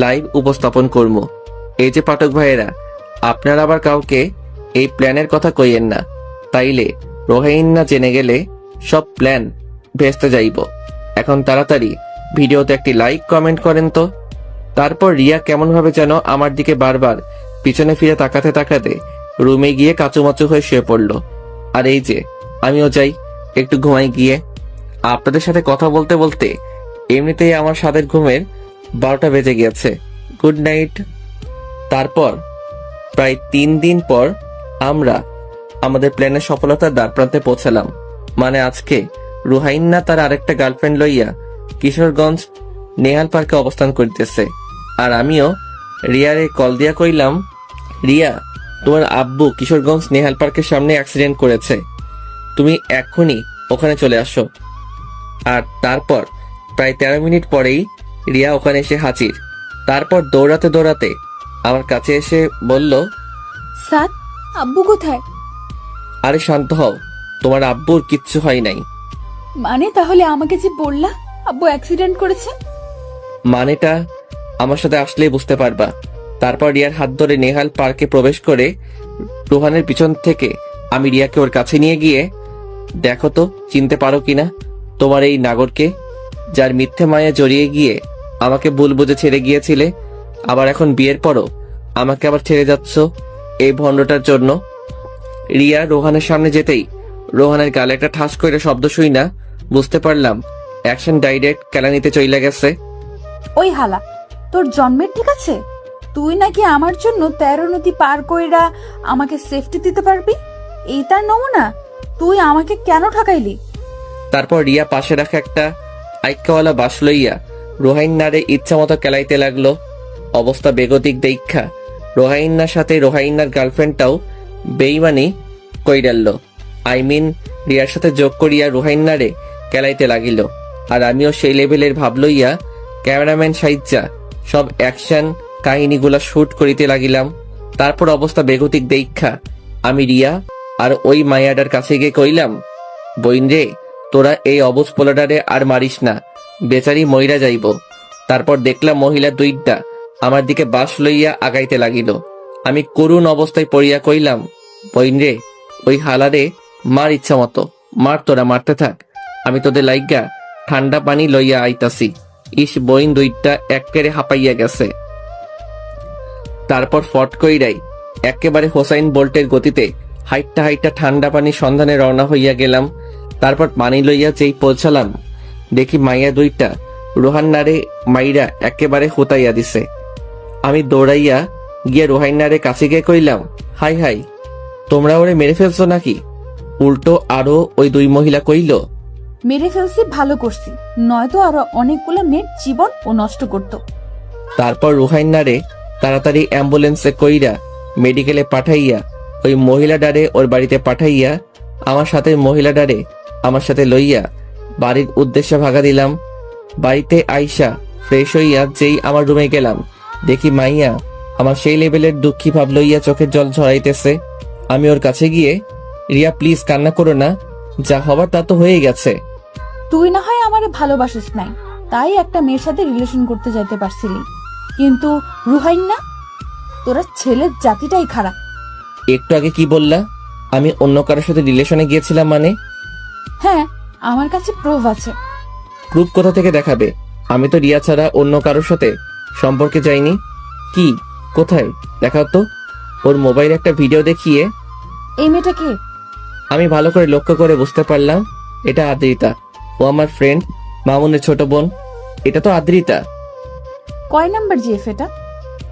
লাইভ উপস্থাপন করব। এই যে পাঠক ভাইয়েরা, আপনারা আবার কাউকে এই প্ল্যানের কথা কইয়েন না, তাইলে রোহাইন্না জেনে গেলে সব প্ল্যান ভেস্তে যাইব। এখন তাড়াতাড়ি ভিডিওতে একটি লাইক কমেন্ট করেন তো। তারপর রিয়া কেমন ভাবে যেন আমার দিকে বারবার পিছনে ফিরে তাকাতে তাকাতে রুমে গিয়ে কাচুমাচু হয়ে শুয়ে পড়ল। আর এই যে আমিও যাই একটু ঘুমাই গিয়ে। আপনাদের সাথে কথা বলতে বলতে এমনিতেই আমার সাদের ঘুমের 12টা বেজে গিয়েছে। Good night. তারপর প্রায় 3 দিন পর আমরা আমাদের প্ল্যানের সফলতার দ্বারপ্রান্তে পৌঁছালাম। মানে আজকে রুহাইন্না তার আরেকটা গার্লফ্রেন্ড লইয়া কিশোরগঞ্জ নেহাল পার্কে অবস্থান করিতেছে। আর আমিও রিয়ারে কল দিয়া কইলাম, রিয়া, তোমার আব্বু কিশোরগঞ্জ নেহাল পার্কের সামনে অ্যাক্সিডেন্ট করেছে, তুমি এক্ষুনি ওখানে চলে আসো। আর তারপর প্রায় 13 মিনিট পরেই রিয়া ওখানে এসে হাজির। তারপর দৌড়াতে দৌড়াতে আমার কাছে এসে বলল, স্যার, আব্বু কোথায়? আরে শান্ত হও, তোমার আব্বুর কিচ্ছু হয় নাই। মানে তাহলে আমাকে যে বললা আব্বু অ্যাক্সিডেন্ট করেছে? মানেটা আমার সাথে আসলেই বুঝতে পারবা। তারপর রিয়ার হাত ধরে নেহাল পার্কে প্রবেশ করে রোহানের পিছন থেকে আমি রিয়াকে ওর কাছে নিয়ে গিয়ে, দেখো তো চিনতে পারো কিনা তোমার এই নাগরকে, যার মিথ্যে মায়া জড়িয়ে গিয়ে আমাকে ভুল বুঝে ছেড়ে গিয়েছিলে, আবার এখন বিয়ের পরও আমাকে আবার ছেড়ে যাচ্ছ এই ভণ্ডটার জন্য। রিয়া রোহানের সামনে যেতেই রোহানের গালে একটা ঠাস করে শব্দ শুই না বুঝতে পারলাম অ্যাকশন ডাইরেক্ট কেলানিতে চইলা গেছে। ওই হালা, তোর জন্মের ঠিক আছে? তুই নাকি আমার জন্য 13 নদী পার কইরা আমাকে সেফটি দিতে পারবি? এই তার নমুনা? তুই আমাকে কেন ঠকাইলি? তারপর রিয়া পাশে রাখা একটা আইক্কাওয়ালা বাস লইয়া রোহাইন্নারে ইচ্ছা মতো কেলাইতে লাগলো। অবস্থা বেগতিক দেখা রোহাইন্নার সাথে রোহাইন্নার গার্লফ্রেন্ডটাও বেইমানি কইরাল্লো। রিয়ার সাথে যোগ করিয়া রুহাইন্নারে কেলাইতে লাগিল। আর আমিও সেই লেভেলের ভাব লইয়া ক্যামেরাম্যান সাইজ্জা সব অ্যাকশন কাহিনীগুলা শুট করিতে লাগিলাম। তারপর অবস্থা বেগতিক দেইক্ষা আমি রিয়া আর ওই মাইয়াডার কাছে গিয়ে কইলাম, বইন রে, তোরা এই অবুজ পোলাডারে আর মারিস না, বেচারি মইরা যাইব। তারপর দেখলাম মহিলা দুইটা আমার দিকে বাঁশ লইয়া আগাইতে লাগিল। আমি করুণ অবস্থায় পড়িয়া কইলাম, বইন রে, ওই হালারে মার ইচ্ছা মতো মার, তোরা মারতে থাক, আমি তোদের লাইগা ঠান্ডা পানি লইয়া আইতাছি। ইস, বইন দুইটা একেবারে হাঁপাইয়া গেছে। তারপর ফট কইরাই একেবারে হোসাইন বোল্টের গতিতে হাইটটা হাইটটা ঠান্ডা পানি সন্ধানে রওনা হইয়া গেলাম। তারপর পানি লইয়া যেই পৌঁছালাম, দেখি মাইয়া দুইটা রোহান্নারে মাইরা একেবারে হোতাইয়া দিছে। আমি দৌড়াইয়া গিয়ে রোহান্নারে কাছে গিয়ে কইলাম, হাই হাই, তোমরা ওরে মেরে ফেলছো নাকি? উল্টো আরো ওই দুই মহিলা কইল, মেরে ফেলছি, ভালো করছি, নয়তো আরো অনেকগুলো মেয়ের জীবন ও নষ্ট করতো। তারপর রুহাইন্নারে তাড়াতাড়ি অ্যাম্বুলেন্সে কইরা মেডিকেলে পাঠাইয়া ওই মহিলা ডারে ওর বাড়িতে পাঠাইয়া আমার সাথে মহিলা ডারে আমার সাথে লইয়া বাড়ির উদ্দেশ্যে ভাগা দিলাম। বাড়িতে আইসা ফ্রেশ হইয়া যেই আমার রুমে গেলাম, দেখি মাইয়া আমার সেই লেভেলের দুঃখী ভাব লইয়া চোখের জল ঝরাইতেছে। আমি ওর কাছে গিয়ে, রিয়া প্লিজ কান্না করো না, যা হবার তা তো হয়ে গেছে। তুই না হয় আমারে ভালোবাসিস নাই, তাই একটা মেয়ের সাথে রিলেশন করতে যাইতে পারছিলি, কিন্তু রুহাইন না, তোরা ছেলের জাতিটাই খারাপ। একটু আগে কি বললা? আমি অন্য কারোর সাথে রিলেশনে গিয়েছিলাম মানে? হ্যাঁ, আমার কাছে প্রুফ আছে। প্রুফ কোথা থেকে দেখাবে? আমি তো রিয়া ছাড়া অন্য কারোর সাথে সম্পর্কে যাইনি। কি, কোথায় দেখাও তো। ওর মোবাইলে একটা ভিডিও দেখিয়ে। এই মেয়েটা কে? আমি ভালো করে লক্ষ্য করে বুঝতে পারলাম এটা আদ্রিতা। ও আমার ফ্রেন্ড মামুনের ছোট বোন। এটা তো আদ্রিতা। কয় নাম্বার জিএফ এটা?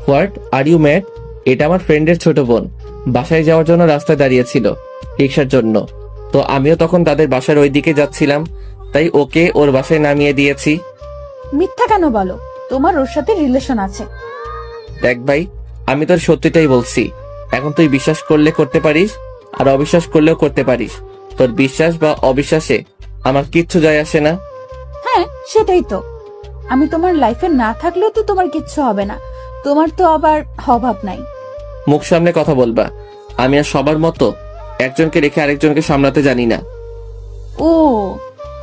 What are you mad? এটা আমার ফ্রেন্ডের ছোট বোন বাসায় যাওয়ার জন্য রাস্তায় দাঁড়িয়েছিল রিক্সার জন্য। তো আমিও তখন তাদের বাসার ওই দিকে যাচ্ছিলাম, তাই ওকে ওর বাসায় নামিয়ে দিয়েছি। মিথ্যা কেন বলো? তোমার ওর সাথে রিলেশন আছে। দেখ ভাই, আমি তোর সত্যিটাই বলছি। এখন তুই বিশ্বাস করলে করতে পারিস, আর অবিশ্বাস করলেও করতে পারিস। তোর বিশ্বাস বা অবিশ্বাসে আমার কিচ্ছু যায় আসে না। হ্যাঁ, সেটাই তো। আমি তোমার লাইফে না থাকলেও তো তোমার কিচ্ছু হবে না। তোমার তো আবার অভাব নাই। মুখ সামনে কথা বলবা। আমি আর সবার মতো একজনকে রেখে আরেকজনকে সামলাতে জানি না। ও,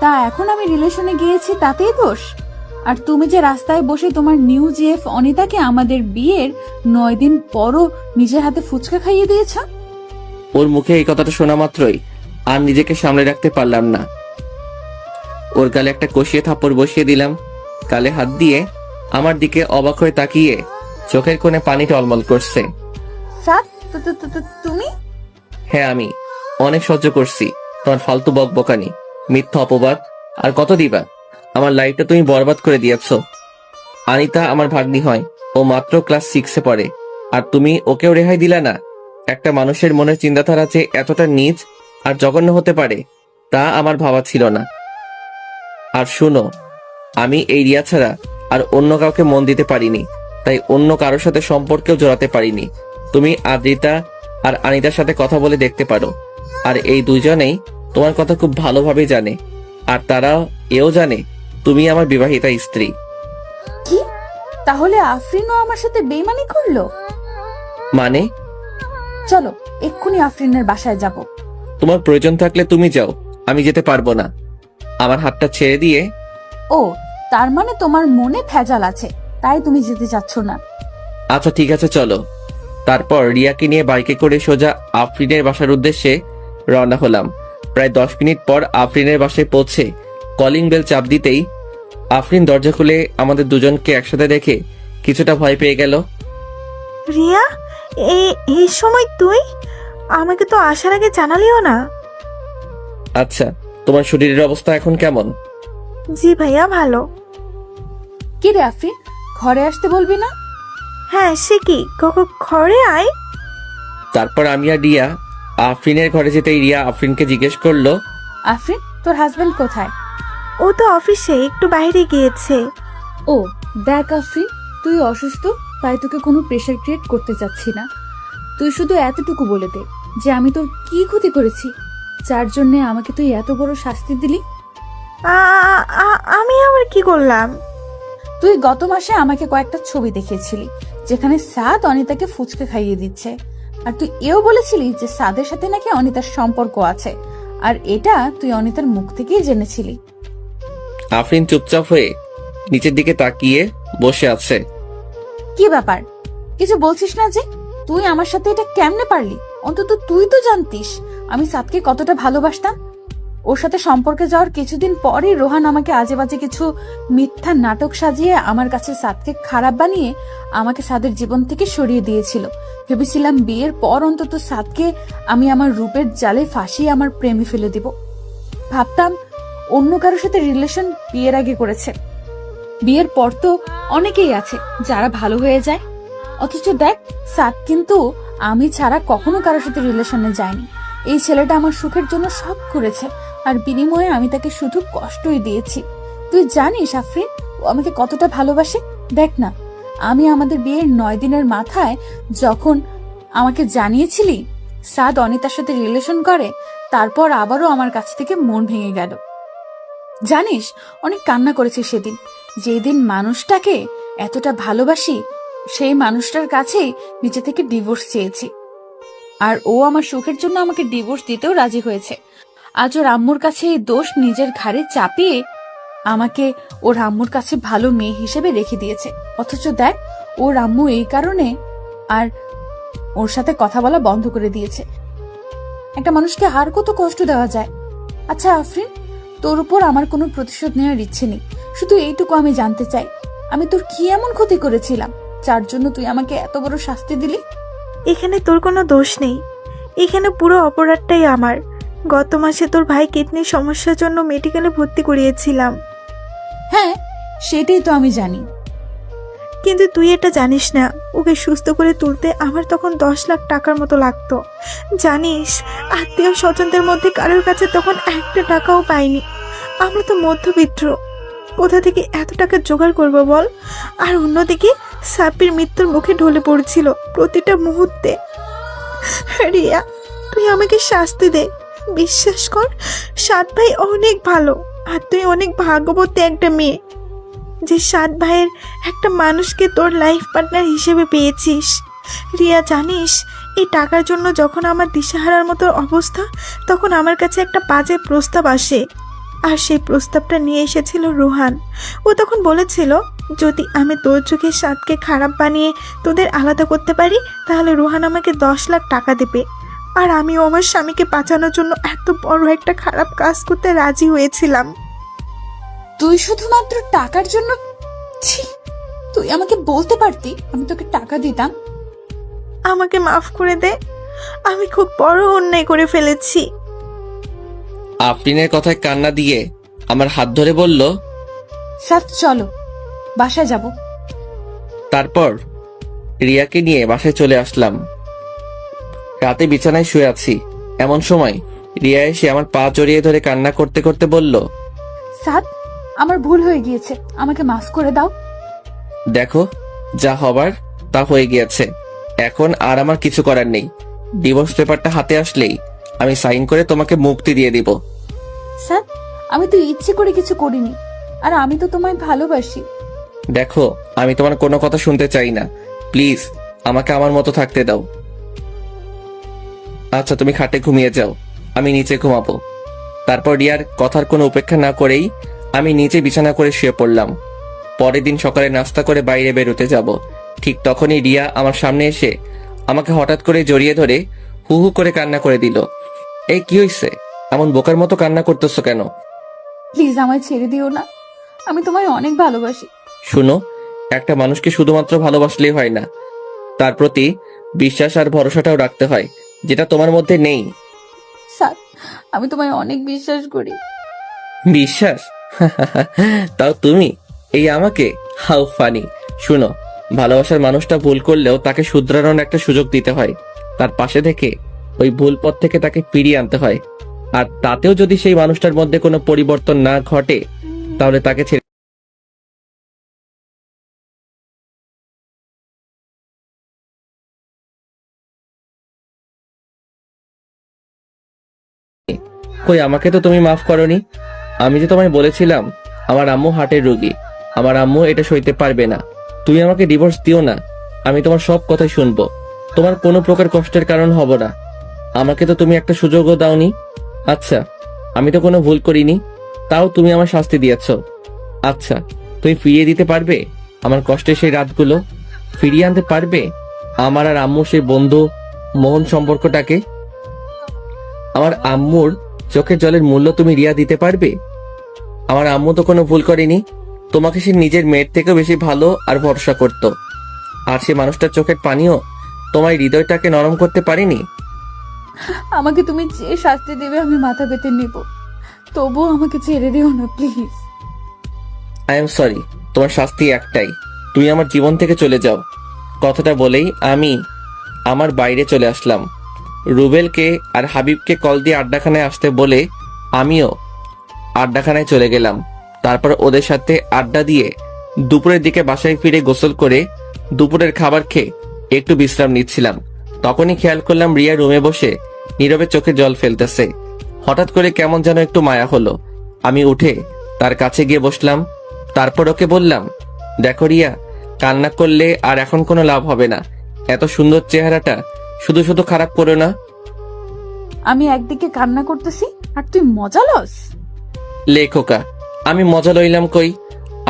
তা এখন আমি রিলেশনে গিয়েছি তাতেই দোষ? আর তুমি যে রাস্তায় বসে তোমার নিউ জিএফ অনিতাকে আমাদের বিয়ের 9 দিন পরও নিজের হাতে ফুচকা খাইয়ে দিয়েছ। ওর মুখে এই কথাটা শোনা মাত্রই আর নিজেকে সামলে রাখতে পারলাম না। ওর গালে একটা কষিয়ে থাপ্পড় বসিয়ে দিলাম। গালে হাত দিয়ে আমার দিকে অবাক হয়ে তাকিয়ে চোখের কোণে পানি টলমল করছে। তুমি? হ্যাঁ, আমি অনেক সহ্য করছি তোমার ফালতু বকবকানি, মিথ্যা অপবাদ। আর কত দিবা? আমার লাইফটা তুমি বরবাদ করে দিয়েছ। আনিতা আমার ভাগ্নি হয়, ও মাত্র ক্লাস 6-এ পড়ে, আর তুমি ওকেও রেহাই দিলা না। একটা মানুষের মনের চিন্তাধারা যে এতটা নীচ আর জঘন্য হতে পারে তা আমার ভাবা ছিল না। আর শুনো, আমি এই রিয়া ছাড়া আর অন্য কাউকে মন দিতে পারিনি, তাই অন্য কারোর সাথে সম্পর্কেও জড়াতে পারিনি। তুমি আদ্রিতা আর আনিতার সাথে কথা বলে দেখতে পারো, আর এই দুজনেই তোমার কথা খুব ভালোভাবে জানে, আর তারা এও জানে তুমি আমার বিবাহিতা স্ত্রী। কি? তাহলে আফরিনও আমার সাথে বেইমানি করলো? মানে? চলো এক্ষুনি আফরিনের বাসায় যাব। তোমার প্রয়োজন থাকলে তুমি যাও, আমি যেতে পারবো না। আমার হাতটা ছেড়ে দিয়ে। ও, তার মানে তোমার মনে ভেজাল আছে, তাই তুমি যেতে চাচ্ছ না। আচ্ছা ঠিক আছে, চলো। তারপর রিয়াকে নিয়ে বাইকে করে সোজা আফরিনের বাসার উদ্দেশ্যে রওনা হলাম। প্রায় 10 মিনিট পর আফরিনের বাসায় পৌঁছে কলিং বেল চাপ দিতেই আফরিন দরজা খুলে আমাদের দুজনকে একসাথে দেখে কিছুটা ভয় পেয়ে গেল। রিয়া, এই সময় তুই? আমাকে তো আসার আগে জানালিও না। আচ্ছা, তোমার শরীরের অবস্থা এখন কেমন? জি ভাইয়া, ভালো। কি রে আফরিন, ঘরে আসতে বলবি না? হ্যাঁ, সে কি, ঘরে আয়। তারপর আমি আর রিয়া আফরিনের ঘরে যেতেই রিয়া আফরিনকে জিজ্ঞেস করলো, আফরিন, তোর হাজবেন্ড কোথায়? ও তো অফিসে একটু বাইরে গিয়েছে। ও দেখ আফরিন, তুই অসুস্থ, তাই তোকে কোনো প্রেশার ক্রিয়েট করতে চাচ্ছি না। তুই শুধু এতটুকু বলে দে যে আমি তোর কি ক্ষতি করেছি। যার জন্যে আমাকে তুই এত বড় শাস্তি দিলি? আমি আবার কি করলাম? তুই গত মাসে আমাকে কয়েকটা ছবি দেখিয়েছিলি যেখানে সাদ অনিতাকে ফুচকা খাইয়ে দিচ্ছে, আর তুই এও বলেছিলি যে সাদের সাথে নাকি অনিতার সম্পর্ক আছে, আর এটা তুই অনিতার মুখ থেকেই জেনেছিলি। আফরিন চুপচাপ হয়ে নিচের দিকে তাকিয়ে বসে আছে। কি ব্যাপার, কিছু বলছিস না যে? তুই আমার সাথে এটা কেমনে পারলি? অন্তত তুই তো জানতিস আমি সাদকে কতটা ভালোবাসতাম। ওর সাথে সম্পর্কে যাওয়ার কিছুদিন পরই রোহান আমাকে আজে বাজে কিছু মিথ্যা নাটক সাজিয়ে আমার কাছে সাদকে খারাপ বানিয়ে আমাকে সাদের জীবন থেকে সরিয়ে দিয়েছিল। ভেবেছিলাম বিয়ের পর অন্তত সাদকে আমি আমার রূপের জালে ফাঁসিয়ে আমার প্রেমে ফেলে দিব। ভাবতাম অন্য কারোর সাথে রিলেশন বিয়ের আগে করেছে, বিয়ের পর তো অনেকেই আছে যারা ভালো হয়ে যায়। অথচ দেখ, সাদ কিন্তু আমি ছাড়া কখনো কারোর সাথে রিলেশনে যায়নি। এই ছেলেটা আমার সুখের জন্য সব করেছে, আর বিনিময়ে আমি তাকে শুধু কষ্টই দিয়েছি। তুই জানিস আফরিন, ও আমাকে কতটা ভালোবাসে। দেখ না, আমি আমাদের বিয়ের 9 দিনের মাথায় যখন আমাকে জানিয়েছিলি সাদ অনিতার সাথে রিলেশন করে, তারপর আবারও আমার কাছ থেকে মন ভেঙে গেল। জানিস, অনেক কান্না করেছি সেদিন। যেদিন মানুষটাকে এতটা ভালোবাসি সেই মানুষটার কাছেই নিচে থেকে ডিভোর্স চেয়েছি, আর ও আমার সুখের জন্য আমাকে ডিভোর্স দিতেও রাজি হয়েছে। আজ ওর আম্মুর কাছে এই দোষ নিজের ঘাড়ে চাপিয়ে আমাকে ওর আম্মুর কাছে ভালো মেয়ে হিসেবে রেখে দিয়েছে। অথচ দেখ, ওর আম্মু এই কারণে আর ওর সাথে কথা বলা বন্ধ করে দিয়েছে। একটা মানুষকে আর কত কষ্ট দেওয়া যায়। আচ্ছা আফরিন, তোর উপর আমার কোনো প্রতিশোধ নেওয়ার ইচ্ছে নেই, শুধু এইটুকু আমি জানতে চাই, আমি তোর কি এমন ক্ষতি করেছিলাম যার জন্য তুই আমাকে এত বড় শাস্তি দিলি? এখানে তোর কোনো দোষ নেই, এখানে পুরো অপরাধটাই আমার। গত মাসে তোর ভাই কিডনির সমস্যার জন্য মেডিকেলে ভর্তি করিয়েছিলাম। হ্যাঁ, সেটাই তো আমি জানি। কিন্তু তুই এটা জানিস না, ওকে সুস্থ করে তুলতে আমার তখন 10 লাখ টাকার মতো লাগতো। জানিস, আত্মীয় স্বজনদের মধ্যে কারোর কাছে তখন 1 টাকাও পাইনি। আমরা তো মধ্যবিত্ত, কোথা থেকে এত টাকা জোগাড় করবো বল? আর অন্যদিকে সাপির মৃত্যুর মুখে ঢলে পড়ছিল প্রতিটা মুহূর্তে। রিয়া, তুই আমাকে শাস্তি দে। বিশ্বাস কর, সাত ভাই অনেক ভালো, আর তুই অনেক ভাগ্যবতী একটা মেয়ে যে 7 ভাইয়ের একটা মানুষকে তোর লাইফ পার্টনার হিসেবে পেয়েছিস। রিয়া, জানিস, এই টাকার জন্য যখন আমার দিশাহারার মতো অবস্থা, তখন আমার কাছে একটা বাজে প্রস্তাব আসে, আর সেই প্রস্তাবটা নিয়ে এসেছিল রোহান। ও তখন বলেছিল, যদি আমি তোর চোখে সাদকে খারাপ বানিয়ে তোদের আলাদা করতে পারি, তাহলে রোহান আমাকে 10 লাখ টাকা দেবে। আর আমিও আমার স্বামীকে বাঁচানোর জন্য এত বড় একটা খারাপ কাজ করতে রাজি হয়েছিলাম। তুই শুধুমাত্র টাকার জন্য? ছি, তুই আমাকে বলতে পারতি, আমি তোকে টাকা দিতাম। আমাকে মাফ করে দে, আমি খুব বড় অন্যায় করে ফেলেছি। আফরিনের কথায় কান্না দিয়ে আমার হাত ধরে বলল, সাথ চলো, বাসায় যাব। তারপর রিয়াকে নিয়ে বাসায় চলে আসলাম। রাতে বিছানায় শুয়ে আছি, এমন সময় রিয়া এসে আমার পা জড়িয়ে ধরে কান্না করতে করতে বলল, সাদ, আমার ভুল হয়ে গিয়েছে, আমাকে মাফ করে দাও। দেখো, যা হবার তা হয়ে গিয়েছে, এখন আর আমার কিছু করার নেই। ডিভোর্স পেপারটা হাতে আসলেই আমি সাইন করে তোমাকে মুক্তি দিয়ে দিব। সাদ, আমি তো ইচ্ছে করে কিছু করিনি, আর আমি তো তোমায় ভালোবাসি। দেখো, আমি তোমার কোনো কথা শুনতে চাই না, প্লিজ আমাকে আমার মতো থাকতে দাও। আচ্ছা, তুমি খাটে ঘুমিয়ে যাও, আমি নিচে ঘুমাবো। তারপর রিয়ার কথার কোনো উপেক্ষা না করেই আমি নিচে বিছানা করে শুয়ে পড়লাম। পরের দিন সকালে নাস্তা করে বাইরে বেরোতে যাব, ঠিক তখনই রিয়া আমার সামনে এসে আমাকে হঠাৎ করে জড়িয়ে ধরে হু হু করে কান্না করে দিল। এই কি হইছে? এমন বোকার মতো কান্না করতেছো কেন? প্লিজ আমায় ছেড়ে দিও না, আমি তোমায় অনেক ভালোবাসি। শুনো, একটা মানুষকে শুধুমাত্র ভালোবাসলেই হয় না, তার প্রতি বিশ্বাস আর ভরসাটাও রাখতে হয়, যেটা তোমার মধ্যে নেই। সাদ, আমি তোমায় অনেক বিশ্বাস করি। বিশ্বাস? তাও তুমি, এই আমাকে? How funny. শুনো, ভালোবাসার মানুষটা ভুল করলেও তাকে শুধরানোর একটা সুযোগ দিতে হয়, তার পাশে থেকে ওই ভুল পথ থেকে তাকে ফিরিয়ে আনতে হয়। আর তাতেও যদি সেই মানুষটার মধ্যে কোনো পরিবর্তন না ঘটে, তাহলে তাকে ছেড়ে কই আমাকে তো তুমি মাফ করনি। আমি যে তোমায় বলেছিলাম আমার আম্মু হার্টের রোগী, আমার আম্মু এটা সইতে পারবে না। তুমি আমাকে ডিভোর্স দিও না, আমি তোমার সব কথাই শুনবো, তোমার কোনো প্রকার কষ্টের কারণ হব না। আমাকে তো তুমি একটা সুযোগও দাওনি। আচ্ছা, আমি তো কোনো ভুল করিনি, তাও তুমি আমার শাস্তি দিয়েছ। আচ্ছা, তুমি ফিরিয়ে দিতে পারবে আমার কষ্টের সেই রাতগুলো? ফিরিয়ে আনতে পারবে আমার আর আম্মু সেই বন্ধু মোহন সম্পর্কটাকে? আমার আম্মুর চোখের জলের মূল্য তুমি রিয়া দিতে পারবে? আমার আম্মু তো কোনো ভুল করেনি, তোমাকে সে নিজের মেয়ের থেকেও বেশি ভালো আর ভরসা করত। আর সে মানুষটার চোখের পানিও তোমার হৃদয়টাকে নরম করতে পারেনি। আমাকে তুমি যে শাস্তি দেবে আমি মাথা পেতে নেব, তবুও আমাকে ছেড়ে দিও না প্লিজ। আই এম সরি, তোমার শাস্তি একটাই, তুমি আমার জীবন থেকে চলে যাও। কথাটা বলেই আমি আমার বাইরে চলে আসলাম। রুবেলকে আর হাবিবকে কল দিয়ে আড্ডাখানায় আসতে বলে আমিও আড্ডাখানায় চলে গেলাম। তারপর ওদের সাথে আড্ডা দিয়ে দুপুরের দিকে বাসায় ফিরে গোসল করে দুপুরের খাবার খেয়ে একটু বিশ্রাম নিচ্ছিলাম। তখনই খেয়াল করলাম রিয়া রুমে বসে নীরবে চোখে জল ফেলতেছে। হঠাৎ করে কেমন যেন একটু মায়া হলো। আমি উঠে তার কাছে গিয়ে বসলাম। তারপর ওকে বললাম, দেখো রিয়া, কান্না করলে আর এখন কোনো লাভ হবে না। এত সুন্দর চেহারাটা শুধু শুধু খারাপ করো না। আমি একদিকে কান্না করতেছি আর তুই মজা লস? লেখোকা, আমি মজা লইলাম কই?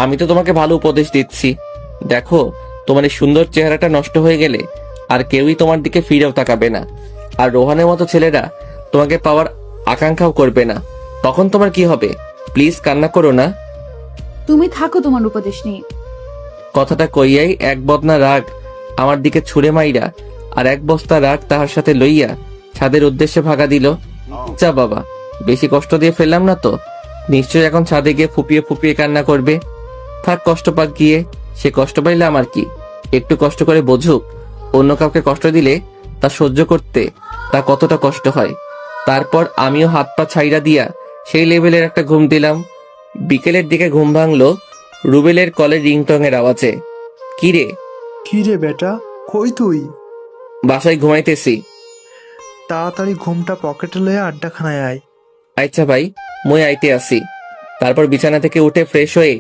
আমি তো তোমাকে ভালো উপদেশ দিচ্ছি। দেখো, তোমার এই সুন্দর চেহারাটা নষ্ট হয়ে গেলে আর কেউই তোমার দিকে ফিরেও তাকাবে না। আর রোহানের মতো ছেলেরা তোমাকে পাওয়ার আকাঙ্ক্ষাও করবে না। তখন তোমার কি হবে? প্লিজ কান্না করো না। তুমি থাকো তোমার উপদেশ নিয়ে। কথাটা কইয়াই এক বদনা রাগ আমার দিকে ছুঁড়ে মাইরা আর এক বস্তা রাগ তাহার সাথে লইয়া ছাদের উদ্দেশ্যে ভাগা দিল। যা বাবা, বেশি কষ্ট দিয়ে ফেললাম না তো? নিশ্চয়ই এখন ছাদে গিয়ে ফুপিয়ে ফুপিয়ে কান্না করবে। থাক, কষ্ট পাক গিয়ে। সে কষ্ট পাইলে আমার কি? একটু কষ্ট করে বোঝুক, অন্য কাউকে কষ্ট দিলে তা সহ্য করতে তা কতটা কষ্ট হয়। তারপর আমিও হাত পা ছাইরা দিয়া সেই লেভেলের একটা ঘুম দিলাম। বিকেলের দিকে ঘুম ভাঙলো রুবেলের কলের রিংটং এর আওয়াজে। কিরে? কি রে বেটা, কই তুই? বাসায় ঘুমাইতেছি। তাড়াতাড়ি ঘুমটা পকেটে লয়ে আড্ডাখানায় আয়। আচ্ছা ভাই, মই আইতে আসি। তারপর বিছানা থেকে উঠে ফ্রেশ হয়ে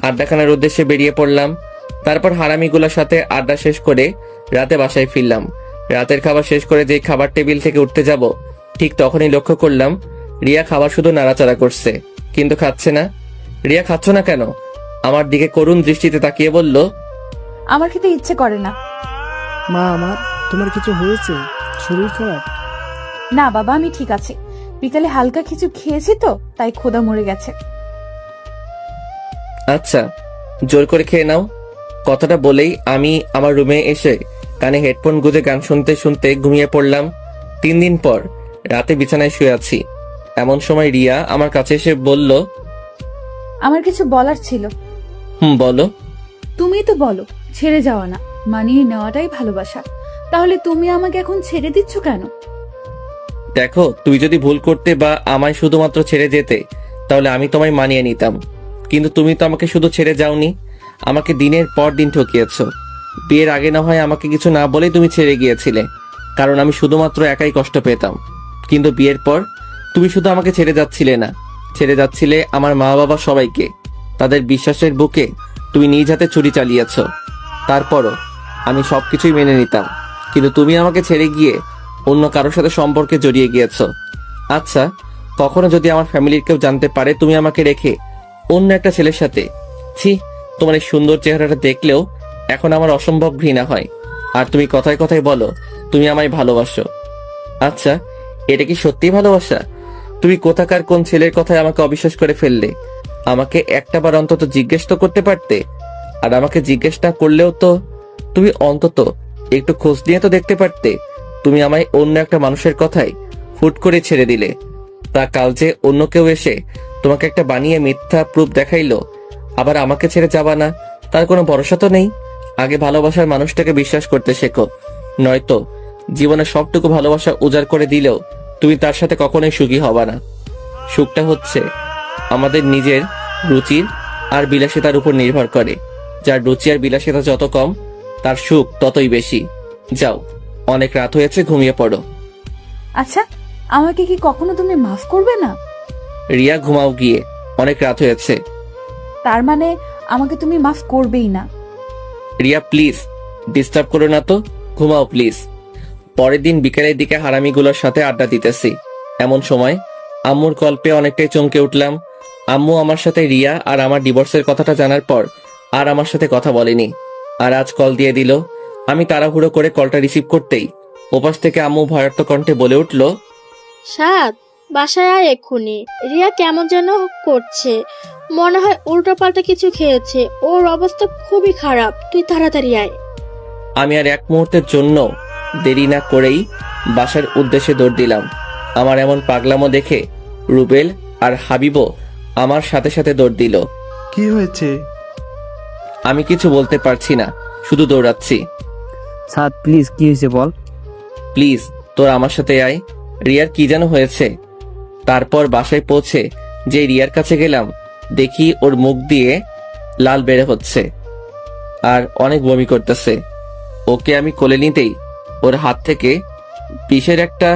আড্ডাখানার উদ্দেশ্যে বেরিয়ে পড়লাম। তারপর হারামিগুলোর সাথে আড্ডা শেষ করে রাতে বাসায় ফিরলাম। রাতের খাবার শেষ করে যেই খাবার টেবিল থেকে উঠতে যাব, ঠিক তখনই লক্ষ্য করলাম রিয়া খাবার শুধু নাড়াচাড়া করছে, কিন্তু খাচ্ছে না। রিয়া, খাচ্ছ না কেন? আমার দিকে করুণ দৃষ্টিতে তাকিয়ে বলল, আমার খেতে ইচ্ছে করে না। মা, আমার তোমার কিছু হয়েছে? শরীর খারাপ? না বাবা, আমি ঠিক আছি। বিকালে হালকা কিছু খেয়েছি তো, তাই ক্ষুধা মরে গেছে। আচ্ছা, জোর করে খেয়ে নাও। কথাটা বলেই আমি আমার রুমে এসে কানে হেডফোন গুঁজে গান শুনতে শুনতে ঘুমিয়ে পড়লাম। 3 দিন পর রাতে বিছানায় শুয়ে আছি। এমন সময় রিয়া আমার কাছে এসে বলল, আমার কিছু বলার ছিল। বলো। তুমি তো বলো ছেড়ে যাওয়া না, মানিয়ে নেওয়াটাই ভালোবাসা। তাহলে তুমি আমাকে এখন ছেড়ে দিচ্ছ কেন? দেখো, তুই যদি ভুল করতে বা আমায় শুধুমাত্র ছেড়ে যেতে, তাহলে আমি তোমায় মানিয়ে নিতাম। কিন্তু তুমি তো আমাকে শুধু ছেড়ে যাওনি, আমাকে দিনের পর দিন ঠকিয়েছো। বিয়ের আগে না হয় আমাকে কিছু না বলেই তুমি ছেড়ে গিয়েছিলে, কারণ আমি শুধুমাত্র একাই কষ্ট পেতাম। কিন্তু বিয়ের পর তুমি শুধু আমাকে ছেড়ে যাচ্ছিলে না, ছেড়ে যাচ্ছিলে আমার মা বাবা সবাইকে। তাদের বিশ্বাসের বুকে তুমি নিজ হাতে ছুরি চালিয়েছ। তারপরও আমি সবকিছুই মেনে নিতাম, কিন্তু তুমি আমাকে ছেড়ে গিয়ে অন্য কারোর সাথে সম্পর্কে জড়িয়ে গিয়েছো। আচ্ছা, কখনো যদি আমার ফ্যামিলির কেউ জানতে পারে তুমি আমাকে রেখে অন্য একটা ছেলের সাথে, ছি, তোমার এই সুন্দর চেহারাটা দেখলেও এখন আমার অসম্ভব ঘৃণা হয়। আর তুমি কথায় কথায় বলো তুমি আমায় ভালোবাসো। আচ্ছা, এটা কি সত্যি ভালোবাসা? তুমি কোথাকার কোন ছেলের কথায় আমাকে অবিশ্বাস করে ফেললে? আমাকে একটাবার অন্তত জিজ্ঞেস তো করতে পারতে। আর আমাকে জিজ্ঞেস না করলেও তো তুমি অন্তত একটু খোঁজ নিয়ে তো দেখতে পারতে। তুমি আমায় অন্য একটা মানুষের কথায় হুট করে ছেড়ে দিলে। তা কাল যে অন্য কেউ এসে তোমাকে একটা বানিয়ে মিথ্যা প্রুফ দেখাইলো, আবার আমাকে ছেড়ে যাবা না, তার কোনো ভরসা তো নেই। আগে ভালোবাসার মানুষটাকে বিশ্বাস করতে শেখো, নয়তো জীবনে সবটুকু ভালোবাসা উজাড় করে দিলেও তুমি তার সাথে কখনোই সুখী হবা না। সুখটা হচ্ছে আমাদের নিজের রুচির আর বিলাসিতার উপর নির্ভর করে। যার রুচি আর বিলাসিতা যত কম, তার সুখ ততই বেশি। যাও, অনেক রাত হয়েছে, ঘুমিয়ে পড়ো। আচ্ছা, আমাকে কি কখনো তুমি মাফ করবে না? রিয়া ঘুমাও গিয়ে, অনেক রাত হয়েছে। তার মানে আমাকে তুমি মাফ করবেই না? রিয়া প্লিজ ডিস্টার্ব করো না তো, ঘুমাও প্লিজ। পরের দিন বিকেলের দিকে হারামিগুলোর সাথে আড্ডা দিতেছি, এমন সময় আম্মুর কল পেয়ে অনেকটাই চমকে উঠলাম। আম্মু আমার সাথে রিয়া আর আমার ডিভোর্সের কথাটা জানার পর আর আমার সাথে কথা বলেনি, আর আজ কল দিয়ে দিল। আমি তাড়াহুড়ো করে কলটা রিসিভ করতেই ওপাশ থেকে আম্মু ভয়ার্থ কণ্ঠে বলে উঠল, সাদ, বাসায় আয় এক্ষুনি। রিয়া কেমন যেন করছে, মনে হয় উল্টোপাল্টা কিছু খেয়েছে, ওর অবস্থা খুবই খারাপ, তুই তাড়াতাড়ি আয়। আমি আর এক মুহূর্তের জন্য দেরি না করেই বাসার উদ্দেশ্যে দৌড় দিলাম। আমার এমন পাগলামো দেখে রুবেল আর হাবিবও আমার সাথে সাথে দৌড় দিল। কি হয়েছে? আমি কিছু বলতে পারছি না, শুধু দৌড়াচ্ছি। সাদ প্লিজ, কি হয়েছে বল। প্লিজ তোর আমার সাথে আয়, রিয়ার কি যেন হয়েছে। তারপর বাসায় পৌঁছে যে রিয়ার কাছে গেলাম, দেখি ওর মুখ দিয়ে লাল বের হচ্ছে আর অনেক বমি করতেছে। ওকে আমি কোলে নিতেই ওর হাত থেকে বিষের একটা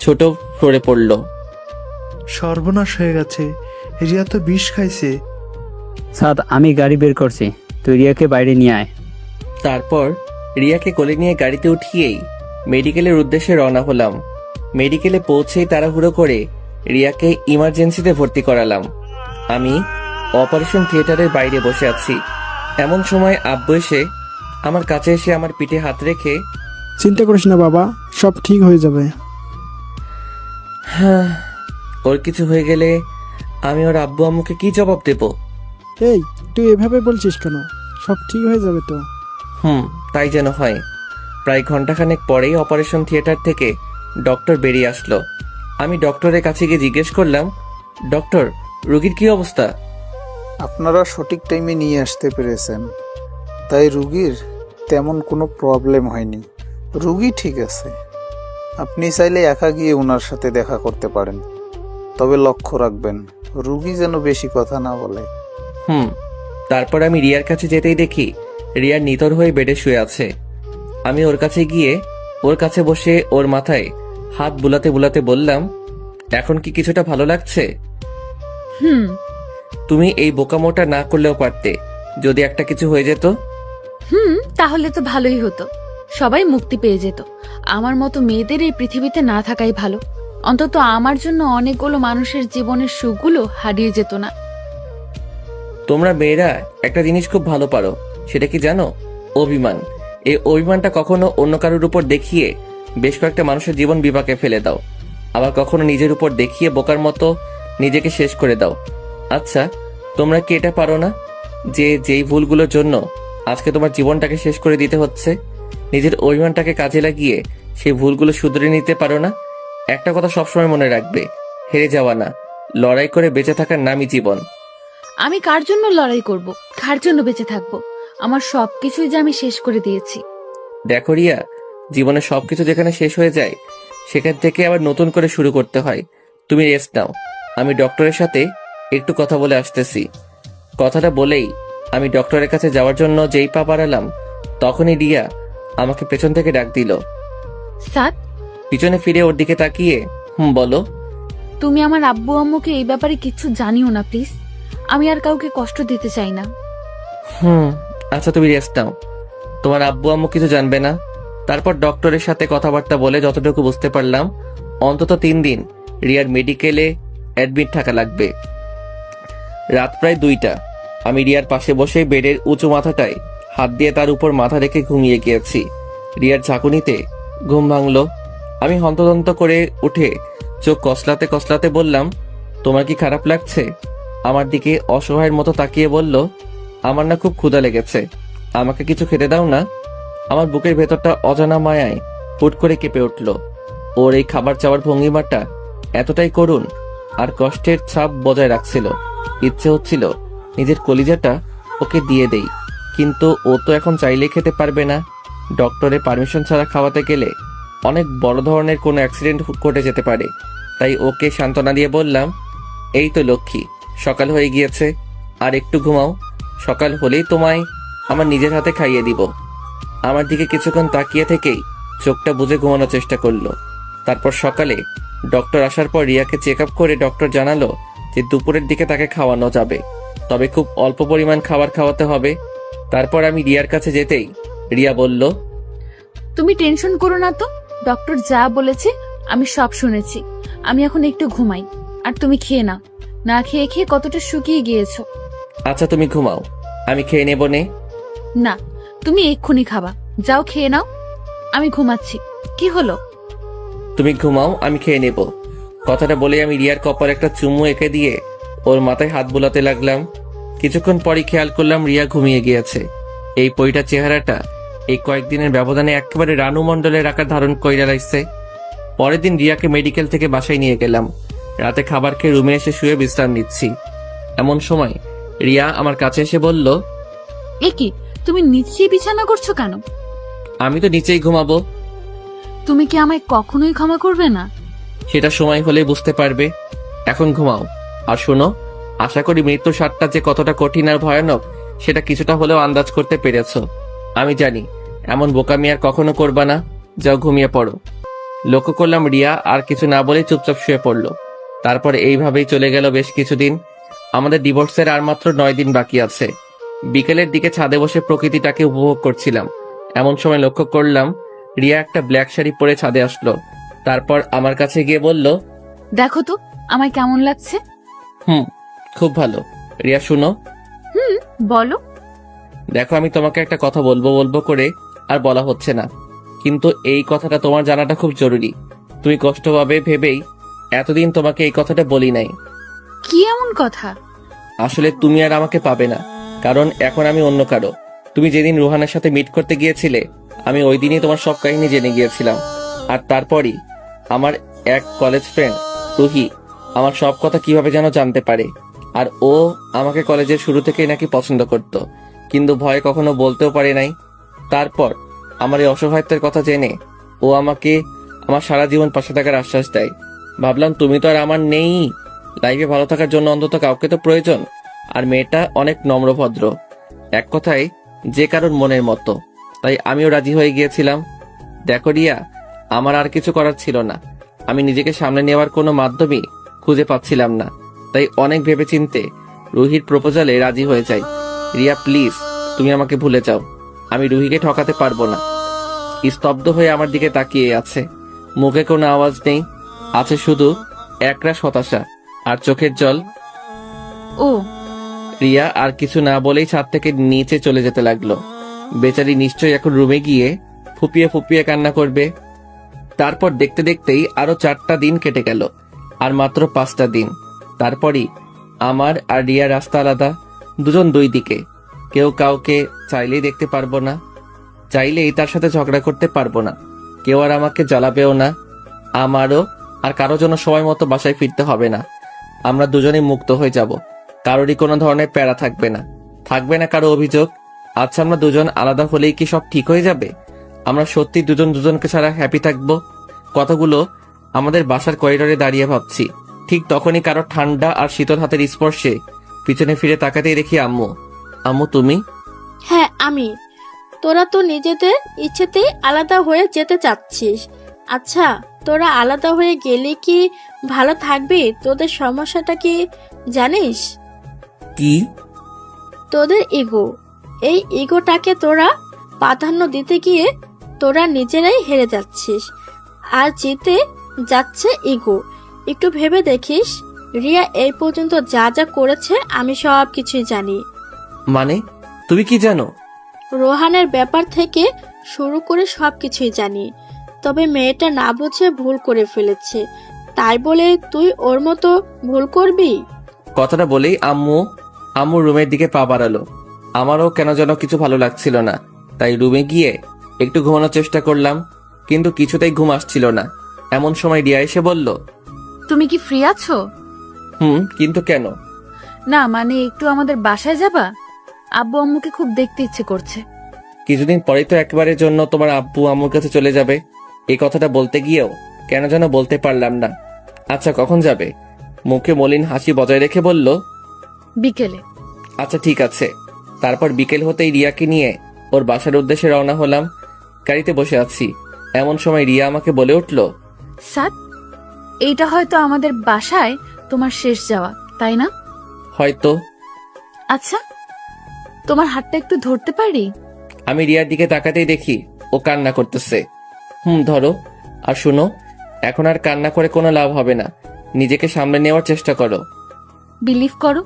ছোট সরে পড়ল। সর্বনাশ হয়ে গেছে, রিয়া তো বিষ খাইছে। সাদ আমি গাড়ি বের করছি, তুই রিয়াকে বাইরে নিয়ে আয়। তারপর রিয়াকে কোলে নিয়ে গাড়িতে উঠিয়েই মেডিকেলের উদ্দেশ্যে রওনা হলাম। মেডিকেলে পৌঁছেই তাড়াহুড়ো করে রিয়াকে ইমার্জেন্সিতে ভর্তি করালাম। আমি অপারেশন থিয়েটারের বাইরে বসে আছি, এমন সময় আব্বু এসে আমার কাছে এসে আমার পিঠে হাত রেখে, চিন্তা করিস না বাবা, সব ঠিক হয়ে যাবে। হ্যাঁ, ওর কিছু হয়ে গেলে আমি ওর আব্বু আম্মুকে কি জবাব দেব? এই তুই এভাবে বলছিস কেন? সব ঠিক হয়ে যাবে তো। তাই যেন হয়। প্রায় ঘন্টাখানেক পরেই অপারেশন থিয়েটার থেকে ডক্টর বেরিয়ে আসলো। আমি ডক্টরের কাছে গিয়ে জিজ্ঞেস করলাম, ডক্টর রোগীর কি অবস্থা? আপনারা সঠিক টাইমে নিয়ে আসতে পেরেছেন, তাই রুগীর তেমন কোনো প্রবলেম হয়নি। রুগী ঠিক আছে, আপনি চাইলে একা গিয়ে ওনার সাথে দেখা করতে পারেন, তবে লক্ষ্য রাখবেন রুগী যেন বেশি কথা না বলে। তারপর আমি রিয়ার কাছে যেতেই দেখি রিয়া নিথর হয়ে বেডে শুয়ে আছে। আমি ওর কাছে গিয়ে ওর কাছে বসে ওর মাথায় হাত বুলাতে বুলাতে বললাম, এখন কি কিছুটা ভালো লাগছে? তুমি এই বোকামোটা না করলেও পারতে, যদি একটা কিছু হয়ে যেত। তাহলে তো ভালোই হতো, সবাই মুক্তি পেয়ে যেত। আমার মতো মেয়েদের এই পৃথিবীতে না থাকাই ভালো, অন্তত আমার জন্য অনেকগুলো মানুষের জীবনের সুখগুলো হারিয়ে যেত না। তোমরা মেয়েরা একটা জিনিস খুব ভালো পারো, সেটা কি জানো? অভিমান। এই অভিমানটা কখনো অন্য কারোর উপর দেখিয়ে বেশ কয়েকটা মানুষের জীবন বিপাকে ফেলে দাও, আবার কখনো নিজের উপর দেখিয়ে বোকার মতো নিজেকে শেষ করে দাও। আচ্ছা, তোমরা কি এটা পারো না যে যেই ভুলগুলোর জন্য আজকে তোমার জীবনটাকে শেষ করে দিতে হচ্ছে, নিজের অভিমানটাকে কাজে লাগিয়ে সেই ভুলগুলো শুধরে নিতে পারো না? একটা কথা সবসময় মনে রাখবে, হেরে যাওয়া না, লড়াই করে বেঁচে থাকার নামই জীবন। আমি কার জন্য লড়াই করব, কার জন্য বেঁচে থাকবো? আমার সবকিছুই যে আমি শেষ করে দিয়েছি। দেখো রিয়া, জীবনে সবকিছু যেখানে শেষ হয়ে যায় সেখান থেকে আবার নতুন করে শুরু করতে হয়। তুমি রেস্ট নাও, আমি ডক্টরের সাথে একটু কথা বলে আসতেছি। কথাটা বলেই আমি ডক্টরের কাছে যাওয়ার জন্য যেই পা বাড়ালাম, তখনই রিয়া আমাকে পেছন থেকে ডাক দিল। সাদ, পিছনে ফিরে ওর দিকে তাকিয়ে বলো, তুমি আমার আব্বু আম্মুকে এই ব্যাপারে কিছু জানিও না প্লিজ, আমি আর কাউকে কষ্ট দিতে চাই না। আচ্ছা তুমি রেস্ট নাও, তোমার আব্বু আম্মু কিছু জানবে না। তারপর ডক্টরের সাথে কথাবার্তা বলে যতটুকু বুঝতে পারলাম, অন্তত 3 দিন রিয়ার মেডিকেলে অ্যাডমিট থাকা লাগবে। রাত প্রায় 2টা। আমি রিয়ার পাশে বসে বেডের উঁচু মাথাটায় হাত দিয়ে তার উপর মাথা রেখে ঘুমিয়ে গিয়েছি। রিয়ার ঝাঁকুনিতে ঘুম ভাঙলো। আমি হন্তদন্ত করে উঠে চোখ কসলাতে কসলাতে বললাম, তোমার কি খারাপ লাগছে? আমার দিকে অসহায়ের মতো তাকিয়ে বলল, আমার না খুব ক্ষুধা লেগেছে, আমাকে কিছু খেতে দাও না। আমার বুকের ভেতরটা অজানা মায়ায় হুট করে কেঁপে উঠল। ওর এই খাবার চাওয়ার ভঙ্গিমাটা এতটাই করুণ আর কষ্টের ছাপ বজায় রাখছিল। ইচ্ছে হচ্ছিল নিজের কলিজাটা ওকে দিয়ে দেই, কিন্তু ও তো এখন চাইলেই খেতে পারবে না। ডক্টরের পারমিশন ছাড়া খাওয়াতে গেলে অনেক বড় ধরনের কোনো অ্যাক্সিডেন্ট ঘটে যেতে পারে। তাই ওকে সান্ত্বনা দিয়ে বললাম, এই তো লক্ষ্মী, সকাল হয়ে গিয়েছে, আর একটু ঘুমাও, সকাল হলেই তোমায় আমার নিজের হাতে খাইয়ে দিব। আমার দিকে কিছুক্ষণ তাকিয়ে থেকেই চোখটা বুজে ঘুমানোর চেষ্টা করলো। তারপর সকালে ডক্টর আসার পর রিয়াকে চেক আপ করে ডক্টর জানালো যে দুপুরের দিকে তাকে খাওয়ানো যাবে, তবে খুব অল্প পরিমাণ খাবার খাওয়াতে হবে। তারপর আমি রিয়ার কাছে যেতেই রিয়া বলল, তুমি টেনশন করো না তো, ডক্টর যা বলেছে আমি সব শুনেছি। আমি এখন একটু ঘুমাই, আর তুমি খেয়ে নাও। না খেয়ে খেয়ে কতটা শুকিয়ে গিয়েছো। আচ্ছা তুমি ঘুমাও, আমি খেয়ে নেব নে। না, তুমি এক্ষুনি খাবা, যাও খেয়ে নাও। আমি ঘুমাচ্ছি। কি হলো? তুমি ঘুমাও, আমি খেয়ে নেব। কথাটা বলে আমি রিয়ার কপালে একটা চুমু এঁকে দিয়ে ওর মাথায় হাত বুলাতে লাগলাম। কিছুক্ষণ পরই খেয়াল করলাম রিয়া ঘুমিয়ে গিয়েছে। এই পরিটা চেহারাটা এই কয়েকদিনের ব্যবধানে একেবারে রানু মণ্ডলের আকার ধারণ কইরা লাগছে। পরের দিন রিয়াকে মেডিকেল থেকে বাসায় নিয়ে গেলাম। রাতে খাবার খেয়ে রুমে এসে শুয়ে বিশ্রাম নিচ্ছি। এমন সময় রিয়া আমার কাছে এসে বলল, এ কি, তুমি নিচেই বিছানা করছো কেন? আমি তো নিচেই ঘুমাবো। তুমি কি আমায় কখনোই ক্ষমা করবে না? সেটা সময় হলে বুঝতে পারবে। এখন ঘুমাও। আর শোনো, আশা করি মৃত্যুর স্বাদটা যে কতটা কঠিন আর ভয়ানক সেটা কিছুটা হলেও আন্দাজ করতে পেরেছো। আমি জানি এমন বোকামি আর কখনো করবা না। যাও ঘুমিয়ে পড়ো। লক্ষ্য করলাম রিয়া আর কিছু না বলে চুপচাপ শুয়ে পড়লো। তারপর এইভাবেই চলে গেল বেশ কিছুদিন। আমাদের ডিভোর্সের আর মাত্র 9 দিন বাকি আছে। বিকেলের দিকে ছাদে বসে প্রকৃতিটাকে উপভোগ করছিলাম। এমন সময় লক্ষ্য করলাম রিয়া একটা ব্ল্যাক শাড়ি পরে ছাদে আসলো। তারপর আমার কাছে গিয়ে বলল, দেখো তো আমায় কেমন লাগছে। খুব ভালো। রিয়া শুনো। বলো। দেখো, আমি তোমাকে একটা কথা বলবো করে আর বলা হচ্ছে না, কিন্তু এই কথাটা তোমার জানাটা খুব জরুরি। তুমি কষ্ট পাবে ভেবেই এতদিন তোমাকে এই কথাটা বলি নাই। কি এমন কথা? আসলে তুমি আর আমাকে পাবে না, কারণ এখন আমি অন্য কারো। তুমি যেদিন রুহানের সাথে মিট করতে গিয়েছিলে, আমি ওই দিনই তোমার সব কাহিনী জেনে গিয়েছিলাম। আর তারপরই আমার এক কলেজ ফ্রেন্ড রুহি আমার সব কথা কিভাবে যেন জানতে পারে। আর ও আমাকে কলেজের শুরু থেকেই নাকি পছন্দ করত, কিন্তু ভয়ে কখনো বলতেও পারে নাই। তারপর আমার এই অসহায়ত্বের কথা জেনে ও আমাকে আমার সারা জীবন পাশে থাকার আশ্বাস দেয়। ভাবলাম তুমি তো আর আমার নেই, লাইফে ভালো থাকার জন্য অন্তত কাউকে তো প্রয়োজন। আর মেয়েটা অনেক নম্রভদ্র, এক কথায় যে কারোর মনের মতো। তাই আমিও রাজি হয়ে গিয়েছিলাম। দেখো রিয়া, আমার আর কিছু করার ছিল না। আমি নিজেকে সামনে নেওয়ার কোনো মাধ্যমই খুঁজে পাচ্ছিলাম না। তাই অনেক ভেবেচিন্তে রুহির প্রপোজালে রাজি হয়ে যাই। রিয়া প্লিজ, তুমি আমাকে ভুলে যাও। আমি রুহিকে ঠকাতে পারবো না। স্তব্ধ হয়ে আমার দিকে তাকিয়ে আছে। মুখে কোনো আওয়াজ নেই, আছে শুধু একরাশ হতাশা আর চোখের জল। ও রিয়া আর কিছু না বলেই ছাদ থেকে নিচে চলে যেতে লাগলো। বেচারি নিশ্চয়ই এখন রুমে গিয়ে ফুপিয়ে ফুপিয়ে কান্না করবে। তারপর দেখতে দেখতেই আরো 4টা দিন কেটে গেল, আর মাত্র 5টা দিন। তারপরই আমার আর রিয়ার রাস্তা আলাদা, দুজন দুই দিকে। কেউ কাউকে চাইলেই দেখতে পারবো না, চাইলেই তার সাথে ঝগড়া করতে পারবো না। কেউ আর আমাকে জ্বালাবেও না। আমারও আর কারো জন্য সময় মতো বাসায় ফিরতে হবে না। আমরা দুজনেই মুক্ত হয়ে যাব। কারোরই কোনো ধরনের প্যারা থাকবে না, থাকবে না কারো অভিযোগ। আচ্ছা, আমরা দুজন আলাদা হলেই কি সব ঠিক হয়ে যাবে? আমরা সত্যি দুজন দুজনকে ছাড়া হ্যাপি থাকবো? কথাগুলো আমাদের বাসার করিডোরে দাঁড়িয়ে ভাবছি। ঠিক তখনই কারো ঠান্ডা আর শীতল হাতের স্পর্শে পিছনে ফিরে তাকাতেই দেখি আম্মু। আম্মু তুমি? হ্যাঁ আমি। তোরা তো নিজেদের ইচ্ছেতেই আলাদা হয়ে যেতে চাচ্ছিস। আচ্ছা, তোরা আলাদা হয়ে গেলে কি ভালো থাকবি? তোদের সমস্যাটা কি জানিস? কি? তোদের ইগো। এই ইগোটাকে তোরা প্রাধান্য দিতে গিয়ে তোরা নিজেরাই হেরে যাচ্ছিস, আর জিতে যাচ্ছে ইগো। একটু ভেবে দেখিস, রিয়া এই পর্যন্ত যা যা করেছে আমি সব কিছুই জানি। মানে তুমি কি জানো? রোহানের ব্যাপার থেকে শুরু করে সবকিছুই জানি। তবে মেয়েটা না বুঝে ভুল করে ফেলেছে, তাই বলে তুই ওর মতো ভুল করবি? কথাটা বলেই আম্মু রুমের দিকে পা বাড়ালো। আমারও কেন যেন কিছু ভালো লাগছিল না, তাই রুমে গিয়ে একটু ঘুমানোর চেষ্টা করলাম, কিন্তু কিছুতেই ঘুম আসছিল না। এমন সময় রিয়া এসে বলল, তুমি কি ফ্রি আছো? কিন্তু কেন? না মানে একটু আমাদের বাসায় যাবা? আব্বু আম্মুকে খুব দেখতে ইচ্ছে করছে। কিছুদিন পরেই তো একবারের জন্য তোমার আব্বু আম্মুর কাছে চলে যাবে। এই কথাটা বলতে গিয়েও কেন যেন বলতে পারলাম না। আচ্ছা, কখন যাবে? মুখে মলিন হাসি বজায় রেখে বলল, বিকেলে। আচ্ছা ঠিক আছে। তারপর বিকেল হতেই রিয়াকে নিয়ে ওর বাসার উদ্দেশ্যে রওনা হলাম। গাড়িতে বসে আছি, এমন সময় রিয়া আমাকে বলে উঠল, স্যার। এইটা হয়তো আমাদের বাসায় তোমার শেষ যাওয়া, তাই না? হয়তো। আচ্ছা, তোমার হাতটা একটু ধরতে পারি? আমি রিয়ার দিকে তাকাতেই দেখি ও কান্না করতেছে। ধরো। আর শুনো, এখন আর কান্না করে কোনো লাভ হবে না, নিজেকে সামলে নেওয়ার চেষ্টা করো। বিলিভ করো,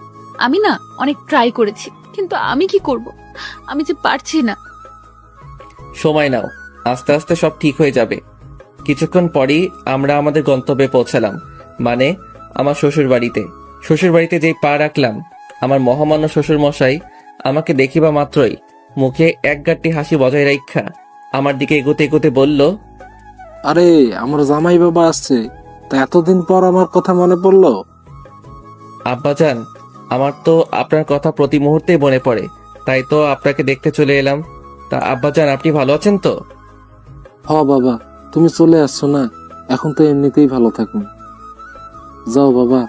আমি না অনেক ট্রাই করেছি, কিন্তু আমি কি করব, আমি যে পারছি না। সময় নাও, আস্তে আস্তে সব ঠিক হয়ে যাবে। কিছুক্ষণ পরেই আমরা আমাদের গন্তব্যে পৌঁছালাম, মানে আমার শ্বশুর বাড়িতে। শ্বশুর বাড়িতে যেই পা রাখলাম, আমার মহামান্য শ্বশুর মশাই আমাকে দেখিবা মাত্রই মুখে এক গাঁটটি হাসি বজায় রাখা আমার দিকে এগোতে এগোতে বলল, আরে আমার জামাই বাবা আসছে, তা এতদিন পর আমার কথা মনে পড়লো? আব্বাজান, আমার তো আপনার কথা প্রতি মুহূর্তেই মনে পড়ে, তাই তো আপনাকে দেখতে চলে এলাম। তা আব্বাজান, আপনি ভালো আছেন তো? বাবা, তুমি চলে আসছো না, এখন তো এমনিতেই ভালো থাকুন। যাও বাবা,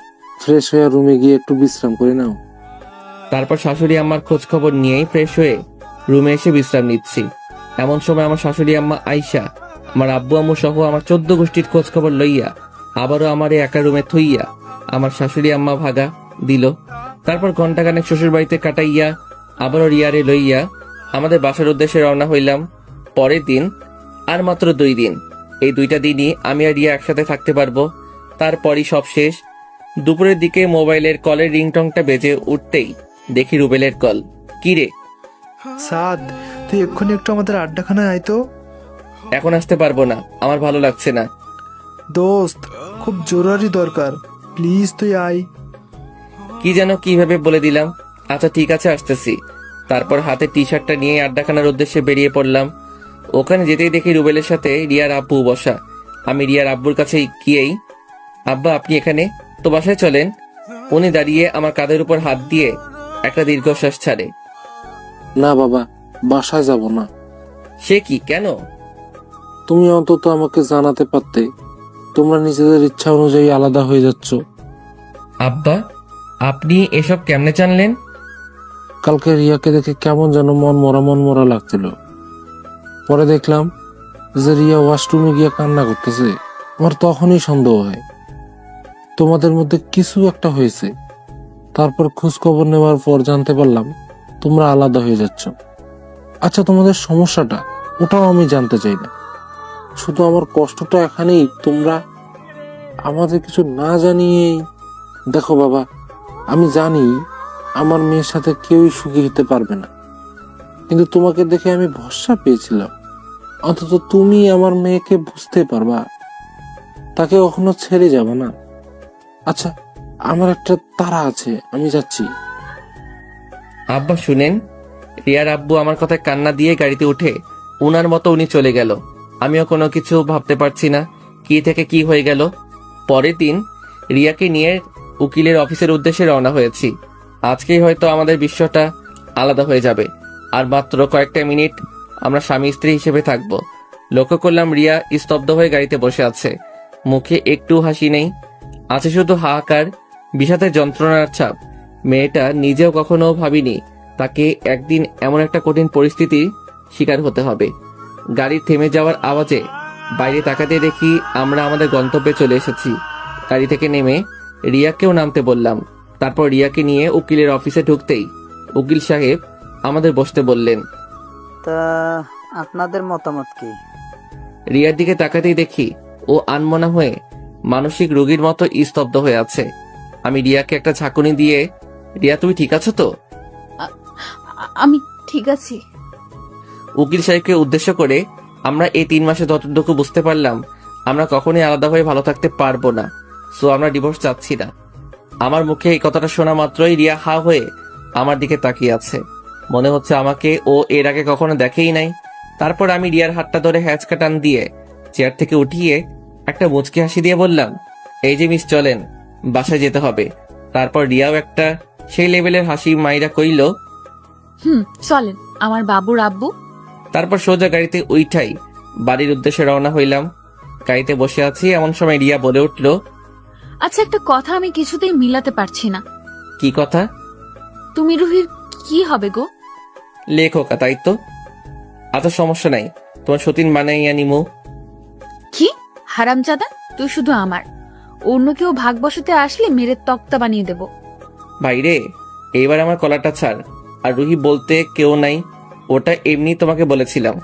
ফ্রেশ হয়ে রুমে গিয়ে একটু বিশ্রাম করে নাও। তারপর শাশুড়ি আম্মার খোঁজ খবর নিয়েই ফ্রেশ হয়ে রুমে এসে বিশ্রাম নিচ্ছি। এমন সময় আমার শাশুড়ি আম্মা আইসা আমার আব্বু আম্মু সহ আমার 14 গোষ্ঠীর খোঁজ খবর লইয়া আবারও আমার একা রুমে থইয়া আমার শাশুড়ি আম্মা ভাগা দিল। তারপর ঘন্টাখানেক শ্বশুর বাড়িতে কাটাইয়া আবারও রিয়ারে লইয়া আমাদের বাসার উদ্দেশ্যে রওনা হইলাম। পরের দিন আর মাত্র 2 দিন, এই 2টা দিনই আমি আর রিয়া একসাথে থাকতে পারবো। তারপরই সব শেষ। দুপুরের দিকে মোবাইলের কলের রিংটংটা বেজে উঠতেই দেখি রুবেলের কল। কি রে? সাদ, তুই এক্ষুনি একটু আমাদের আড্ডাখানায় আয় তো। এখন আসতে পারবো না, আমার ভালো লাগছে না। দোস্ত, খুব জরুরি দরকার, প্লিজ তুই আয়। কি যেন কিভাবে বলে দিলাম। আচ্ছা ঠিক আছে, আসতেছি। তারপর হাতে টি শার্টটা নিয়ে আড্ডাখানার উদ্দেশ্যে বেরিয়ে পড়লাম। ওখানে যেতেই দেখি রুবেলের সাথে রিয়ার আব্বু বসা। আমি রিয়ার আব্বুর কাছে গিয়েই, আব্বা আপনি এখানে, তো বাসায় চলেন। উনি দাঁড়িয়ে আমার কাঁধের উপর হাত দিয়ে একটা দীর্ঘশ্বাস ছাড়ে। না বাবা, বাসায় যাব না। সে কি, কেন? তুমি অন্তত আমাকে জানাতে পারতে, তোমরা নিজেদের ইচ্ছা অনুযায়ী আলাদা হয়ে যাচ্ছ। আব্বা, আপনি এসব কেমনে জানলেন? কালকে রিয়াকে দেখে কেমন যেন মন মরা লাগছিল। পরে দেখলাম যে রিয়া ওয়াশরুমে গিয়ে কান্না করতেছে। আমার তখনই সন্দেহ হয় তোমাদের মধ্যে কিছু একটা হয়েছে। তারপর খোঁজ খবর নেওয়ার পর জানতে পারলাম তোমরা আলাদা হয়ে যাচ্ছ। আচ্ছা, তোমাদের সমস্যাটা ওটাও আমি জানতে চাই না, শুধু আমার কষ্টটা এখানেই তোমরা আমাদের কিছু না জানিয়েই। দেখো বাবা, আমি জানি আমার মেয়ের সাথে কেউই সুখী হতে পারবে না, কিন্তু তোমাকে দেখে আমি ভরসা পেয়েছিলাম অন্তত তুমি আমার মেয়েকে বুঝতে পারবা, তাকে কখনো ছেড়ে যাবে না। আচ্ছা, আমার একটা তাড়া আছে, আমি যাচ্ছি। আব্বা শুনেন, রিয়ার আব্বু আমার কথায় কান্না দিয়ে গাড়িতে উঠে উনার মতো উনি চলে গেল। আমিও কোনো কিছু ভাবতে পারছি না কি থেকে কি হয়ে গেল। পরের দিন রিয়াকে নিয়ে উকিলের অফিসের উদ্দেশ্যে রওনা হয়েছি। আজকেই হয়তো আমাদের বিশ্বটা আলাদা হয়ে যাবে। আর মাত্র কয়েকটা মিনিট আমরা স্বামী স্ত্রী হিসেবে থাকব। লক্ষ্য করলাম রিয়া স্তব্ধ হয়ে গাড়িতে বসে আছে, মুখে একটু হাসি নেই, আছে শুধু হাহাকার, বিষাদের যন্ত্রণার ছাপ। মেয়েটা নিজেও কখনো ভাবিনি তাকে একদিন এমন একটা কঠিন পরিস্থিতির শিকার হতে হবে। গাড়ি থেমে যাওয়ার আওয়াজে বাইরে তাকাতে দেখি আমরা আমাদের গন্তব্যে চলে এসেছি। গাড়ি থেকে নেমে রিয়াকেও নামতে বললাম। তারপর রিয়াকে নিয়ে উকিলের অফিসে ঢুকতেই উকিল সাহেব আমাদের বসতে বললেন। তা আপনাদের মতামত কি? রিয়ার দিকে তাকাতেই দেখি ও আনমনা হয়ে মানসিক রোগীর মতো স্তব্ধ হয়ে আছে। আমি রিয়াকে একটা ঝাঁকুনি দিয়ে, রিয়া তুমি ঠিক আছো তো? আমি ঠিক আছি। উকিল সাহেবকে উদ্দেশ্য করে, আমরা এই 3 মাসে যতটুকু বুঝতে পারলাম আমরা কখনোই আলাদা হয়ে ভালো থাকতে পারবো না, সো আমরা ডিভোর্স চাচ্ছি না। আমার মুখে এই কথাটা শোনা মাত্রই রিয়া হা হয়ে আমার দিকে তাকিয়ে আছে, মনে হচ্ছে আমাকে ও এর আগে কখনো দেখেই নাই। তারপর আমি রিয়ার হাতটা ধরে হ্যাঁচকা টান দিয়ে চেয়ার থেকে উঠিয়ে একটা মুচকি হাসি দিয়ে বললাম, এই যে মিস চলেন, বাসায় যেতে হবে। তারপর রিয়াও একটা সেই লেভেলের হাসি মাইরা কইল, চলেন আমার বাবুর আব্বু। তারপর সোজা গাড়িতে উইঠাই বাড়ির উদ্দেশ্যে রওনা হইলাম। গাড়িতে বসে আছি এমন সময় রিয়া বলে উঠল, আচ্ছা, একটা কথা আমি কিছুতেই মিলাতে পারছি না। কি কথা? তুমি রুহির কি হবে গো? লেখকা, তাই তো। আচ্ছা সমস্যা নাই, তোমার সতীন বানাইয়া নিমু। কি হারামজাদা, তুই শুধু আমার, অন্য কেউ ভাগ বসাতে আসলে মেরে তক্তা বানিয়ে দেব। ভাইরে, এইবার আমার কলারটা ছাড়। আর রুহি বলতে কেউ নাই, ওটা এমনি তোমাকে বলেছিলাম।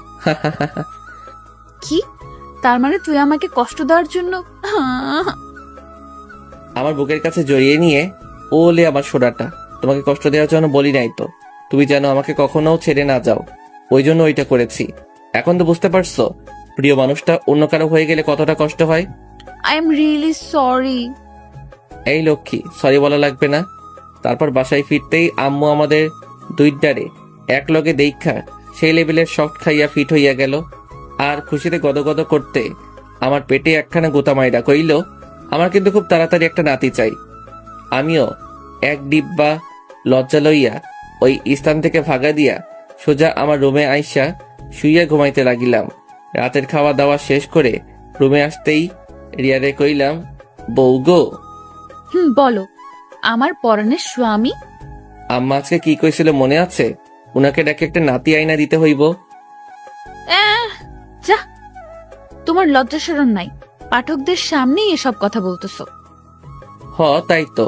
কি? তার মানে তুই আমাকে কষ্ট দেওয়ার জন্য? আমার বুকের কাছে জড়িয়ে নিয়ে ওলে আমার সোনাটা, তোমাকে কষ্ট দেওয়ার জন্য বলি নাই তো। তুমি যেন আমাকে কখনো ছেড়ে না যাও, ওই জন্য ওইটা করেছি। এখন তো বুঝতে পারছো প্রিয় মানুষটা অন্য কারো হয়ে গেলে কতটা কষ্ট হয়। I am really sorry. এই লক্ষ্মী, সরি বলা লাগবে না। তারপর বাসায় ফিরতেই আম্মু আমাদের দুইটারে এক লগে দেখা সেই লেভেলের শক্ট খাইয়া ফিট হইয়া গেল। আর খুশিতে গদগদ করতে আমার পেটে একখানা গোতা মাইরা কইল, আমার কিন্তু খুব তাড়াতাড়ি একটা নাতি চাই। আমিও এক ডিব্বা লজ্জা লইয়া ওই স্থান থেকে ভাগা দিয়া সোজা আমার রুমে আইসা শুইয়া ঘুমাইতে লাগিলাম। রাতের খাওয়া দাওয়া শেষ করে রুমে আসতেই রিয়ারে কইলাম, বউ গো। বলো। আমার পরাণের স্বামী। আম্মা আজকে কি কইছিল মনে আছে? উনাকে ডাকে একটা নাতি আইনা দিতে হইব। যা, তোমার লজ্জা শরম নাই? পাঠকদের সামনেই এসব কথা বলতেছো। তাই তো।